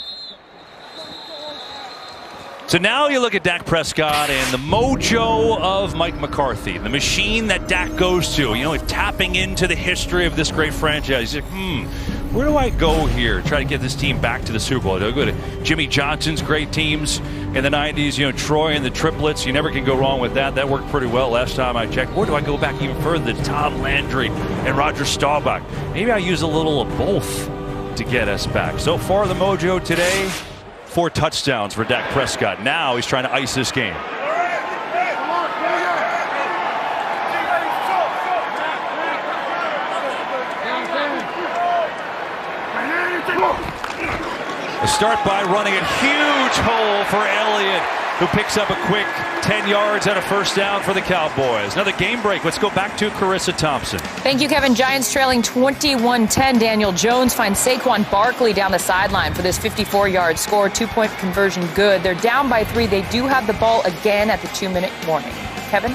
So now you look at Dak Prescott and the mojo of Mike McCarthy, the machine that Dak goes to, you know, tapping into the history of this great franchise. He's like, where do I go here? Try to get this team back to the Super Bowl. Do I go to Jimmy Johnson's great teams in the 90s, you know, Troy and the triplets? You never can go wrong with that. That worked pretty well last time I checked. Or do I go back even further to Tom Landry and Roger Staubach? Maybe I use a little of both to get us back. So far, the mojo today, 4 touchdowns for Dak Prescott. Now he's trying to ice this game. A start by running a huge hole for Elliott, who picks up a quick 10 yards and a first down for the Cowboys. Another game break. Let's go back to Carissa Thompson. Thank you, Kevin. Giants trailing 21-10. Daniel Jones finds Saquon Barkley down the sideline for this 54-yard score. 2-point conversion good. They're down by 3. They do have the ball again at the 2-minute warning. Kevin?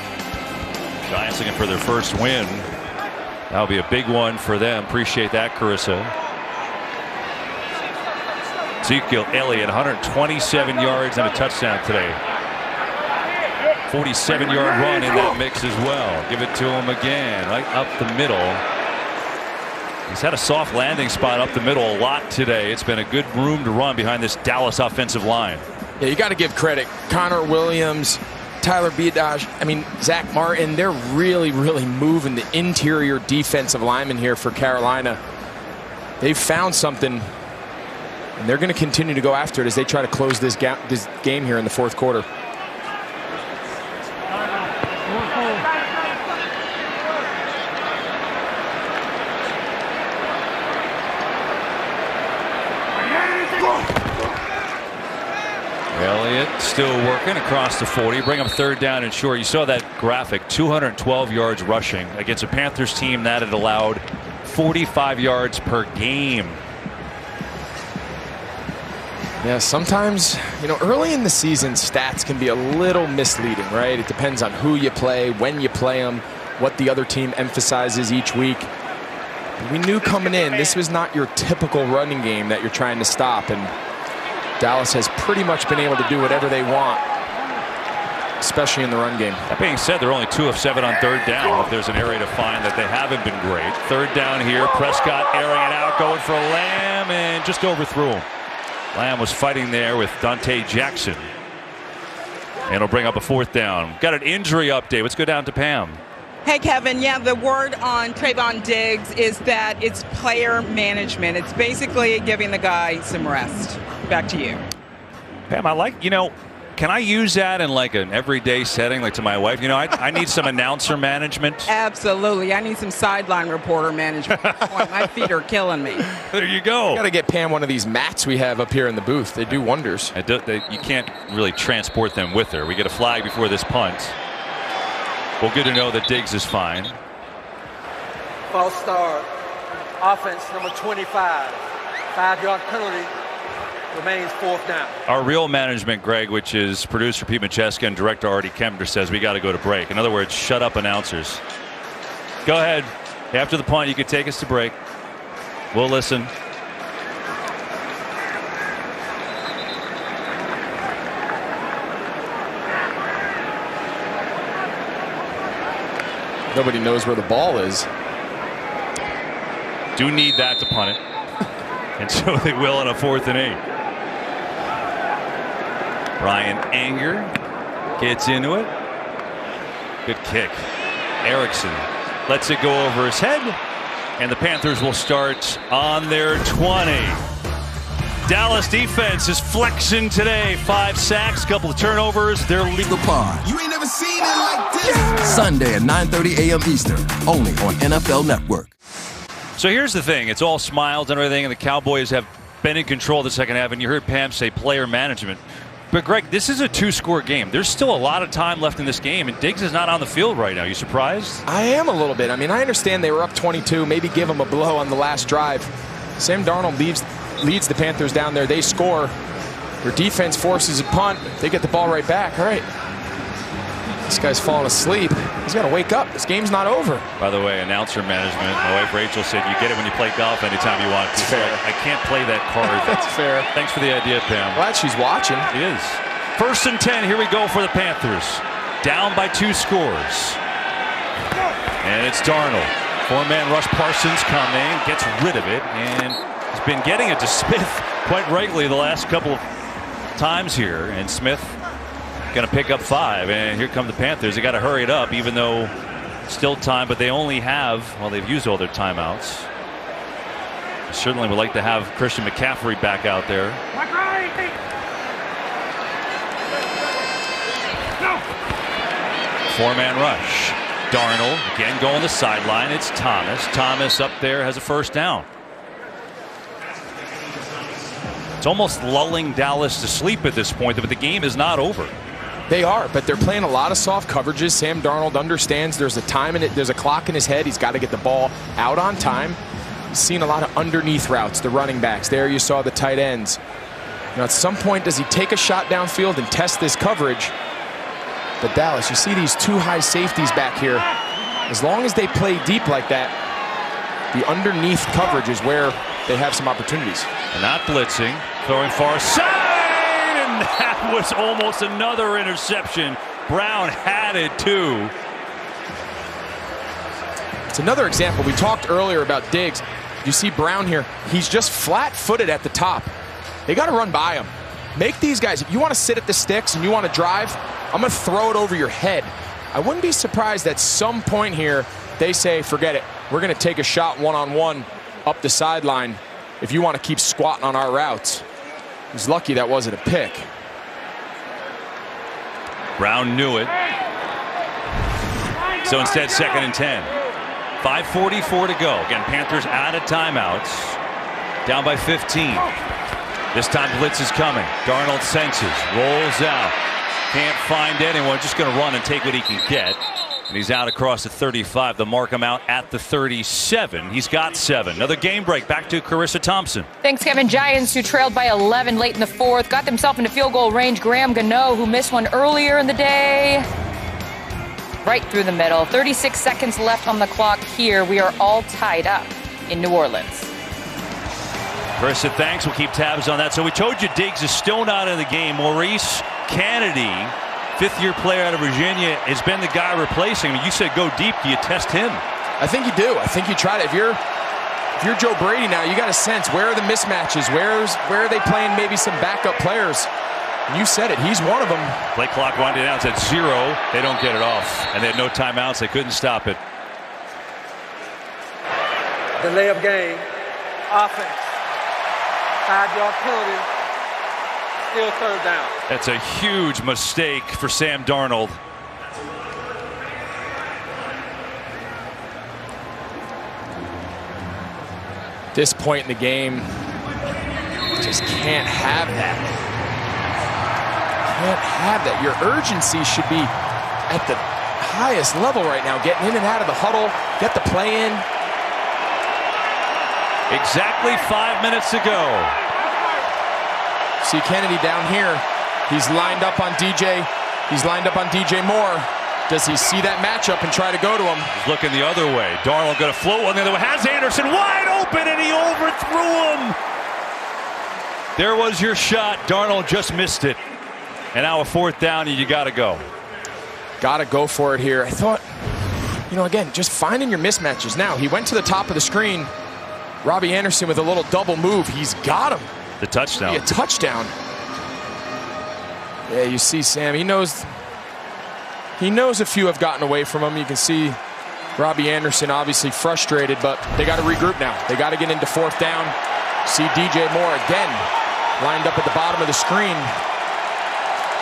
Giants looking for their first win. That'll be a big one for them. Appreciate that, Carissa. Ezekiel Elliott, 127 yards and a touchdown today. 47-yard run in that mix as well. Give it to him again, right up the middle. He's had a soft landing spot up the middle a lot today. It's been a good room to run behind this Dallas offensive line. Yeah, you got to give credit. Connor Williams, Tyler Biadasz, I mean, Zach Martin, they're really, really moving the interior defensive lineman here for Carolina. They've found something, and they're going to continue to go after it as they try to close this game here in the fourth quarter. Elliott still working across the 40. Bring up third down and short. You saw that graphic, 212 yards rushing against a Panthers team that had allowed 45 yards per game. Yeah, sometimes, you know, early in the season, stats can be a little misleading, right? It depends on who you play, when you play them, what the other team emphasizes each week. We knew coming in, this was not your typical running game that you're trying to stop, and Dallas has pretty much been able to do whatever they want, especially in the run game. That being said, they're only 2 of 7 on third down. If there's an area to find that they haven't been great. Third down here. Prescott airing it out, going for Lamb, and just overthrew him. Lamb was fighting there with Dante Jackson. And it'll bring up a fourth down. Got an injury update. Let's go down to Pam. Hey, Kevin. Yeah, the word on Trayvon Diggs is that it's player management. It's basically giving the guy some rest. Back to you. Pam, I like, you know, can I use that in like an everyday setting, like to my wife? You know, I need some announcer management. Absolutely. I need some sideline reporter management. My feet are killing me. There you go. Got to get Pam one of these mats we have up here in the booth. They do wonders. You can't really transport them with her. We get a flag before this punt. Well, good to know that Diggs is fine. False start. Offense number 25. 5-yard penalty. Remains fourth down. Our real management, Greg, which is producer Pete Macheska and director Artie Kemper, says we got to go to break. In other words, shut up, announcers. Go ahead. After the punt, you could take us to break. We'll listen. Nobody knows where the ball is. Do need that to punt it. And so they will on a 4th and 8. Brian Anger gets into it. Good kick. Erickson lets it go over his head. And the Panthers will start on their 20. Dallas defense is flexing today. 5 sacks, couple of turnovers. They're leading the pod. You ain't never seen it like this. Sunday at 9:30 a.m. Eastern, only on NFL Network. So here's the thing. It's all smiles and everything, and the Cowboys have been in control of the second half. And you heard Pam say player management. But, Greg, this is a 2-score game. There's still a lot of time left in this game, and Diggs is not on the field right now. You surprised? I am a little bit. I mean, I understand they were up 22. Maybe give them a blow on the last drive. Sam Darnold leads the Panthers down there. They score. Their defense forces a punt. They get the ball right back. All right. This guy's falling asleep. He's got to wake up. This game's not over. By the way, announcer management. My wife Rachel said you get it when you play golf anytime you want. That's fair. I can't play that card. That's fair. Thanks for the idea, Pam. Glad she's watching. It is. 1st and 10. Here we go for the Panthers. Down by 2 scores. And it's Darnold. 4-man rush. Parsons coming. Gets rid of it. And he's been getting it to Smith quite rightly the last couple of times here. And Smith going to pick up 5, and here come the Panthers. They got to hurry it up, even though still time, but they only have, well, they've used all their timeouts. Certainly would like to have Christian McCaffrey back out there. 4-man rush. Darnold again going the sideline. It's Thomas. Thomas up there has a first down. It's almost lulling Dallas to sleep at this point, but the game is not over. They are, but they're playing a lot of soft coverages. Sam Darnold understands there's a time in it. There's a clock in his head. He's got to get the ball out on time. He's seen a lot of underneath routes, the running backs. There you saw the tight ends. You know, at some point, does he take a shot downfield and test this coverage? But Dallas, you see these 2 high safeties back here. As long as they play deep like that, the underneath coverage is where they have some opportunities. They're not blitzing, throwing far side. That was almost another interception. Brown had it too. It's another example. We talked earlier about Diggs. You see Brown here. He's just flat-footed at the top. They got to run by him. Make these guys, if you want to sit at the sticks and you want to drive, I'm going to throw it over your head. I wouldn't be surprised at some point here they say, forget it. We're going to take a shot one-on-one up the sideline if you want to keep squatting on our routes. He's lucky that wasn't a pick. Brown knew it. So instead, 2nd and 10. 5:44 to go. Again, Panthers out of timeouts. Down by 15. This time blitz is coming. Darnold senses, rolls out. Can't find anyone. Just going to run and take what he can get. And he's out across the 35. They'll mark him out at the 37. He's got 7. Another game break. Back to Carissa Thompson. Thanks, Kevin. Giants, who trailed by 11 late in the 4th, got themselves into field goal range. Graham Gano, who missed one earlier in the day, right through the middle. 36 seconds left on the clock here. We are all tied up in New Orleans. Carissa, thanks. We'll keep tabs on that. So we told you Diggs is still not in the game. Maurice Kennedy, 5th-year player out of Virginia, has been the guy replacing him. You said go deep. Do you test him? I think you do. I think you try to. If you're Joe Brady now, you got a sense. Where are the mismatches? Where are they playing maybe some backup players? You said it. He's one of them. Play clock winding down. It's at 0. They don't get it off. And they had no timeouts. They couldn't stop it. Delay of game. Offense. 5-yard penalty. Still 3rd down. That's a huge mistake for Sam Darnold. This point in the game, just can't have that. Can't have that. Your urgency should be at the highest level right now. Getting in and out of the huddle, get the play in. Exactly 5 minutes ago. See Kennedy down here. He's lined up on DJ. He's lined up on DJ Moore. Does he see that matchup and try to go to him? He's looking the other way. Darnold going to float one the other way. Has Anderson wide open, and he overthrew him. There was your shot. Darnold just missed it. And now a 4th down, and you got to go. Got to go for it here. I thought, again, just finding your mismatches. Now, he went to the top of the screen. Robbie Anderson with a little double move. He's got him. The touchdown. A touchdown. Yeah, you see Sam. He knows a few have gotten away from him. You can see Robbie Anderson obviously frustrated, but they got to regroup now. They got to get into 4th down. See DJ Moore again lined up at the bottom of the screen.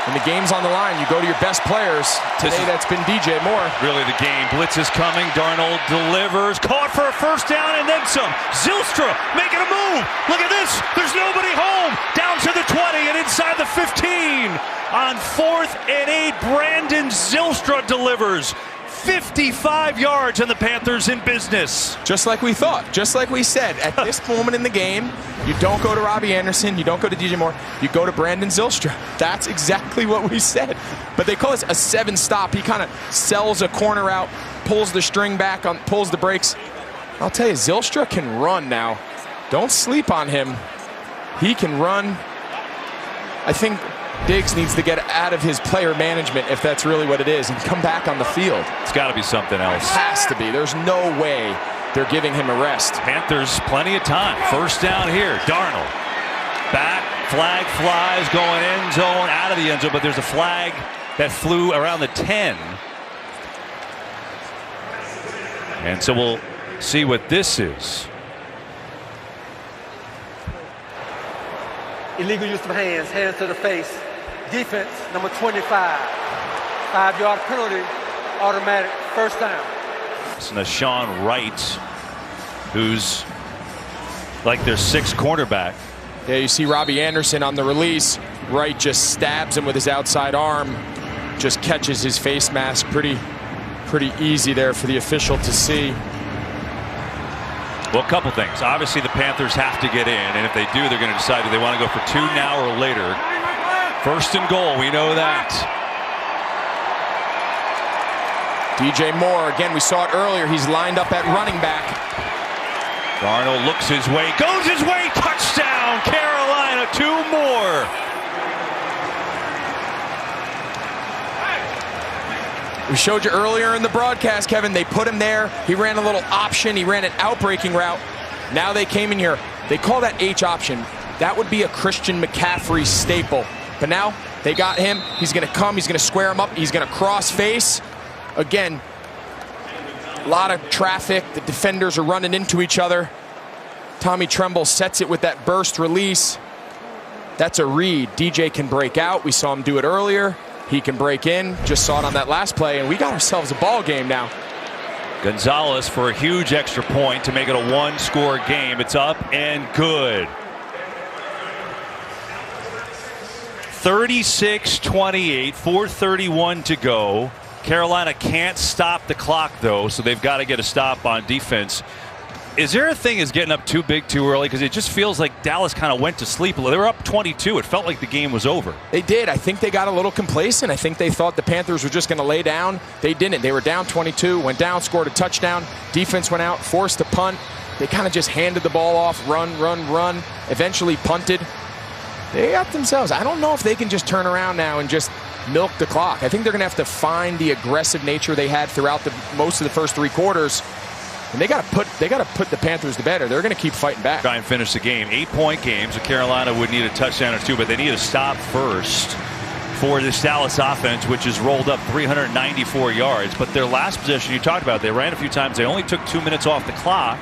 When the game's on the line, you go to your best players. Today, that's been DJ Moore. Really the game. Blitz is coming. Darnold delivers. Caught for a 1st down and then some. Zylstra making a move. Look at this. There's nobody home. Down to the 20 and inside the 15. On 4th and 8, Brandon Zylstra delivers. 55 yards and the Panthers in business. Just like we thought, just like we said, at this moment in the game, you don't go to Robbie Anderson, you don't go to DJ Moore, you go to Brandon Zylstra. That's exactly what we said. But they call this a 7-stop. He kind of sells a corner out, pulls the string back, pulls the brakes. I'll tell you, Zylstra can run now. Don't sleep on him. He can run. I think Diggs needs to get out of his player management, if that's really what it is, and come back on the field. It's got to be something else. It has to be. There's no way they're giving him a rest. Panthers, plenty of time. 1st down here. Darnold. Back. Flag flies going end zone, out of the end zone, but there's a flag that flew around the 10. And so we'll see what this is. Illegal use of hands to the face. Defense, number 25. 5-yard penalty, automatic 1st down. It's Nashawn Wright, who's like their 6th cornerback. Yeah, you see Robbie Anderson on the release. Wright just stabs him with his outside arm. Just catches his face mask. Pretty easy there for the official to see. Well, a couple things. Obviously, the Panthers have to get in, and if they do, they're going to decide do they want to go for 2 now or later. 1st and goal, we know that. DJ Moore, again, we saw it earlier. He's lined up at running back. Darnold looks his way, goes his way, touchdown, Carolina, 2 more. We showed you earlier in the broadcast, Kevin, they put him there. He ran a little option. He ran an out-breaking route. Now they came in here. They call that H option. That would be a Christian McCaffrey staple. But now they got him. He's going to come. He's going to square him up. He's going to cross face. Again, a lot of traffic. The defenders are running into each other. Tommy Tremble sets it with that burst release. That's a read. DJ can break out. We saw him do it earlier. He can break in. Just saw it on that last play, and we got ourselves a ball game now. Gonzalez for a huge extra point to make it a one-score game. It's up and good. 36-28, 4:31 to go. Carolina can't stop the clock, though, so they've got to get a stop on defense. Is there a thing as getting up too big too early? Because it just feels like Dallas kind of went to sleep. They were up 22. It felt like the game was over. They did. I think they got a little complacent. I think they thought the Panthers were just going to lay down. They didn't. They were down 22, went down, scored a touchdown. Defense went out, forced a punt. They kind of just handed the ball off, run, eventually punted. They got themselves. I don't know if they can just turn around now and just milk the clock. I think they're going to have to find the aggressive nature they had throughout most of the first three quarters. And they got to put the Panthers to bed, or they're going to keep fighting back. Try and finish the game. 8-point game, so Carolina would need a touchdown or two, but they need a stop first for this Dallas offense, which has rolled up 394 yards. But their last possession, you talked about, they ran a few times. They only took 2 minutes off the clock.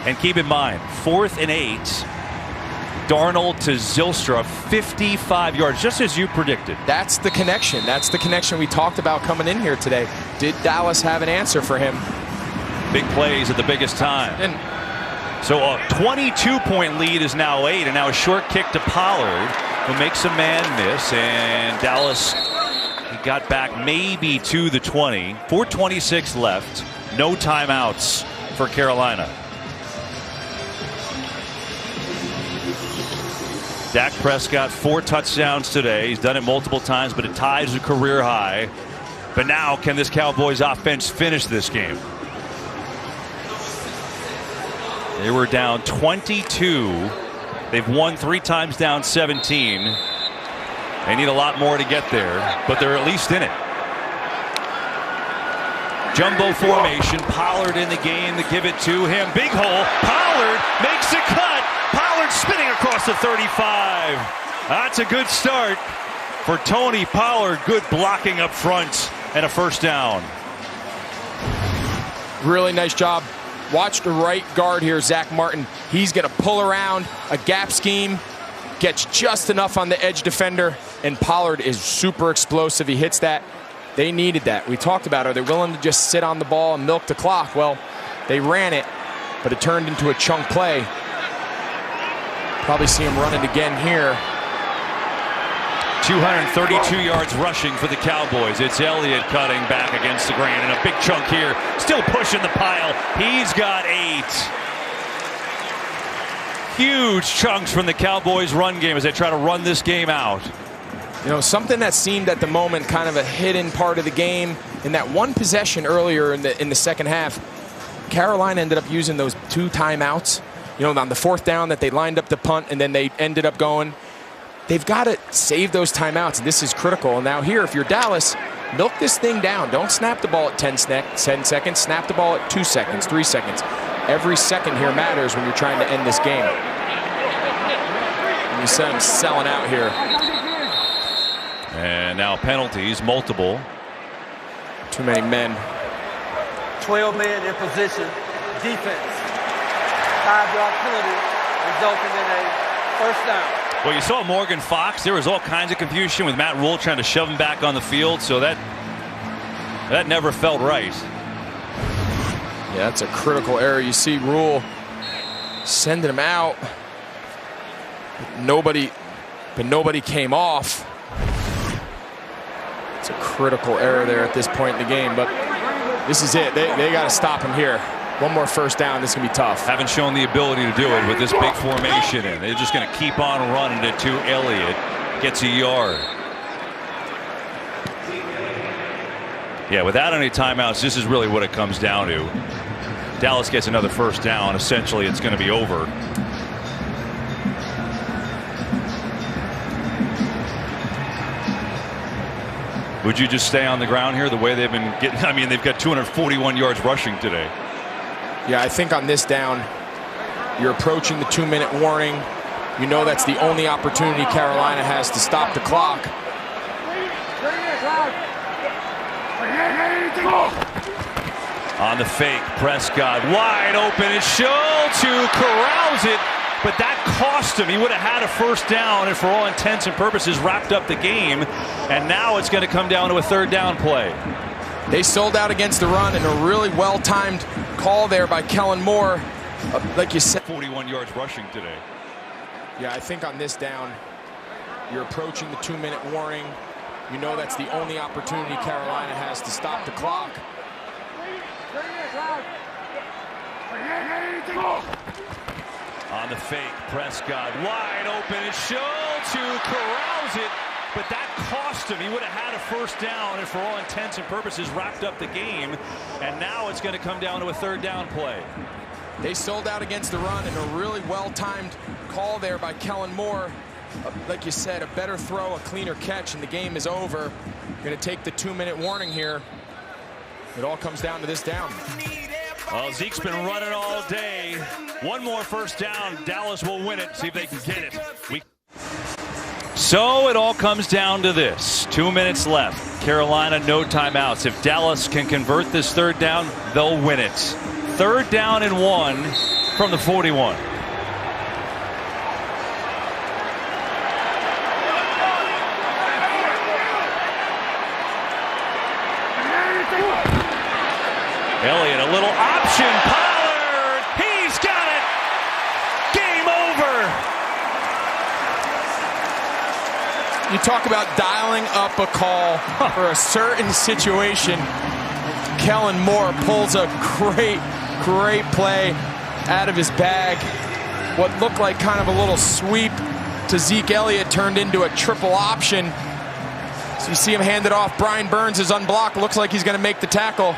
And keep in mind, 4th and 8. Darnold to Zylstra, 55 yards, just as you predicted. That's the connection. That's the connection we talked about coming in here today. Did Dallas have an answer for him? Big plays at the biggest time. So a 22-point lead is now 8, and now a short kick to Pollard, who makes a man miss, and Dallas, he got back maybe to the 20. 4:26 left. No timeouts for Carolina. Dak Prescott, 4 touchdowns today. He's done it multiple times, but it ties a career high. But now, can this Cowboys offense finish this game? They were down 22. They've won 3 times, down 17. They need a lot more to get there, but they're at least in it. Jumbo formation. Pollard in the game to give it to him. Big hole. Pollard makes a cut. Pollard spinning across the 35. That's a good start for Tony Pollard. Good blocking up front and a first down. Really nice job. Watch the right guard here, Zach Martin. He's going to pull around a gap scheme, gets just enough on the edge defender, and Pollard is super explosive. He hits that. They needed that. We talked about, are they willing to just sit on the ball and milk the clock? Well, they ran it, but it turned into a chunk play. Probably see him run it again here. 232 yards rushing for the Cowboys. It's Elliott cutting back against the grain, and a big chunk here. Still pushing the pile. He's got 8. Huge chunks from the Cowboys' run game as they try to run this game out. You know, something that seemed at the moment kind of a hidden part of the game. In that one possession earlier in the second half, Carolina ended up using those 2 timeouts. You know, on the 4th down that they lined up the punt, and then they ended up going. They've got to save those timeouts, and this is critical. And now here, if you're Dallas, milk this thing down. Don't snap the ball at 10 seconds. Snap the ball at 2 seconds, 3 seconds. Every second here matters when you're trying to end this game. And you see them selling out here. And now penalties, multiple. Too many men. 12 men in position. Defense. 5-yard penalty resulting in a first down. Well, you saw Morgan Fox. There was all kinds of confusion with Matt Rule trying to shove him back on the field, so that never felt right. Yeah, that's a critical error. You see Rule sending him out, but nobody came off. It's a critical error there at this point in the game, but this is it. They got to stop him here. One more first down, this is going to be tough. Haven't shown the ability to do it with this big formation in. They're just going to keep on running it to Elliott. Gets a yard. Yeah, without any timeouts, this is really what it comes down to. Dallas gets another first down. Essentially, it's going to be over. Would you just stay on the ground here the way they've been getting? I mean, they've got 241 yards rushing today. Yeah, I think on this down, you're approaching the 2-minute warning. You know that's the only opportunity Carolina has to stop the clock. On the fake, Prescott wide open. It's Schultz who corrals it, but that cost him. He would have had a first down and for all intents and purposes wrapped up the game. And now it's going to come down to a third down play. They sold out against the run and a really well-timed call there by Kellen Moore. Like you said, 41 yards rushing today. Yeah, I think on this down, you're approaching the 2-minute warning. You know that's the only opportunity Carolina has to stop the clock. On the fake, Prescott wide open. It's Schultz who corrals it, but that cost him. He would have had a first down and for all intents and purposes wrapped up the game. And now it's going to come down to a third down play. They sold out against the run and a really well-timed call there by Kellen Moore. Like you said, a better throw, a cleaner catch, and the game is over. Going to take the 2-minute warning here. It all comes down to this down. Well, Zeke's been running all day. One more first down. Dallas will win it. See if they can get it. So it all comes down to this. 2 minutes left. Carolina, no timeouts. If Dallas can convert this third down, they'll win it. Third down and 1 from the 41. Elliott, a little option. Pollard, he's got it. Game over. You talk about dialing up a call for a certain situation. Kellen Moore pulls a great play out of his bag. What looked like kind of a little sweep to Zeke Elliott turned into a triple option. So you see him hand it off. Brian Burns is unblocked. Looks like he's going to make the tackle.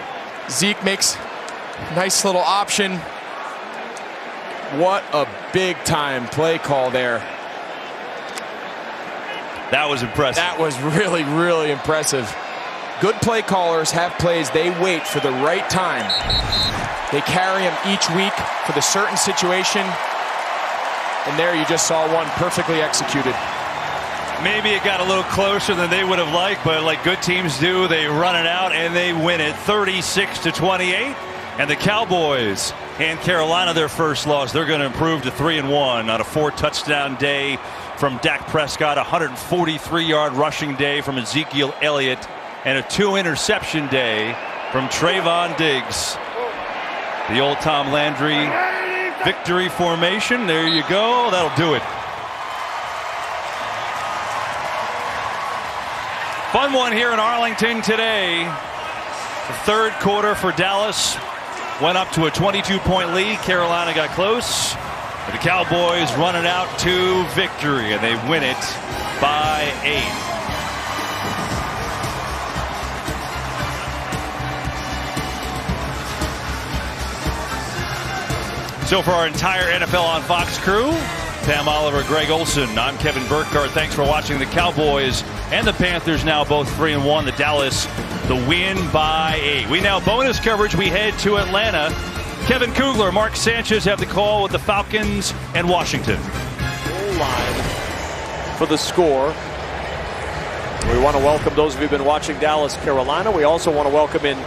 Zeke makes a nice little option. What a big-time play call there. That was impressive. That was really, really impressive. Good play callers have plays they wait for the right time. They carry them each week for the certain situation. And there you just saw one perfectly executed. Maybe it got a little closer than they would have liked, but like good teams do, they run it out and they win it 36-28. And the Cowboys and Carolina, their first loss, they're going to improve to 3-1 on a 4-touchdown day from Dak Prescott, a 143-yard rushing day from Ezekiel Elliott, and a 2-interception day from Trayvon Diggs. The old Tom Landry victory formation. There you go. That'll do it. Fun one here in Arlington today. The third quarter for Dallas went up to a 22-point lead. Carolina got close. But the Cowboys running out to victory, and they win it by 8. So for our entire NFL on Fox crew, Pam Oliver, Greg Olson, I'm Kevin Burkhardt. Thanks for watching. The Cowboys and the Panthers now both 3-1. The Dallas, the win by 8. We now bonus coverage. We head to Atlanta. Kevin Kugler, Mark Sanchez have the call with the Falcons and Washington. Goal line for the score. We want to welcome those of you who've been watching Dallas, Carolina. We also want to welcome in